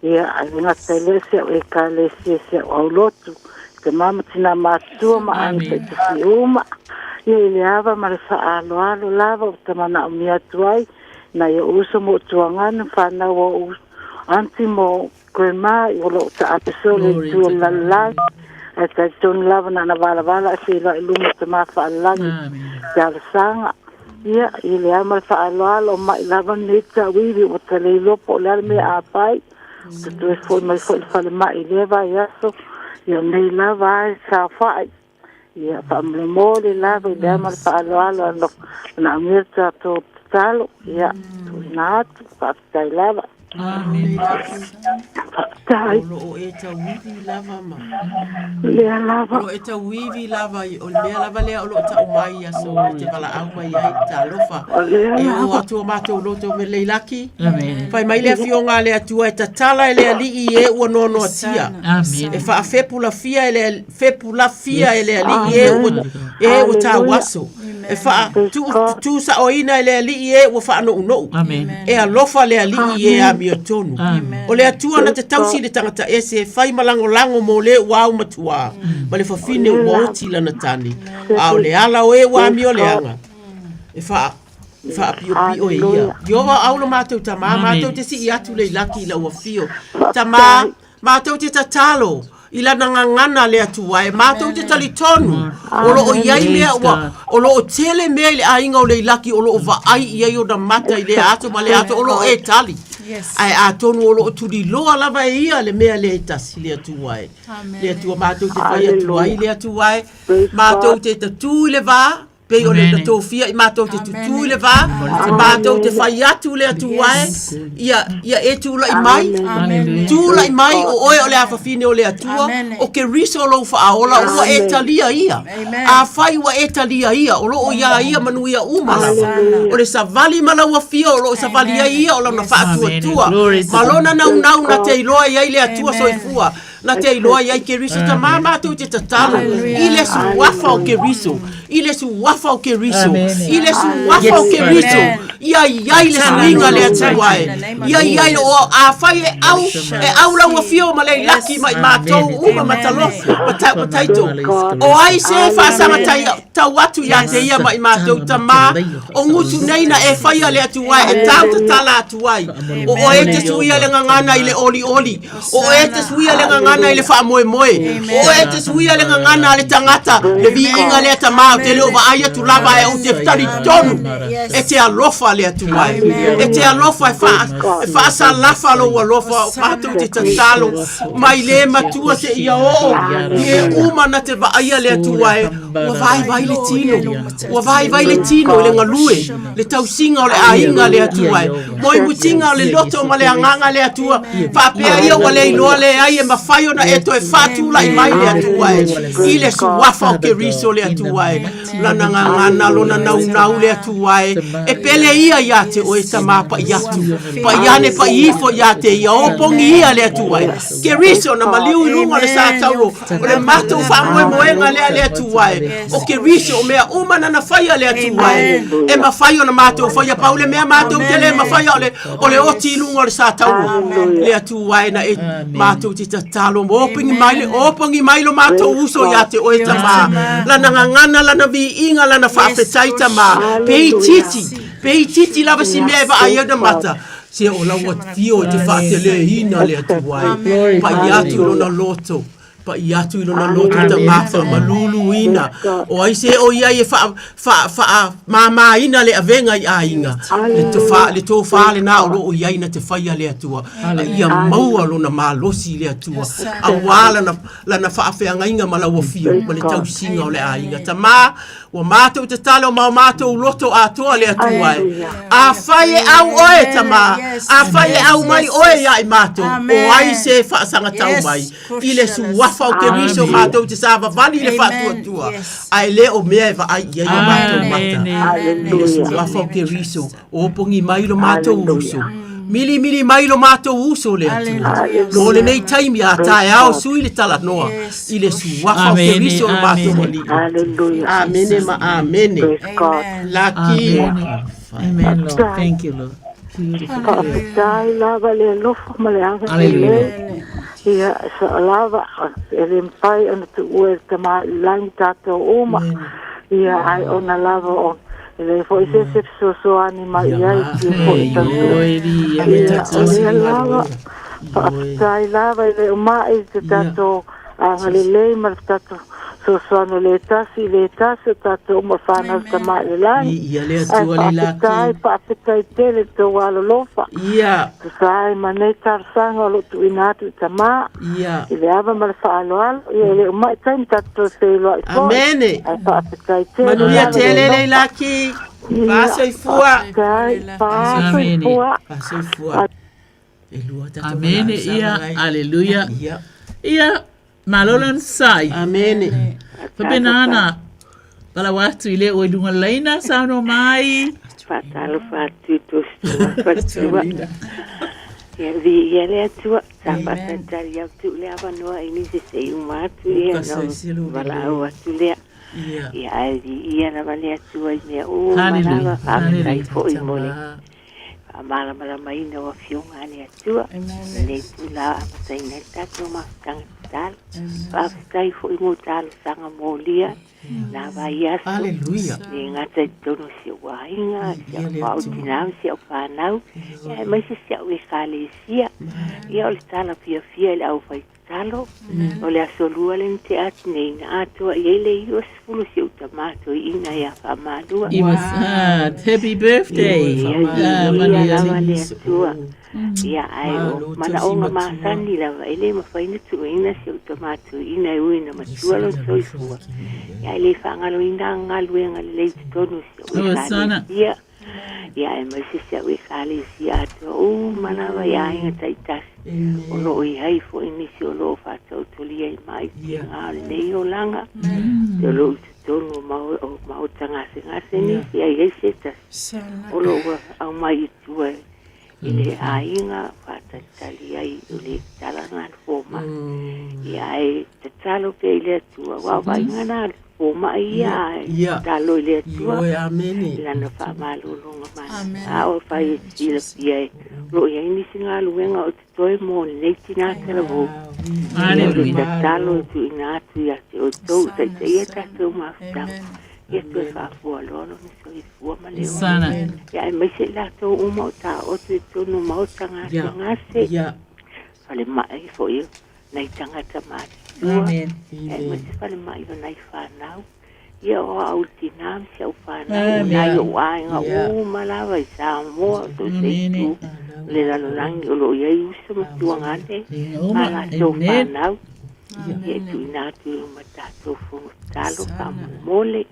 ia ainga telese e kalese se o lotu te mama tina ma tu ma ante te uma ia le ava ma fa alo lava te mana mi atuai na yo uso mo tuangane fa na wo antimo grandma yolo ta apesole tu la la ata ton lava na vala se la lume te ma fa la ya sanga ia ile amal fa alo ma lava neta wivi o tele lo po la me apai tu fo mai fo fa ma ile va ya so yo nei lava sa fa ia whaamlemole lava i lea mara whaaloalo ano na amir tātou talo ia tuina atu whaafitai lava whaafitai O e tau wivi lava ma. lea lava O e tau wivi lava o le mea lava lea o lo tau mai aso te wala au mai ai ta lofa. E o atu o mātou loto me leilaki. Whai mai lea fionga lea tua e ta tala e lea li i e ua nono atia. E wha fepula fia e lea li i e ua tā waso. E wha tu sa o ina e lea li i e ua wha ano unou. E a lofa lea li i e a mio tonu. O lea tua na te tausi le tangata e se whai malango mo le wau matua. Ma le whawhine ua oti lana tani. A o le ala o e wa mio le anga. E wha apio pio e ia. Iova aula mātou ta mā, mātou te si i atu le laki la ua fio. Ta mā, mātou te tatalo. Ila ngangana le atua e mātou te tali tonu. O lo o iai mea ua, o lo o tele mea i le ainga o le laki, o lo o vaai iai o na mata i le ato, ma le ato o lo e tali. Ai a tonu o lo o turi loa lava e ia le mea le tasi le atua e. Le atua mātou te whai atua i le atua e. Mātou te tatu le vā. Pei o le tatofia i mātou te tutu le vā, mātou te whai atu le atua e, ia e tūla i mai, tūla i mai o oe o le awhawhine o le atua, o ke riso lo whaaola, ua e talia ia, a whai ua e talia ia, o lo o ia ia manu ia umalawa, o le savali malawa fia, o lo o savali ia o la na whaatua tua, malona nau na te iloa ia i le atua soifua, na te iloa iai ke riso ta mātou te tatalo. I le su wafa o ke riso. I le su wafa o ke riso. I le su wafa o ke riso. Iai le suinga le atuae. Iai o a whai e au lau a fio ma le laki mai mātou uma matalo. Mataito. O ai se whaasanga tau atu ia te ia mai mātou ta mā. O ngutu neina e whai a le atuae. E tau ta tala atuae. O e te suia le ngangana i le oli. O e te suia le ngangana i le wha moe. O e te suia le ngangana le tangata, le vi inga le tamau, te leo wa aia tu lava e o te ftari tonu, e te alofa le atu mai. E te alofa e wha sa lafa lo alofa, o patou te tatalo, mai le matua te ia o, e uma na te wa aia le atu mai, ua vai le tino, ua vai le tino le ngalue, le tausinga o le ainga le atu mai, moi mutinga o le loto ma le anganga le atua, whapea ia wa le iloa le ai e mawhai na e toe whātula i mai le atua e. I le su wafa o ke riso le atua e. Lana ngangana lona nau le atua e. E pele ia ia te o e tamā pa i atu. Pa iane pa ifo ia te ia opongi ia le atua e. Ke riso na maliu i lunga le sa tauro. O le matou wha moenga le atua e. O ke riso o mea umana na whaia le atua e. E mawhai o na matou whaia pa ule mea matou te le mawhaia o le oti i lunga le sa tauro. Le atua e na e matou te tatalo. Opongi mai lo mātou uso ia te oe tamā. Lana ngangana, lana vi inga, lana whaafetai tamā. Pei titi lava si mea eva aia na mata. Se o laua fio te whaatele hina le atuai. Pa i atu lona loto. Pa i atu i lona loto ta mafa malulu ina. O ai se o ia e mama ina le avenga i ainga. Le tō whaale nā o loo ia ina te whaia le atua. Ia maua lona malosi le atua. A wāla lana whaafeanga inga malaua fio. Ma le tau singa o le ainga. Ta mā, wa mātou te talo ma mātou loto atoa le atua. A whaie au oe ta mā. A whaie au mai oe ia i mātou. O ai se whaasanga tau mai. I le su wafa o ke riso mātou te sāwa vali le whātua tua. Ai le o mea e wa ai ia i mātou mata. I le su wafa o ke riso. O pongi mai lo mātou uso. Mili mai lo mātou uso le atua. Lo le nei taimi a tae ao sui le tala noa. I le su wafa o ke riso lo mātou mali. Amene ma amene. Laki. Amen, Lord. Thank you, Lord. Dai lava le lofa ma le anga. Hallelujah. Ia sa lava e le mpai ana tu ue te ma langi tātou oma. Ia ai ona lava o le fo i se so ani mai ai ki fo i tātou. Ia lava whaatai lava i le uma i te tātou anga le lei ma tātou So sono le tasi tato ma whanau ta mai le lai. Ia le atua le laki. Papetai tele to walo lofa. Ia. So sai ma nei tarsanga lo tu inatu ta ma. Ia. I le ava ma le whaaloalo. Ia le umai taim tato se loa i fo. Amene. Ai papetai tele. Manuia tele le laki. Paso i fua. Paso i fua. Paso i fua. Amene ia, aleluia. Ia, malolon sai. Amene. Pabenana, pala watu ile o lunga laina sauno mai. Fatalo fatu to ia le atua sapata tari au tu le avanoa ini se umatu ia no wala au atu lea ia ia na vale atua i mea o manava whakatai po i mole amala mala mai na wa fionga le atua le tula apatai na tato mafutanga tal whakatai po i mo talo sanga molia na vai aso Aleluia e ngata tono si wainga si pau tinau si panau e mai si o kalesia ia o tala fia le au fai talo o le asolua le te atnei na ato ele i os fulu si utamato ina ia famalua happy birthday ia ai o mana o masani lava ele mafaina tu ina si utamato ina uina matua lo soifua ia le fangalo ina ngaluenga le tonu si ia ia e mai se o kalesia to o mana va ia inga taitas o lo i hai fo inisi o lo fato tolia i mai le o langa o lo tonu mau tanga se ni ia i seta o lo au mai tu ile ainga fata talia i le talanga foma ia e te talo ke ile tu wa va ngana foma ia talo ile tu ila na fa malulunga mana a o fai stile pia lo ia ni singa luenga o te toi mo le tina tela vo aleluia talo tu ina tu ia te o to te ia ta tu ma sta ia tu fa fu aloro ni so i fu ma le sana ia mai se la to uma ta o te to no ma o tanga ngase ia fale mai fo io nei tanga tamati amen mas fale mai o nei fa nau ia o autinam se o fa nau nei o ai nga o malava i sa mo to se tu le la lang o lo ia usa ma tu ngate mala to fa nau ia tu na tu mata to fu talo pa mole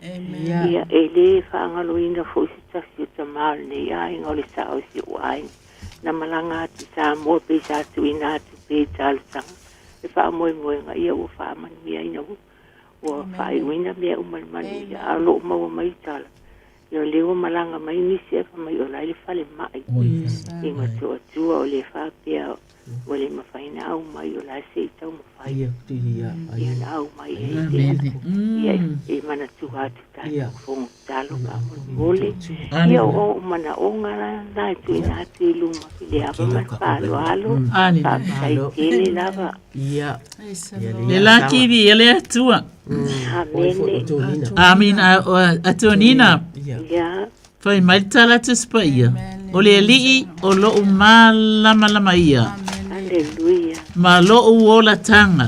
ia ele fa ngalo ina fo sa si tamal ne ai ngole sa o si ai na malanga ti sa mo pe sa tu ina tu pe tal sang e fa mo nga ia o fa man ia ina o fa i wina me o man ia lo mo mai tal yo le o malanga mai ni se fa mai o la le fa le mai e ma tu o le fa pe o le ma fa ina o mai o la se ta mo fa ia ia na o mai ia e mana tu atu ta fo talo ka mo le ia o mana o ngala na tu ina tu luma le apa ma fa lo alo ai ele lava ia le laki vi ele atua amin a tonina ia fai mai tala tu spaia o le li o lo malama ia aleluia ma lo o la tanga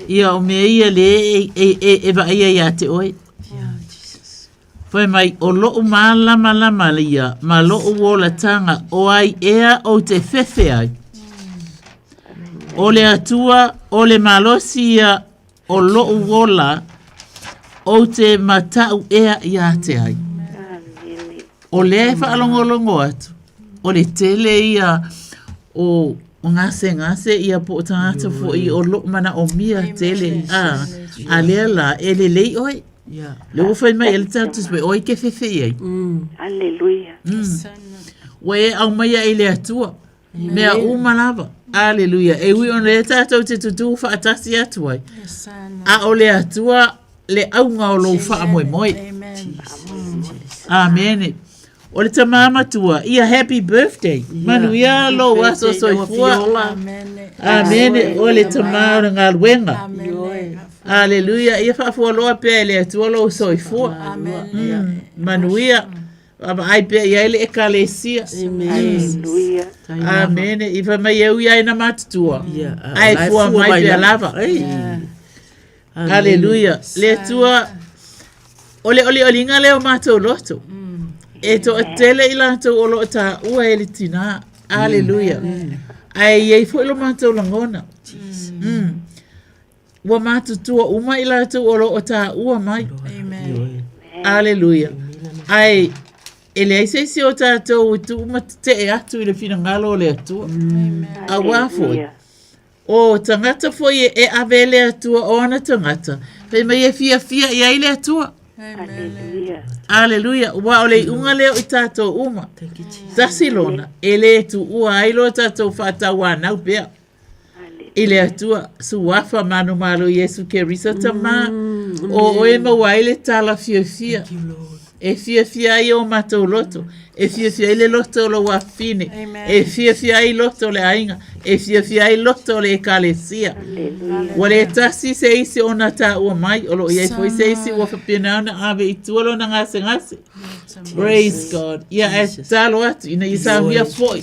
ia o me ia le e va ia te oi fai mai o lo malama ia ma lo o la tanga o ai ea o te fefe ai o le atua o le malosia o lo uola o te matau ea ia te ai. O le e whaalongolongo atu. O le tele ia o ngase ia po tangata fo i o lo mana o mia tele a lea la e le lei oi. Le o whai mai ele tautus me oi ke fefe iei. Aleluia. We au mai e le atua. Mea umalava. Aleluia. E ui on le tātou te tutu whaatasi atu ai. A o le atua le aunga o lo wha moe moe. Amen. O le tamama tua. Ia happy birthday. Manu ia lo waso soifua. Amen. O le tamama ngā luenga. Aleluia. Ia whaafua loa pia le atua lo soifua. Manu ia. Aba ai pe ia ele ekalesia. Aleluia. Amen. Ifa mai eu ia na matutua. Ai fua mai pe lava. Hallelujah. Le tua ole nga leo mato loto. E to tele ila to olo ta ua ele tina. Hallelujah. Ai ei fo ilo mato langona. Wa mato tua uma ila to olo ta ua mai. Amen. Hallelujah. Ai ele ai se o tatou tu uma te e atu i le fina ngalo le atua. A wafo. O tangata foi e avele atua o ana tangata. Pe mai e fia i ai le atua. Hallelujah. Wa ole unga leo i tatou uma. Tasilona. Ele tu ua ai lo tatou fata wana upea. Ile atua su wafa manu malo Yesu ke risa tama. O e mawaile tala fia. E fia i o matou loto. E fia i le loto lo wafine. E fia i loto le ainga. E fia i loto le ekalesia. Wale tasi se isi ona ta ua mai. Olo iei foi se isi ua whapinauna ave i tualo na ngase. Praise God. Ia e talo atu. Ina i sa mia foi.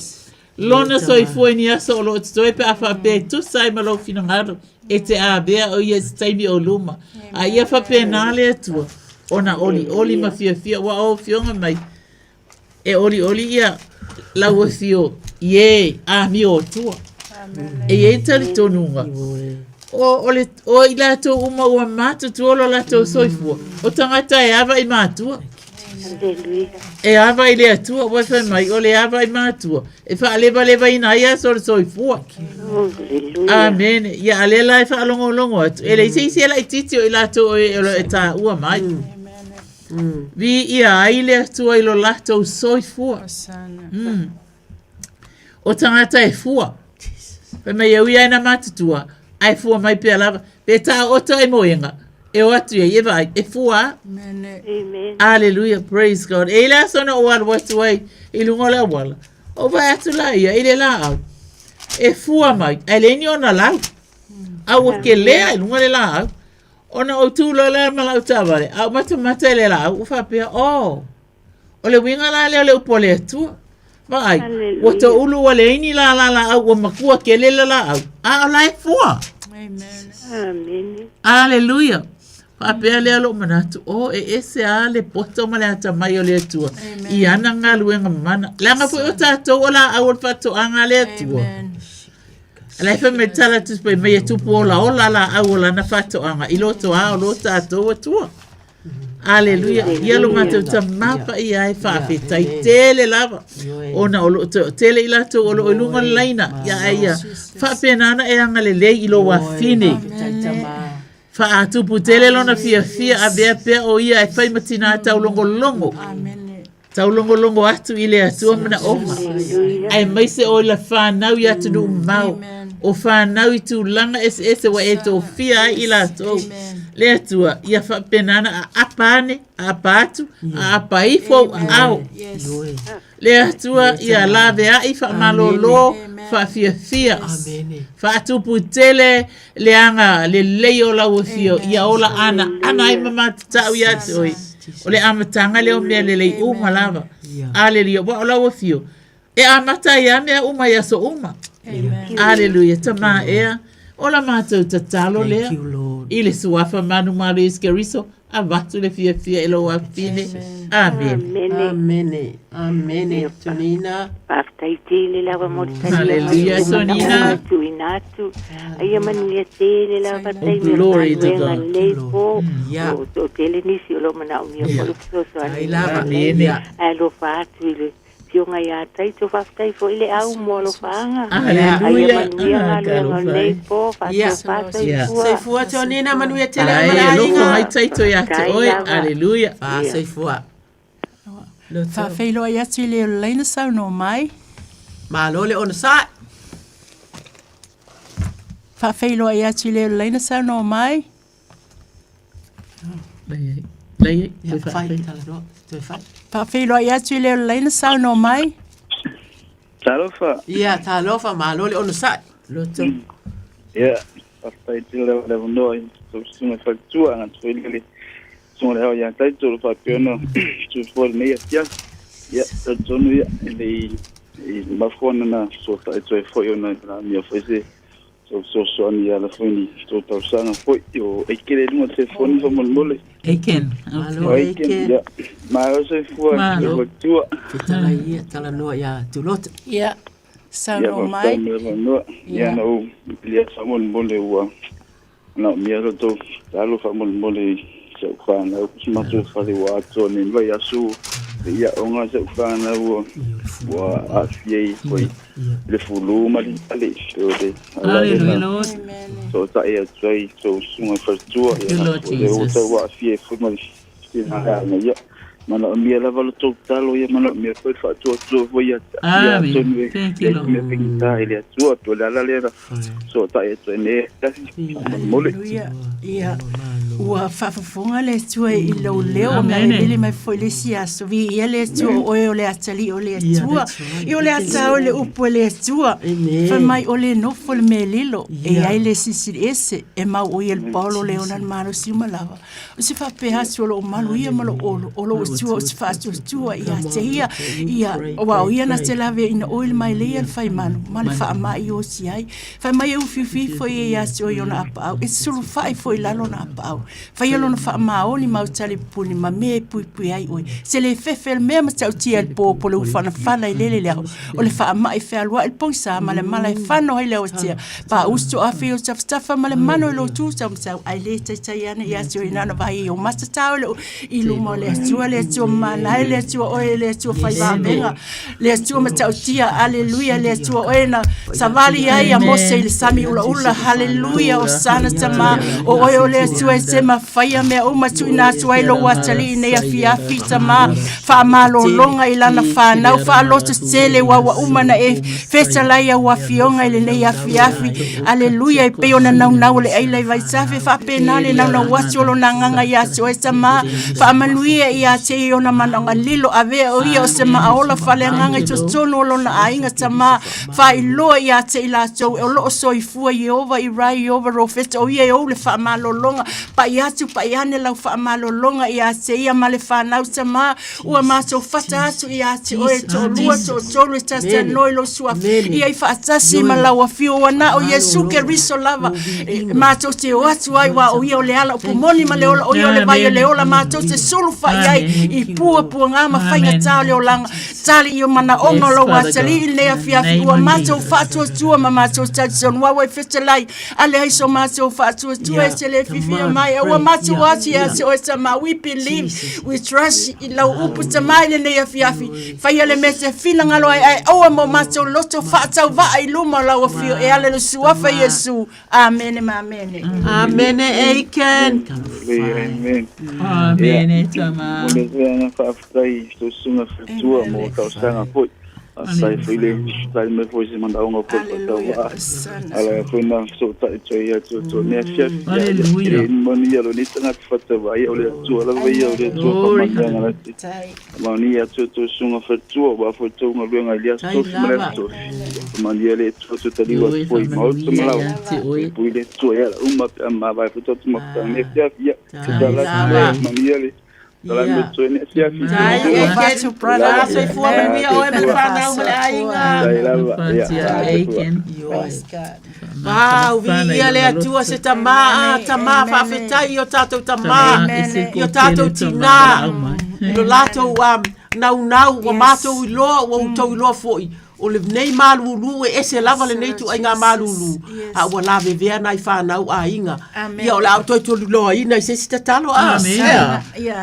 Lona so i foi ni aso olo titoe pe afa pe tu sai malo fina ngaro. E te abea o ia staimi o luma. A ia whapenale atua. Ona oli ma fia wa o fionga mai. E oli ia lau fio ye a mi o tua. E ye tali tonunga. O ila to uma ua matu tuolo la to soifua. O tangata e ava i matua. E ava i le atua wa fai mai o le ava i matua. E fa leva ina ia so soifua. Amen. Ia alela e fa longo atu. E le isi la ititi o ila to e ta ua mai. Vi ia aile atua ilo lato soifua. O tangata e fua. Pe me iau ia ina matutua. Ai fua mai pia lava. Pe ta oto e moenga. E o atu ia vai. E fua. Amen. Hallelujah. Praise God. E ila sona o al watu ai. Ilungo la wala. O vai atu la ia. Ile la au. E fua mai. Ele ni ona lau. Au ke lea ilungo le la au. Ona o tūlo le mala utawale. Au mata le la au. Ufa pia. O le winga la le upole atua. Mai. Wata ulu wale ini la au. Wa makua ke le la au. A la e fua. Amen. Hallelujah. Papea le alo manatu. O e ese a le poto male ata mai o le atua. I ana ngā luenga mana. Langa po o tātou o la au fato anga le atua. Ala fe me tala tu pe me tupu ola la au la na fato anga. I loto a o lo tātou atua. Hallelujah. Ia lo matou tamapa i ai whawheta i tele lava. Ona o lo tele i lato o lo ilunga laina. Ia aia. Whapenana e anga le lei i lo wafine. Whaatupu tele lona fia a bea pea o ia e whaimatina tau longo. Tau longo atu i le atua mana oma. Ai maise o la whanau i atu nu mau. O whanau i tu langa ese wa e tō fia i lato. Le atua, ia whapenana a apane, a apatu, a apaifo, au. Le atua, ia lawe a i whamalolo, whawhiawhia. Whaatupu tele, le anga, le leo lau fio, ia ola ana i mamata tau i atu oi. O le amatanga leo mea le lei uma lava. Aleluia, wa o lau fio. E amata ia mea uma ia so uma. Aleluia, tama ea. Ola mātou tatalo lea. I le suafa manu maru iskeriso. A watu le fia elo a fine. Amen. Amen. Tonina. Paftaitele lava mortali. Hallelujah, Tonina. Tuinatu. Aia manuia tele lava tai. Glory to God. O tele nisi o lo mana unio polo kisoso. Ai lava. Alo fatu ile. Fionga ia tai to faftai fo ile au molo fanga. Hallelujah. Seifua tonina manuia tele mala inga. Mai taito ia te oi. Hallelujah. Seifua. Whawhailo ai atu i leo leina sau no mai. Malole ona sa. Whawhailo ai atu i leo leina sau no mai. Lei. Whawhailo ai atu i leo leina sau no mai. Talofa. Ia, talofa malole ona sa. Loto. Ia, whawhaitele lewa noi. So sunga whaktua ngā tuelele. Sunga lewa ia taito whapiono. Tufol mea tia. Ia, tatonu ia. Ele i mafona na so taito e foi ona na mia foi se. so ani ala funi to to sana foi yo e kele no telefone vamos mole Eiken. Eiken. Ma o se fu a tua. Tala no ya tulot. Ya. Sano mai. Ya no lia vamos mole wa. No miedo to talo vamos mole se fa na ma to fa de wa to ni va ya su ya onga se fa na wa afie foi le fulu mali ale de Hallelujah. So ta e tsai so sunga fartua ya o ta wa afie foi mali na ya mana mia la valo to talo ya mana mia foi fa to voi ya thank you Lord. Me pinta ile to la le so ta e tsai ne mole ya ua whafafonga le tua I lau leo me ele mai foi le siaso vi ia le tua o le atali o le tua I o le ata o le upo le tua fa mai o le nofo le me lilo e ai le sisiri ese e mau o il paulo le onan maro si malava o si fa peha si o lo malu ia malo o lo tua o si fa tua ia te ia o ia na te lave ina oil mai le il fai manu ma le fa mai o si ai fa mai u fifi foi ia si o iona apa e sulu fai foi lalo na apa fai alo na fa maoni mau tali puni ma me pui ai oi se le fefe me ma tau tia il popo le ufana fana I lele leo o le fa mai fe alwa il ponsa ma le mala I fano ai leo tia pa usto afi o stafa ma le mano lo tu sam sau ai le tai ana ia tio ina na vai o masta tau le I lumo le tio ma na le tio o le tio fai va venga le tio ma tau tia aleluia le tio o ena savali ai a mose il sami ula haleluia o sana tama o le tio se ma faia me o matu ina tuai lo watali ne afia fita ma fa malo longa ilana fa na fa lo tele wa umana e feta la ya wa fionga ile ne afia aleluia e pe ona na le ai le vai safe fa penale na watu lo nanga ya so ma fa manuia ya te ona mananga lilo ave o ia se ma ola fa le nganga I tono lo na ainga tama fa ilo ya te ila so o lo so I fu Jehova I rai over o feta o ia o le fa malo longa pa yatu pa yane lau fa malo longa ia se ia male fa nau sama ua ma so fata atu ia te o e to lua to le tasta noi lo sua ia I fa atasi ma lau a fio wana o Yesu ke riso lava ma to te o atu ai wa o ia o le ala o pumoni ma le ola o ia o le vai o le ola ma to te sulu fa iai I pua ngā ma whainga tau le o langa tali I o mana onga lo wa tali I lea fiafi ua ma to fa tua ma to tali son wawa I fetalai ale hai so ma to fa tua e se le fifia mai ua ma to wati ya se o sama we believe we trust I lau upu tamai le lea fiafi fai ale me se fina ngalo ai oa mo ma to loto fa tau va ai luma lau a fio e ale lo suafa Yesu amen ma amen amen eiken amen amen tama mo le na fa fai to sunga tua mo ka sanga foi sai file sai me foi se manda unha por tau ala foi na so ta ia to me chef aleluia moni lo ni tanga fata vai ole tu ala vai ole tu pa manga na moni ya to sunga tu ba foi to nga luenga lia so mleto moni ele to tali wa foi mau to mala pui le tu ya uma vai foi to ma me chef ya dala moni ele Dala me tuene sia fi. Ai ke tu prana so fu me mi o me fana o le ainga. Yes God. Wow, vi ale atua se tama fa fetai o tato tama. Yo tato tina. Lo lato nau o mato I lo o to lo foi. O le nei malulu e se lava le nei tu ai nga malulu a wa lave vea nai fa nau a inga ia o la auto to lo ina se sita talo a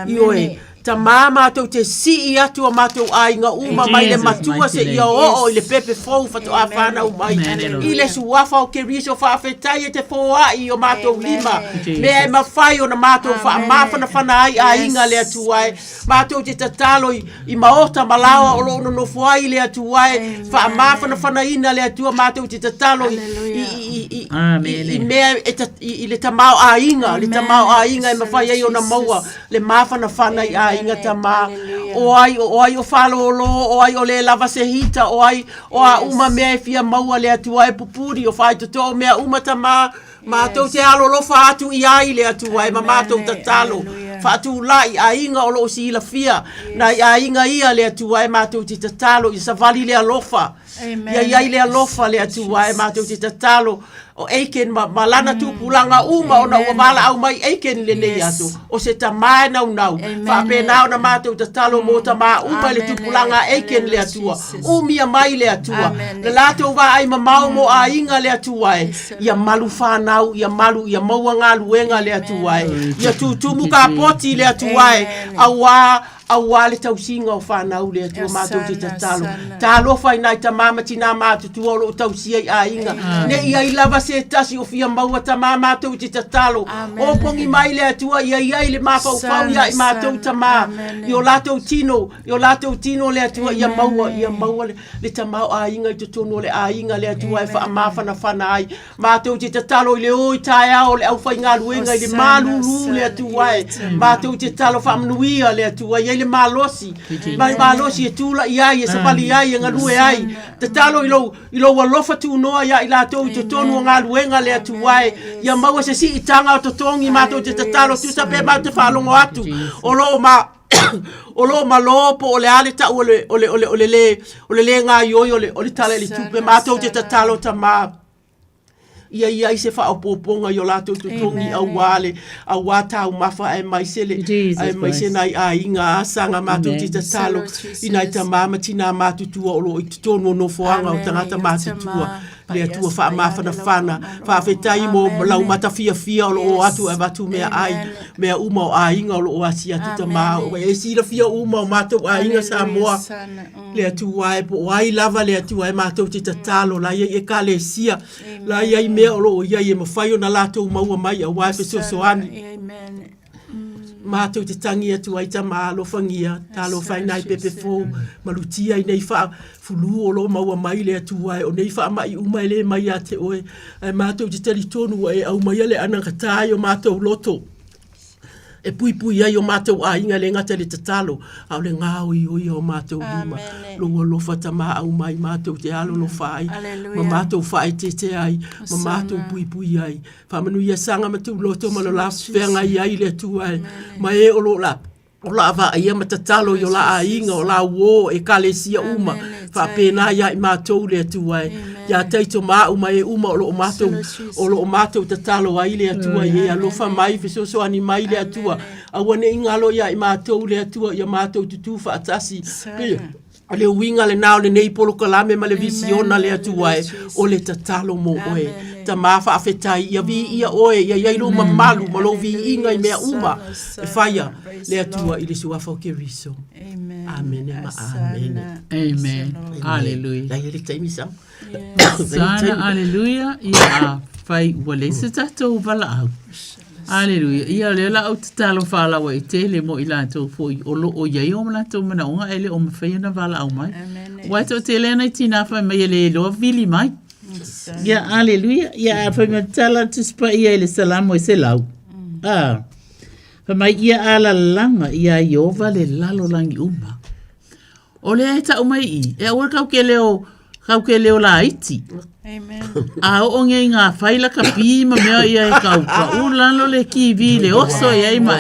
io ta mama to te si ia tu ma to ai nga uma mai le matua se ia o le pepe fo fa to a fa nau mai ile su wa fa o ke riso fa fetai te fo a i o ma to lima me ma fai o na ma to fa ma fa na fa nai a inga le tu ai ma to te tatalo I maota malawa o lo no fo ai le tu ai fa ma fa na ina le tu ma to te tatalo I me I le tamao a inga ma fai ai o na maua le ma fa na ai inga tama o ai o falo lo o ai o le lava se hita o ai o a uma me fia maua le atu ai pupuri o fai to me uma tama ma to te alo lo fa atu I ai le atu ai ma to tatalo Fatu lai a inga o lo si la fia. Na a inga ia le atua e mātou te tatalo i savali le alofa. Ia iai le alofa le atua e mātou te tatalo. O eiken malana tupulanga uma o na ua mala au mai eiken le nei atu. O se tamae nau nau. Whapena na mātou tatalo mo tama uma le tupulanga eiken le atua. Umia mai le atua. Le lato wa ai mamau mo a inga le atua e. Ia malu whanau, ia malu, ia maua ngā luenga le atua e. Ia tutumu ka poti le atua e. Awa le tausinga o whanau le atua mātou te tatalo. Tā lofa i nai ta mama tina mātou tua o tausia i a inga. Ne ia i lava se tasi o fia maua ta mama mātou te tatalo. O pongi mai le atua ia i le mapa o whau ia i mātou ta mā. I o latou tino le atua ia maua le ta mau a inga i te tono le a inga le atua e wha mawhana whana ai. Mātou te tatalo i le oi tae ao le au whai ngā luenga i le mālulu le atua e. Mātou te talo wha manuia le atua i le malosi e tula ia e sapali ia e ngalue ai te talo i lo walofa tu noa ia i latou i te tonu ngā luenga le atu ai ia maua se si i tanga o totongi mātou te talo tu sape mau te whalongo atu o lo ma lopo o le ale ta o le ngā ioi o le tala le tupe mātou te talo ta mā ia se fa opoponga yo lato tutongi au wata au mafa e maisele ai maisena ai inga sanga matu te talo ina ta mama tina matu tua o i tono no foanga o tangata matu tua le tua fa mafa na fana fa fetai mo lau mata fia o atu e batu mea ai mea uma o ainga o asia tuta ma o e si la fia uma o matu ainga sa moa le atu ai po ai lava le atu ai matu te talo la e kale sia la ia mea o ia e mawhai o na lato maua mai a wai peso soani. Mātou te tangi atu ai ta mālo whangia, tālo whai nai pepe fō, malutia i nei wha fulu o lo maua mai le atu ai, o nei wha mai umai le mai a te oe, mātou te tari tonu e au mai ale anangatai o mātou loto. E pui ai o mātou a inga le ngata le tatalo, au le ngāo i oi o mātou lima. Longo lofa ta mā au mai mātou te alo lo whai, ma mātou whai te ai, ma mātou pui ai. Whamanu ia sanga matu loto ma lo la whenga i ai le tu ai, ma e o lo la. O la va ia matatalo i o la a inga o la uo e kale sia uma. Whapena ia i mātou le tu ai. Ia teito mā uma e uma o lo mātou tatalo ai le atua i e alofa mai fisoso ani mai le atua. Awane ingalo ia i mātou le atua i a mātou tutu whaatasi. A le winga le nao le nei polo kalame ma le visiona le atua e o le tatalo mo oe. Ta mafa afetai ia vi ia oe ia iailu mamalu ma lo vi inga i mea uma. E whaia le atua i le suafa o ke riso. Amen. Amen. Hallelujah. Lai le taimi sam. Sana, hallelujah. Ia whai wale se tatou wala au. Hallelujah. Ia le la au te talo whala wa i te le mo i lātou fōi o lo o iai o lātou mana onga ele o mawhai na wala au mai. Waito te lena i tina whai mai le loa vili mai. Ia, hallelujah. Ia whai matala tuspa ia ele salamo i se lau. Whai mai ia ala langa ia iova le lalo langi uma. O le e ta umai i. E aur kau ke leo la iti. Amen. A o nge ngā whaila ka pima mea ia e kau ka ulalo le ki vi le oso ia i ma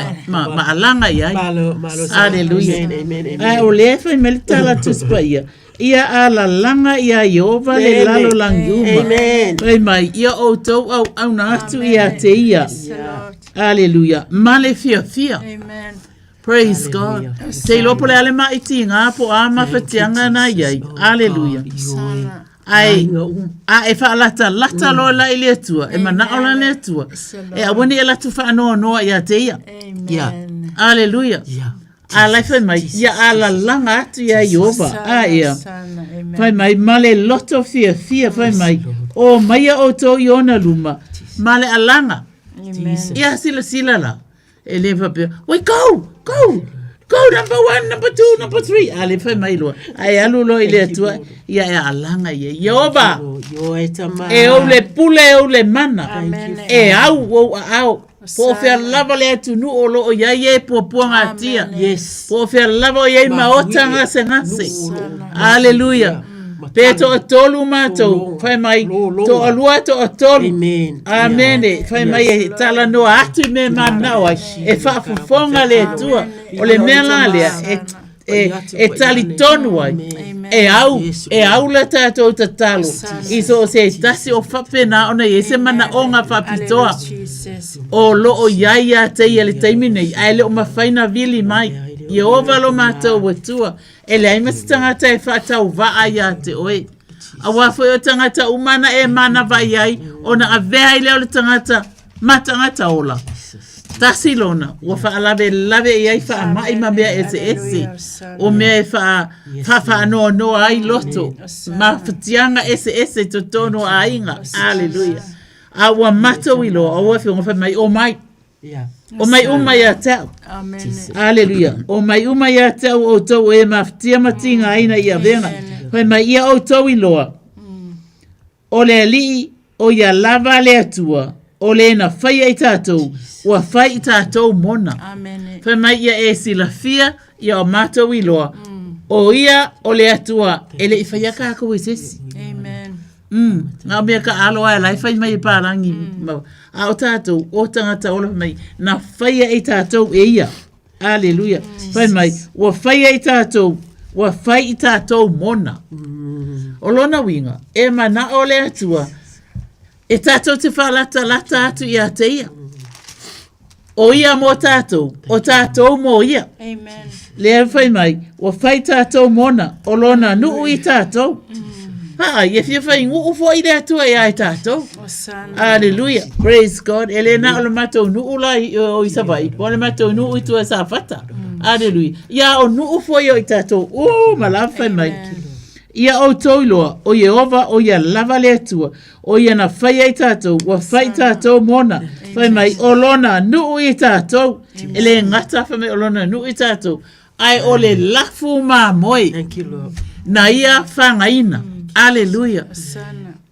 alanga ia. Hallelujah. A o le whai me le tala tuspa ia. Ia ala langa ia iova le lalo langi uma. Whai mai ia o tau au na atu ia te ia. Hallelujah. Ma le fia. Amen. Praise God. Te lopo le ale mai ti ngā po a mawhatianga na iai. Hallelujah. Ai, e wha lata lo la ili atua, e mana o la le atua. E awani e latu wha noa ia te ia. Amen. Hallelujah. A lai whai mai, ia ala langa atu ia Iova. Ia. Whai mai, male loto fia, whai mai. O maia o tō i ona luma. Male alanga. Ia sila la. E le whapea, wai go, number 1, number 2, number 3. Ale whai mai loa. Ai alu lo i le atua. Ia e alanga ia. Iova. E o le pule e o le mana. E au. Po fea lava le atu nu o lo o iai e puapuanga atia. Po fea lava o iai maota ngase. Hallelujah. Pe to o tolu mātou. Whai mai. To o lua to o tolu. Amen. Whai mai e tala noa atu I me manao ai. E whaafufonga le tua. O le mea ngā lea. E tali tonu ai. E au la tātou ta talo. I so se tasi o whapena ona i se mana o ngā whapitoa. O lo o iaia te i le taimine. Ai le o mawhaina vili mai. I ovalo mātou watua. E le aimasi tangata e whatau waa ia te oe. A wafoi o tangata umana e mana vai ai. Ona a vea i leo le tangata. Ma tangata ola. Tasi lona. Wa whaalawe lawe i ai wha mai ma mea ese. O mea e wha noa noa ai loto. Ma whatianga ese to tono a inga. Alleluia. A wa mato i loa. A wafi o mai o mai. O mai umai a tau. Alleluia. O mai umai a tau o tau e maftia matinga aina I a venga. Hoi mai ia o tau I loa. O le li o ia lava le atua. O le na whai ai tātou. Ua whai I tātou mona. Hoi mai ia e silafia ia o mātou I loa. O ia o le atua. Ele I whai aka ako I sesi. Ngā mea ka alo ai lai whai mai I pārangi. A o tātou, o tangata ola mai, na whaia I tātou e ia. Alleluia. Whai mai, ua whaia I tātou, ua whai I tātou mona. O lona winga, e mana o le atua, e tātou te whalata lata atu I a te ia. O ia mo tātou, o tātou mo ia. Amen. Lea whai mai, ua whai tātou mona, o lona nuu I tātou. Ia fia whai ngu ufo I le atua I ai tātou. Alleluia. Praise God. E le na o le matou nuu la o I savai. O le matou nuu I tua sa fata. Alleluia. Ia o nuu ufo I o I tātou. Malawa whai mai. Ia o toiloa, o Yehova, o ia lava le atua. O ia na whai ai tātou. Wa whai tātou mona. Whai mai o lona nuu I tātou. E le ngata whai mai o lona nuu I tātou. Ai o le lafu mā moi. Thank you, Lord. Na ia whangaina. Alleluia.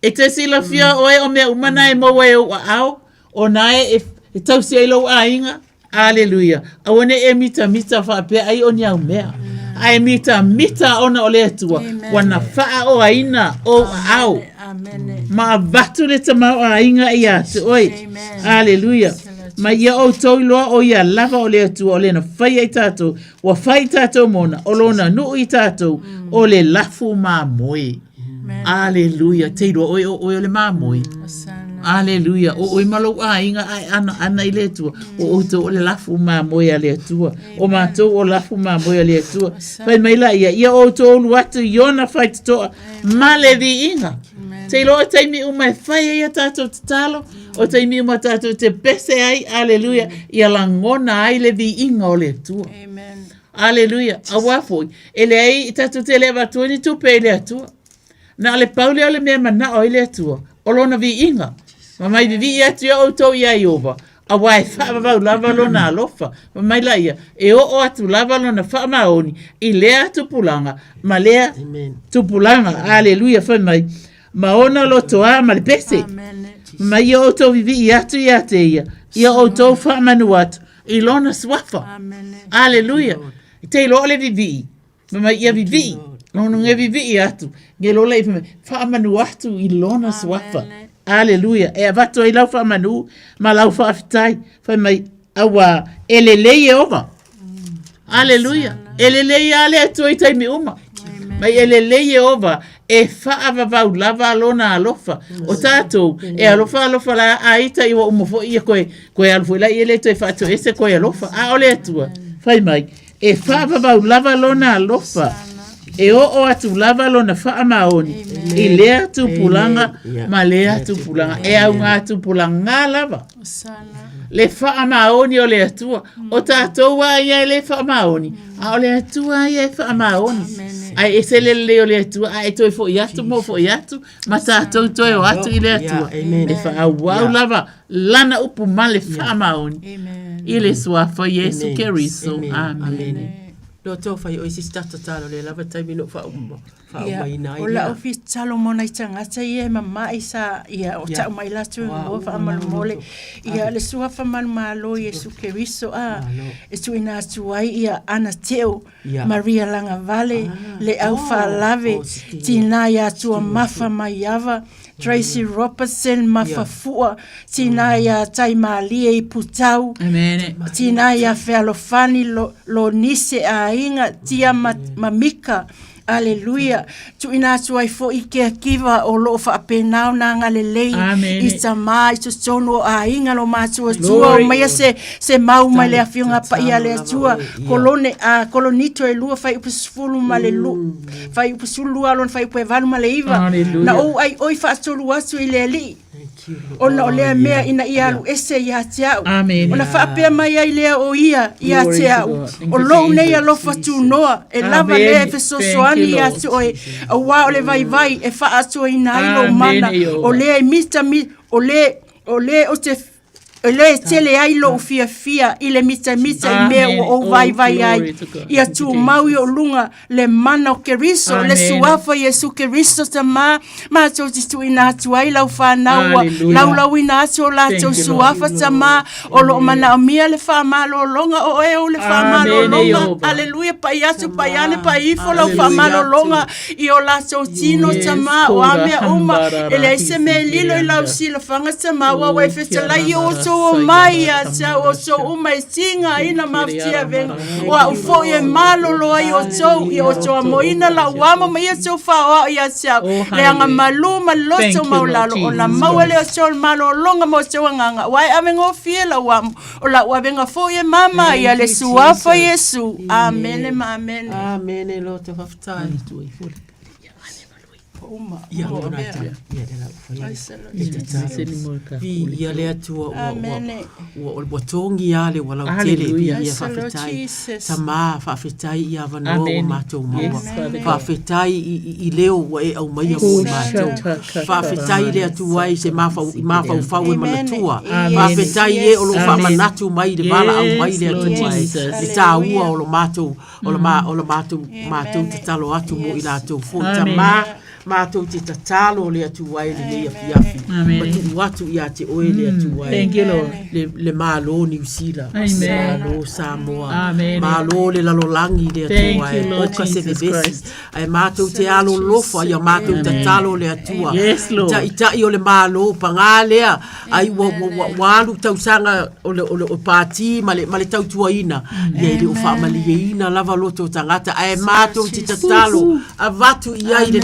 E te sila fia oe o mea umana e maua e o au. O nae e tausi e lau a inga. Alleluia. A wane e mita whaapea ai o ni au mea. Ai mita ona o le atua. Wana whaa o aina o au. Ma vatu le tamau a inga I a te oi. Alleluia. Ma ia o toiloa o ia lava o le atua o le na whai ai tātou. Wa whai tātou mona. O lona nuu I tātou. O le lafu mā moe. Alleluia. Teiro oi o le mamoi. Alleluia. O malo a inga ai ana I le tua. O to o le lafu mamoi a le tua. O matou o lafu mamoi a le tua. Pai mai la ia o to lu atu iona fai toa. Male vi inga. Teiro o taimi uma fai ia tātou te talo. O taimi uma tātou te pese ai. Alleluia. Ia langona ai le vi inga o le tua. Amen. Alleluia. A wafoi. Ele ai tātou te lewa 22 pe le tua. Na le paule o le mea mana o ile atua. O lona vi inga. Ma mai vi atu ia o tau ia I ova. A wai whaavavau lava lona alofa. Ma mai la ia. E o atu lava lona whaamaoni. I lea tupulanga. Ma lea tupulanga. Alleluia. Whai mai. Ma ona lo toa ma le pese. Ma ia o tau vivi atu ia te ia. Ia o tau whaamanu atu. I lona swafa. Alleluia. Te ilo le vivi. Ma mai ia vivi. Nono nge vivi atu. Nge lola I whaamanu atu I lona swafa. Alleluia. E avato I lau whaamanu. Ma lau whaafitai. Whai mai awa elelei e ova. Alleluia. Elelei ale atu I taimi uma. Mai elelei e ova. E whaavavau lava lona alofa. O tātou. E alofa la aita iwa umofo ia koe alofo ila I ele to e whaato ese koe alofa. A ole atua. Whai mai. E whaavavau lava lona alofa. E o atu lava lona wha maoni. I lea tupulanga, ma lea tupulanga. E au ngā tupulanga lava. Le wha maoni o le atua. O tātou wa ia le wha maoni. A o le atua ia wha maoni. Ai e se le o le atua. A e toi fo I atu, mo fo I atu. Ma tātou toi o atu I le atua. E wha au wau lava. Lana upu ma le wha maoni. I le suafa Yesu Keriso. Amen. Lo to fai o isi stata talo le lava taimi no fa umma. Fa Ia, umma ina o la ofi talo mona i tangata ia mama isa ia o ta mai la tu o fa amal mole ia le sua fa mal malo Yesu Keriso e tu ina tu ai ia ana teo Maria Langa Vale le au fa lave tina ia tu mafa mai ava Tracy Robertson mafafua tina ia taimali e putau tina ia fealofani lo nise a inga tia mamika Aleluia. Tu ina tu ai fo ike akiva o lo fa penau na ngalelei. I tama i tu sono a inga lo matu tua mai se mau mai le afiunga pa ia le tua kolone a kolonito e lua fai upusfulu male lu. Fai upusulu alon fai upevalu male iva. Na o ai oi fa tolu atu i le li. Ona o lea mea ina ia alu ese ia te au. Ona whaapea mai ai lea o ia te au. O lou nei alofa tu noa. E lava lea e fesosoani ia te oe. A wā o le vai vai e wha atua ina ilo mana. O lea e mita o le o te le tele ai lo fia i le mita i mea o vai ai ia tu mau i o lunga le mana o Keriso le suafa Yesu Keriso ta ma tau titu ina atu ai lau whanau lau ina atu o la tau suafa ta ma o lo mana o mia le wha malo longa o eo le wha malo longa aleluia pai atu pai ane pai ifo lau wha malo longa i o la tau tino ta ma o amea uma ele ise me lilo i lau sila whanga ta ma wa wefeta lai o o mai a sa o so o mai singa ina maftia ven o fo e malo lo ai o so moina la wamo mai so fa o ia sa le anga maluma loso maulalo o la mawele o so malo longa mo so nganga wai amengo fiela wam o la wabenga fo e mama ia le suafa Yesu amen amen lo te faftani tu i fo Uma ia ona ta ia de la vi ia le atua o tongi ale wala tele ia fafetai sama fafetai ia vano o matou maua fafetai i leo e au mai o matou fafetai le atua i se mafa ufau e manatua fafetai e o lo fa manatu mai de bala au mai le atua le taua o lo matou te talo atu mo i latou fo tama Mātou te tatalo le atu wai le nei afiafi. Matu watu ia te oe le atu wai. Thank you, Lord. Le mālo New Zealand. Mālo Samoa. Mālo le lalolangi le atu wai. Oka se bebesi. Ai mātou te alo lofa ia mātou tatalo le atua. Yes, Lord. Itai o le mālo pangā lea. Ai walu tausanga o pāti ma le tautua ina. Ia le ufa amali ina lava loto tangata. Ai mātou te tatalo. Avatu ia ile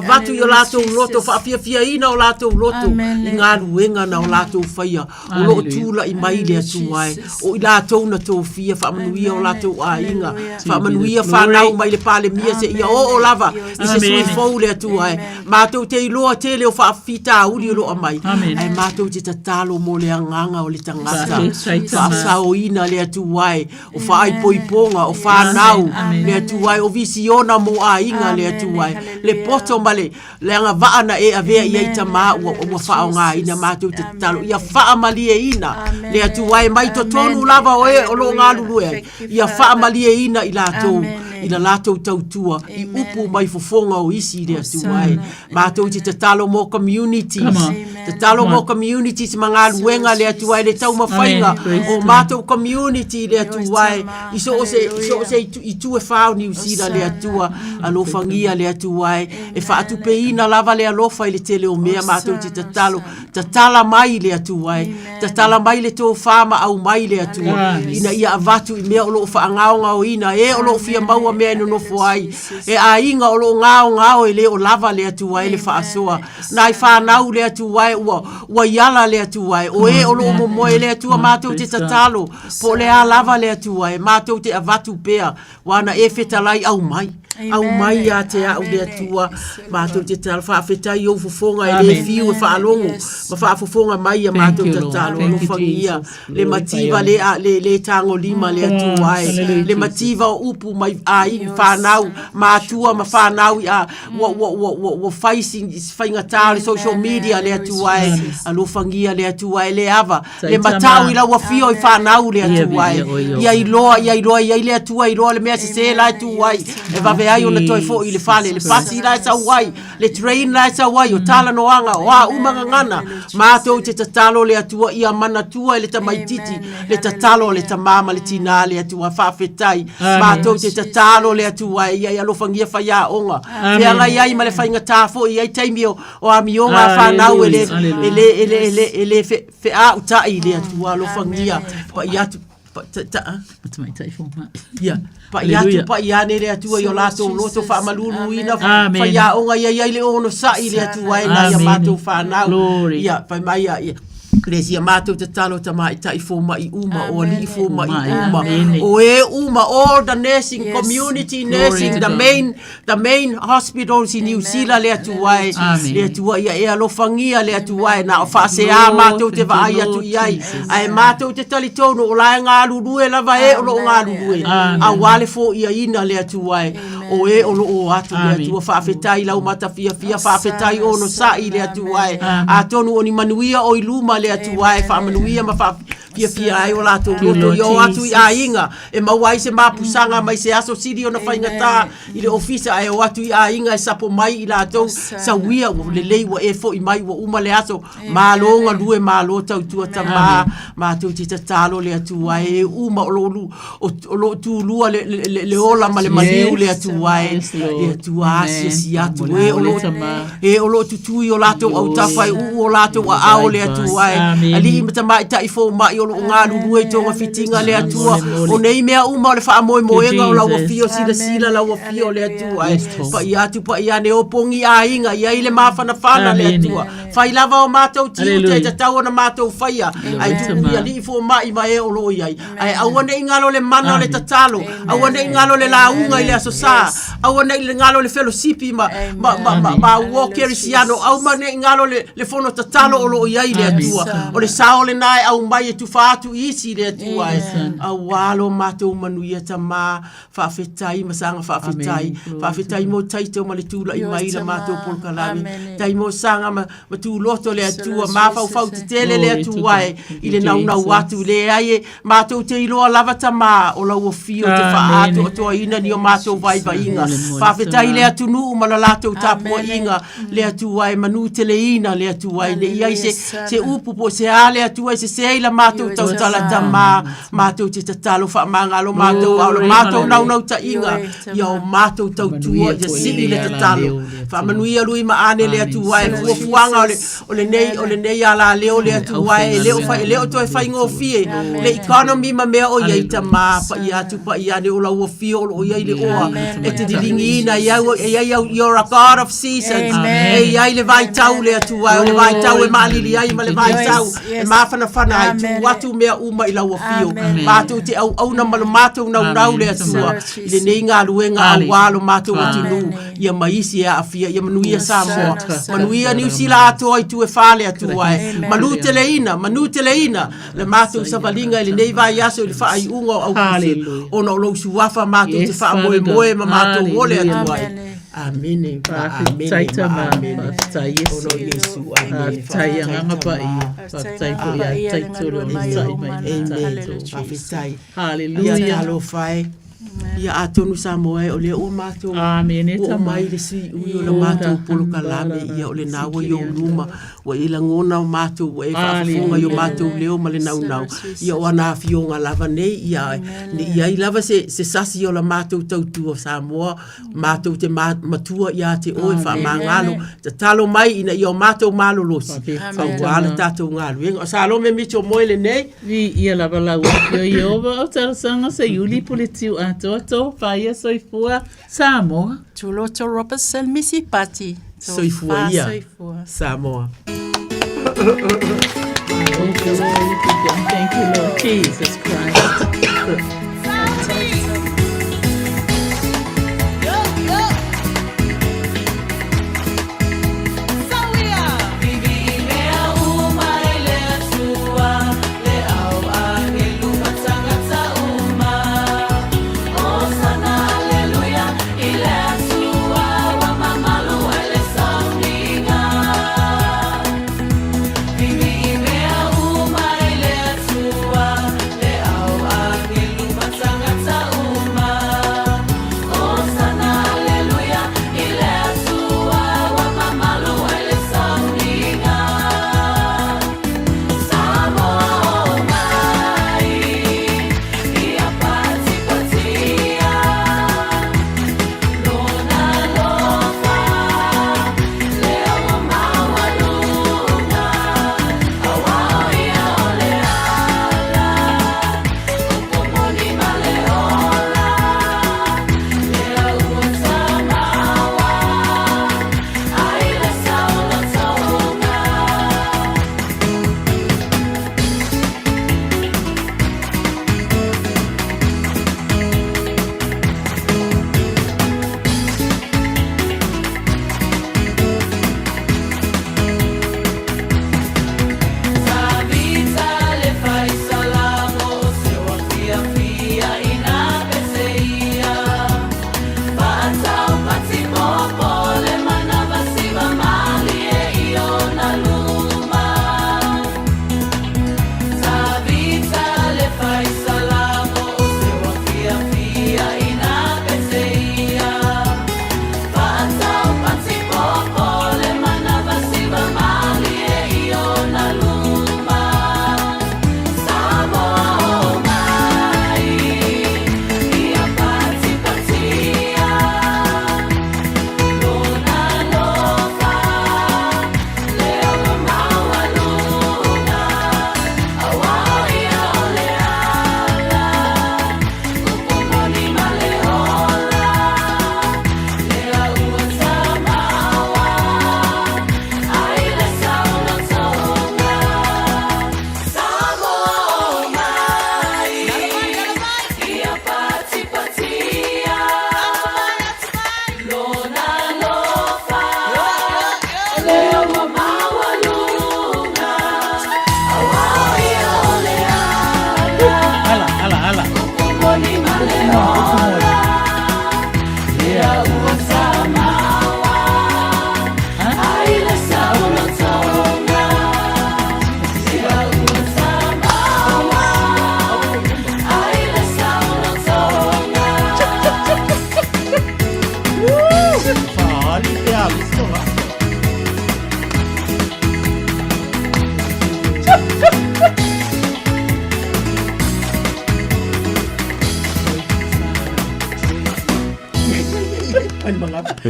Vatu yo lato loto fa fia ina o lato loto nga luenga na o lato faia o lo tula I mai le tuai o I lato na to fia fa manuia o lato ainga fa manuia fa na mai le pale mia se ia o lava I se sui fo le tuai ma to te lo tele o fa fita uli lo mai ai ma to te tatalo mo le nganga o le tangata fa sa o ina le tuai o fa ai poiponga o fa nau le tuai o visiona mo ainga le tuai le poto le anga vaana e avea ia I tama ua whaonga ina mātou te talo. Ia whaamalie ina. Le atu wai mai to tonu lava o e o lo ngā lulue. Ia whaamalie ina I la lātou tautua. I upu mai fofonga o isi le atu wai. Mātou te talo mo communities. Te talo mo communities mga luenga le atu wai le tau mawhainga. O mātou community le atu wai. Iso o se I tu e whao New Zealand le atua. Alofangia le atu wai. E atu pe ina lava le alofa I le tele o mea mātou te tatala mai le atu wai tatala mai le tō whama au mai le atu ina ia avatu I mea o loo whaangaonga o ina e o loo fia maua mea ino nofo ai e a inga o loo ngao e le o lava le atu wai le whaasoa na I whanau le atu wai ua iala le atu wai o e o loo momoe le atu mātou te tatalo po le a lava le atu wai mātou te avatu pea wana e whetalai au mai au mai a te au le atua mātou te tala whaafetai o fufonga e le fiu e whaalongo ma whaafofonga mai a mātou te talo no whangia le mativa le tango lima le atua ai le mativa o upu mai ai whanau mātua ma whanau a wa facing whainga tāle social media le atua ai a lo whangia le atua ai le ava le matau i la wafio i whanau le atua ai ia i le atua i loa le mea se la atua ai e vave ai ona toi fo i le fale le pasi la sa wai le train la sa wai o tala no anga wa umanga ngana mātou te tatalo le atua ia mana tua le tamaititi le tatalo le tamama le tina le atua whaafetai mātou te tatalo le atua ia lo whangia whaia onga ia ngai ai ma le whainga tāfo i ai taimi o amionga whanau ele fe a utai le atua lo whangia pa iatu ia pa ia ne le atua yo lato loto fa malulu ina fa ia onga ia le ono sa ile atua ina ia mato fa na ia pa mai ia Lesia mātou te talo ta mai tai fo mai uma o li fo mai uma o e uma all the nursing community nursing the main hospitals in New Zealand le atua ia e alo fangia le atua na o fa se a mātou te vai atu ai ai mātou te tali tono o la nga lulu e lava e o lo nga lulu a wale fo ia ina le atua o e o lo o atu le atua fa fetai la mata fia fa fetai ono sa ile atua a tonu oni manuia o iluma le atua e whaamanuia ma pia ai o lato loto yo atu i ainga e mawai se mapusanga mai se aso siri ona whaingata i le ofisa ai o atu i ainga e sapo mai i lato sa wia o le lei wa e fo i mai wa uma le aso malonga lue malo tau tua ta ma tu ti talo le atu ai uma o lo tu lua le ola ma le maniu le atu ai le atu asi si atu e o lo tu i o lato au tawhai o lato wa ao le atu ai ali imata mai ta i fo mai o ngā lulu e tonga fitinga le atua o nei mea uma o le wha moe moenga o laua fio sila laua fio le atua pa i ane o pongi a inga i aile mawhana whana le atua whai lava o mātou tiu te tau na mātou whaia ai tuku i ali i fo mai ma e o lo iai ai awane i ngalo le mana o le tatalo awane i ngalo le launga i le asosa awane i ngalo le fellowshipi ma walkeri siano au mane i ngalo le fono tatalo o lo iai le atua o le sao le nai au mai e tu fatu isi le atua a walo matou manuia tama whaafetai masanga whaafetai mo taito ma le tula i mai la matou polkalami tai mo sanga ma tu loto le atua ma fau te tele le atua i le nauna watu le ai matou te iloa lava tama o lau o fio te whaato o toa ina ni o matou vai inga whaafetai le atunu ma la latou tapua inga le atua e manu tele ina le atua le iai se upu po se ale atua se seila matou tau tala tama matou te tatalo wha mangalo matou nau ta inga ia o matou tau tua ia sili le tatalo wha manuia lui ma ane le atua e fuafuanga o le nei ala leo le atua e leo toi whaingo fie le economy ma mea o iei tama pa ia atu pa ia ne o lau o fie o iei le oa e te dilingi ina you're a God of seasons e iei le vai tau le atua o le vai tau e maalili ai ma le vai tau e mawhana whana ai tu watu mea uma i lau a fio mātou te au na malo mātou nau le atua i le nei ngā luenga a walo mātou atu nu ia maisi e a fia ia manuia Samoa manuia New Zealand atoa i tu e whale atua manu te leina le mātou savalinga i le nei vai aso i le wha ai unga au kufi ona o lau suwafa mātou te wha moe ma mātou ole atua Amene, tai tama, tai Yesu, tai anganga pa i, tai po ia, tai toro, tai mai, hallelujah. Ia talo fai, ia atonu Samoa o le o mātou, o mai le si ui o le mātou polo kalame, ia o le nawa i o luma, wa i la ngona o mātou, wa e whaafonga i o mātou leo ma le nau, ia o ana fionga lava nei, ia i lava se sasi o la mātou tautua Samoa, mātou te matua ia te oe wha mangalo, te talo mai ina i o mātou malo losi, au wala tātou ngalu. O salo me micho moele nei? Ia lava lau i ova o tarasanga sa iuli politiu ato whaia soifua Samoa. Tuloto Robertson misi pati. Soifua ia, Samoa. Thank you, Lord Jesus Christ.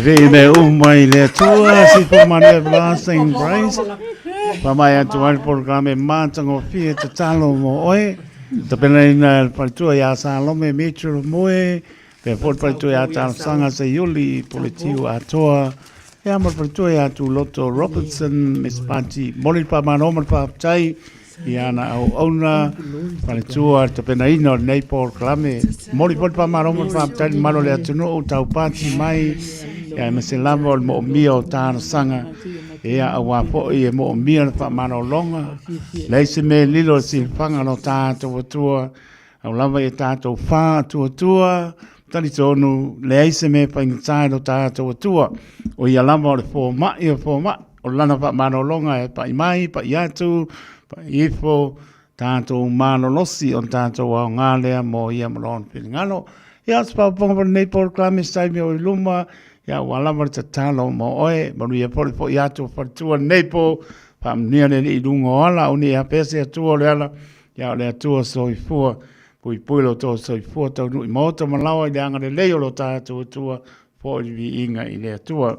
Ve me umai le tua si po mane blessing praise. Pamaya tuan programe mantango fie te talo mo oe. Te pena ina palitua ya salome metro moe. Pe por palitua ya tal sanga se yuli politiu atoa. Ya mo palitua ya tu Loto Robertson Miss Panti. Moli pa manoma pa tai. Iana au ona palitua te pena ina nei por klame. Moli pa manoma pa tai malo le atuno o tau pati mai. Ya me se lamo mo mio ta sanga. Ea awa po e mo mia fa mano longa. Leise me lilo si fanga no tātou atua. Au lava e tātou whā atua. Tani tonu leise me paingatai no tātou atua. O ia lama o le fō mai o fō mai. O lana fa mano longa e pa i mai, pa i atu, pa i ifo. Tātou mano losi on tātou au ngālea mo ia malon whingano. Ia spa ponga pa nei por klame staimi o i luma. Ya walama te talo mo oe, manu ia poli po i atu whatua nepo, pa mnia ne i lungo ala, uni ia pese atua le ala, ya le atua soifua, pui puilo to soifua tau nui mota malawa i le anga le leo lo tātua atua, po i vi inga i le atua.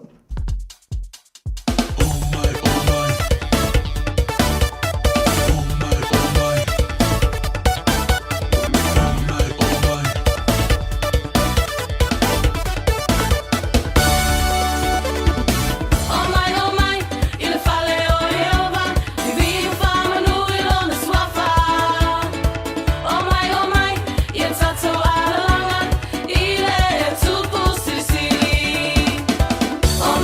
Oh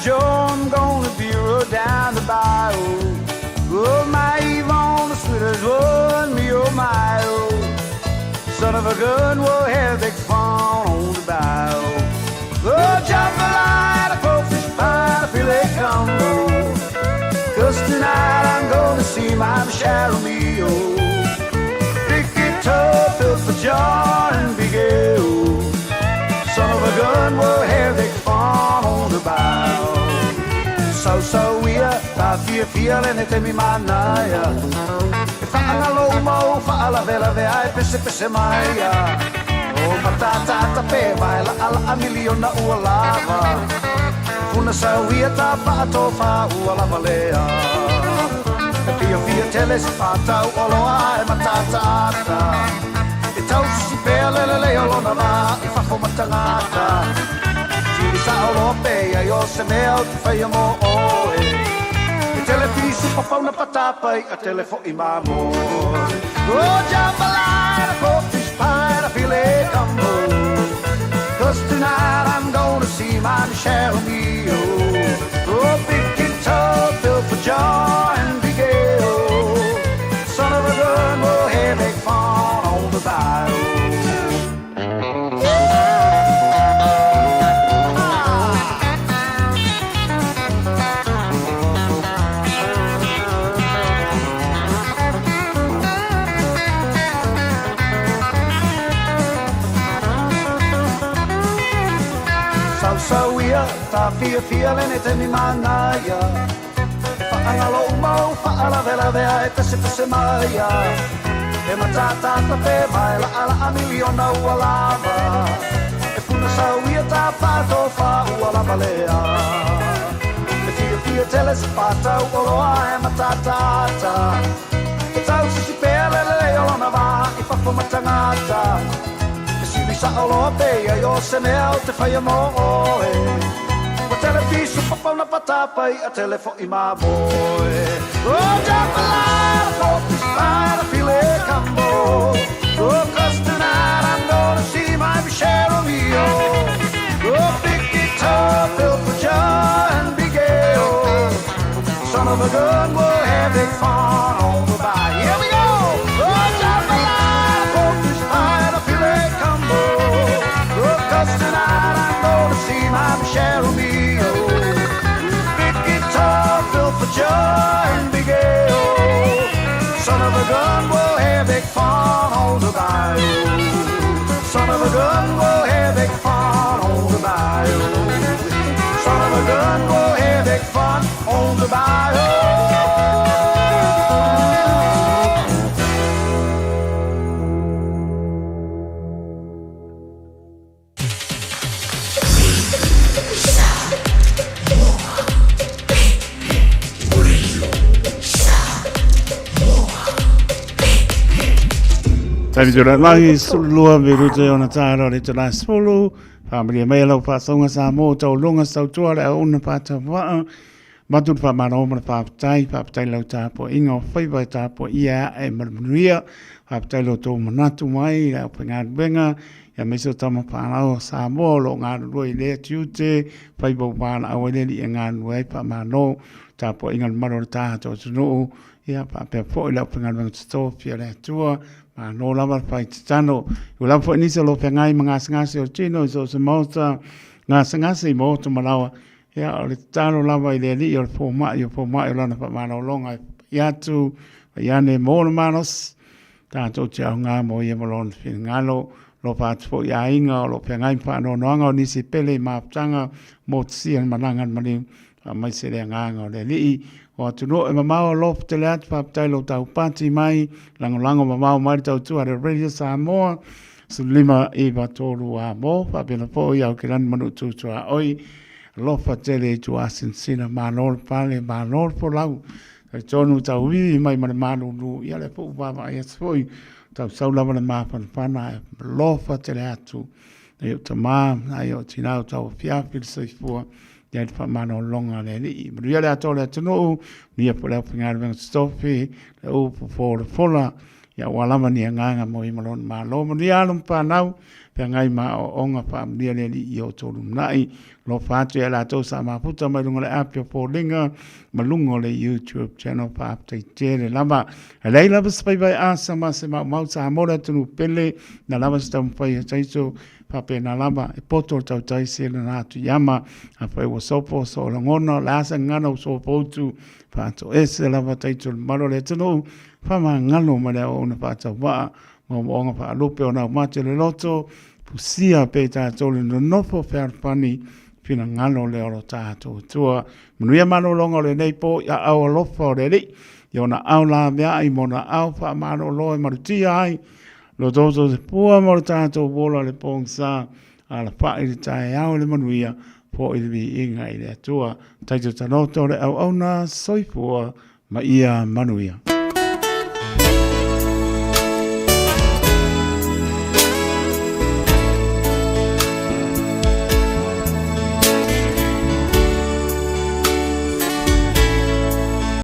Joe, I'm gonna be rode down the bayou. Oh, my Yvonne, the sweetest one, me, oh, my, oh. Son of a gun, we'll have big fun on the bayou. Oh, jambalaya, crawfish pie, a filet combo. 'Cause tonight I'm gonna see my Cheryl Mio. Big guitar, built for John and Big Al. Son of a gun, we'll have big fun on the bayou. So we are, I feel anything me manaya. Fa'anga mo, fa'ala vela vea, pese maya. Oh, matata tape, baila ala a milion na ualava. Una sawia tapa atofa ualava lea. Fia tele si pata ualoa e matata ata. E tau si pele lele olona va, e fafo matangata. Tiri sa olope, ya yo se meo tu fai mo oe. E tele pisu papau na patapa, a telefo imamo. Oh, jambalaya, fish pie, a filet combo. 'Cause tonight I'm gonna see my Cheryl Mio. Oh, big guitar built for John and Big Al. Son of a gun, we'll have big fun on the bayou. So we are, ta feeling it in manaya. Fa'anga lo mo, fa'ala vela vea, e pese maya. E matata tape, baila ala a milion na ualava. E puna sa we are, ta pato fa ualava lea. E fia tele si pata ualoa, e matata ta. E tau si pele le olona va, e fafo matangata. Sa olope, ya yo se meo te fai mo oe. Wa televisu papau na patapa, a telefo imaboe. Oh, jambalaya, focus fire, a filet combo. Oh, 'cause tonight I'm gonna see my Cheryl Mio. Oh, big guitar built for John and Big Al. Son of a gun, we'll have big fun on the bayou. Here we go! Oh, jambalaya, focus fire, a filet combo. 'Cause tonight I'm gonna see my Cheryl Mio. Big guitar built for Joe and Big Al. Son of a gun, we'll have big fun on the bayou. Son of a gun, we'll have big fun on the bayou. Son of a gun, we'll have big fun on the bayou. Tavi tōra langi lua me rute o na tāra re tōra spolu. Pāmiri mea lau pātonga sa mō tau longa sau tuare a una pāta waa. Matut pa mara o mana pāpatai lau tāpo inga o whaiwai tāpo ia e marmanuia. Pāpatai lau tō manatu mai, lau pengāru benga. Ia meso tama pānao sa mō lo ngāru roi lea tiute. Whaibau pāna awa leli e ngāru wai pa mano. Tāpo inga maro tāto tunuu. Ia pāpea po i lau pengāru benga tōpia lea tua. Ma no lava pai tano u lava foi nisa lo pengai manga ngase o tino so se mota ngase moto malawa ya o tano lava ile li o po ma lana pa mana longa ya tu ya ne mo manos tanto tia nga mo ye molon fin ngalo lo pa fo ya inga lo pengai pa no nga ni si pele ma tanga mo si an manangan mani mai se le nga le li o tuno e mamao lof te leat whaptai lo tau pati mai, lango mamao mai tau tu are Radio Samoa, su lima i watoru a mo, whapena po i au ki ran manu tu a oi, lofa tele tu a sinsina, manol pale, manol po lau, e tonu tau ui mai mana manu nu, ia le po upama i asfoi, tau saulama na mapana pana, lofa tele atu, e o tamā, ai o tinau tau fiafil soifua, ia te whamana o longa le li. Maria le ato le atunu, nia po leo pingāra venga stofi, le upu fōra fola, ia walama ni nganga mo i malon malo. Maria alum pānau, pe ngai ma o onga fa mnia le i o tolu nai lo fa te la to sa ma puta mai lunga le app po linga malungo le YouTube channel pa te tere lava le lava spai vai asa ma se ma sa mora tu pele na lava sta pai taiso pa pe na lava e poto tau tai se na tu yama a fa wo sopo so ngona la sa ngana so po tu fa to ese lava taiso malo le tino fa ma ngalo ma le ona fa ta wa mo onga fa lupe ona ma te le loto pusia pe ta tole no nofo fer pani fina ngalo le oro tātou tua. Manuia mano longa le nei po ia au alofa o le li. Iona au la mea ai mona au wha mano loe marutia ai. Lo toto se pua moro tātou wola le pong sa. A la wha i le tae au le manuia po i le vi inga i le atua. Taito tanoto le au au na soifua ma ia manuia.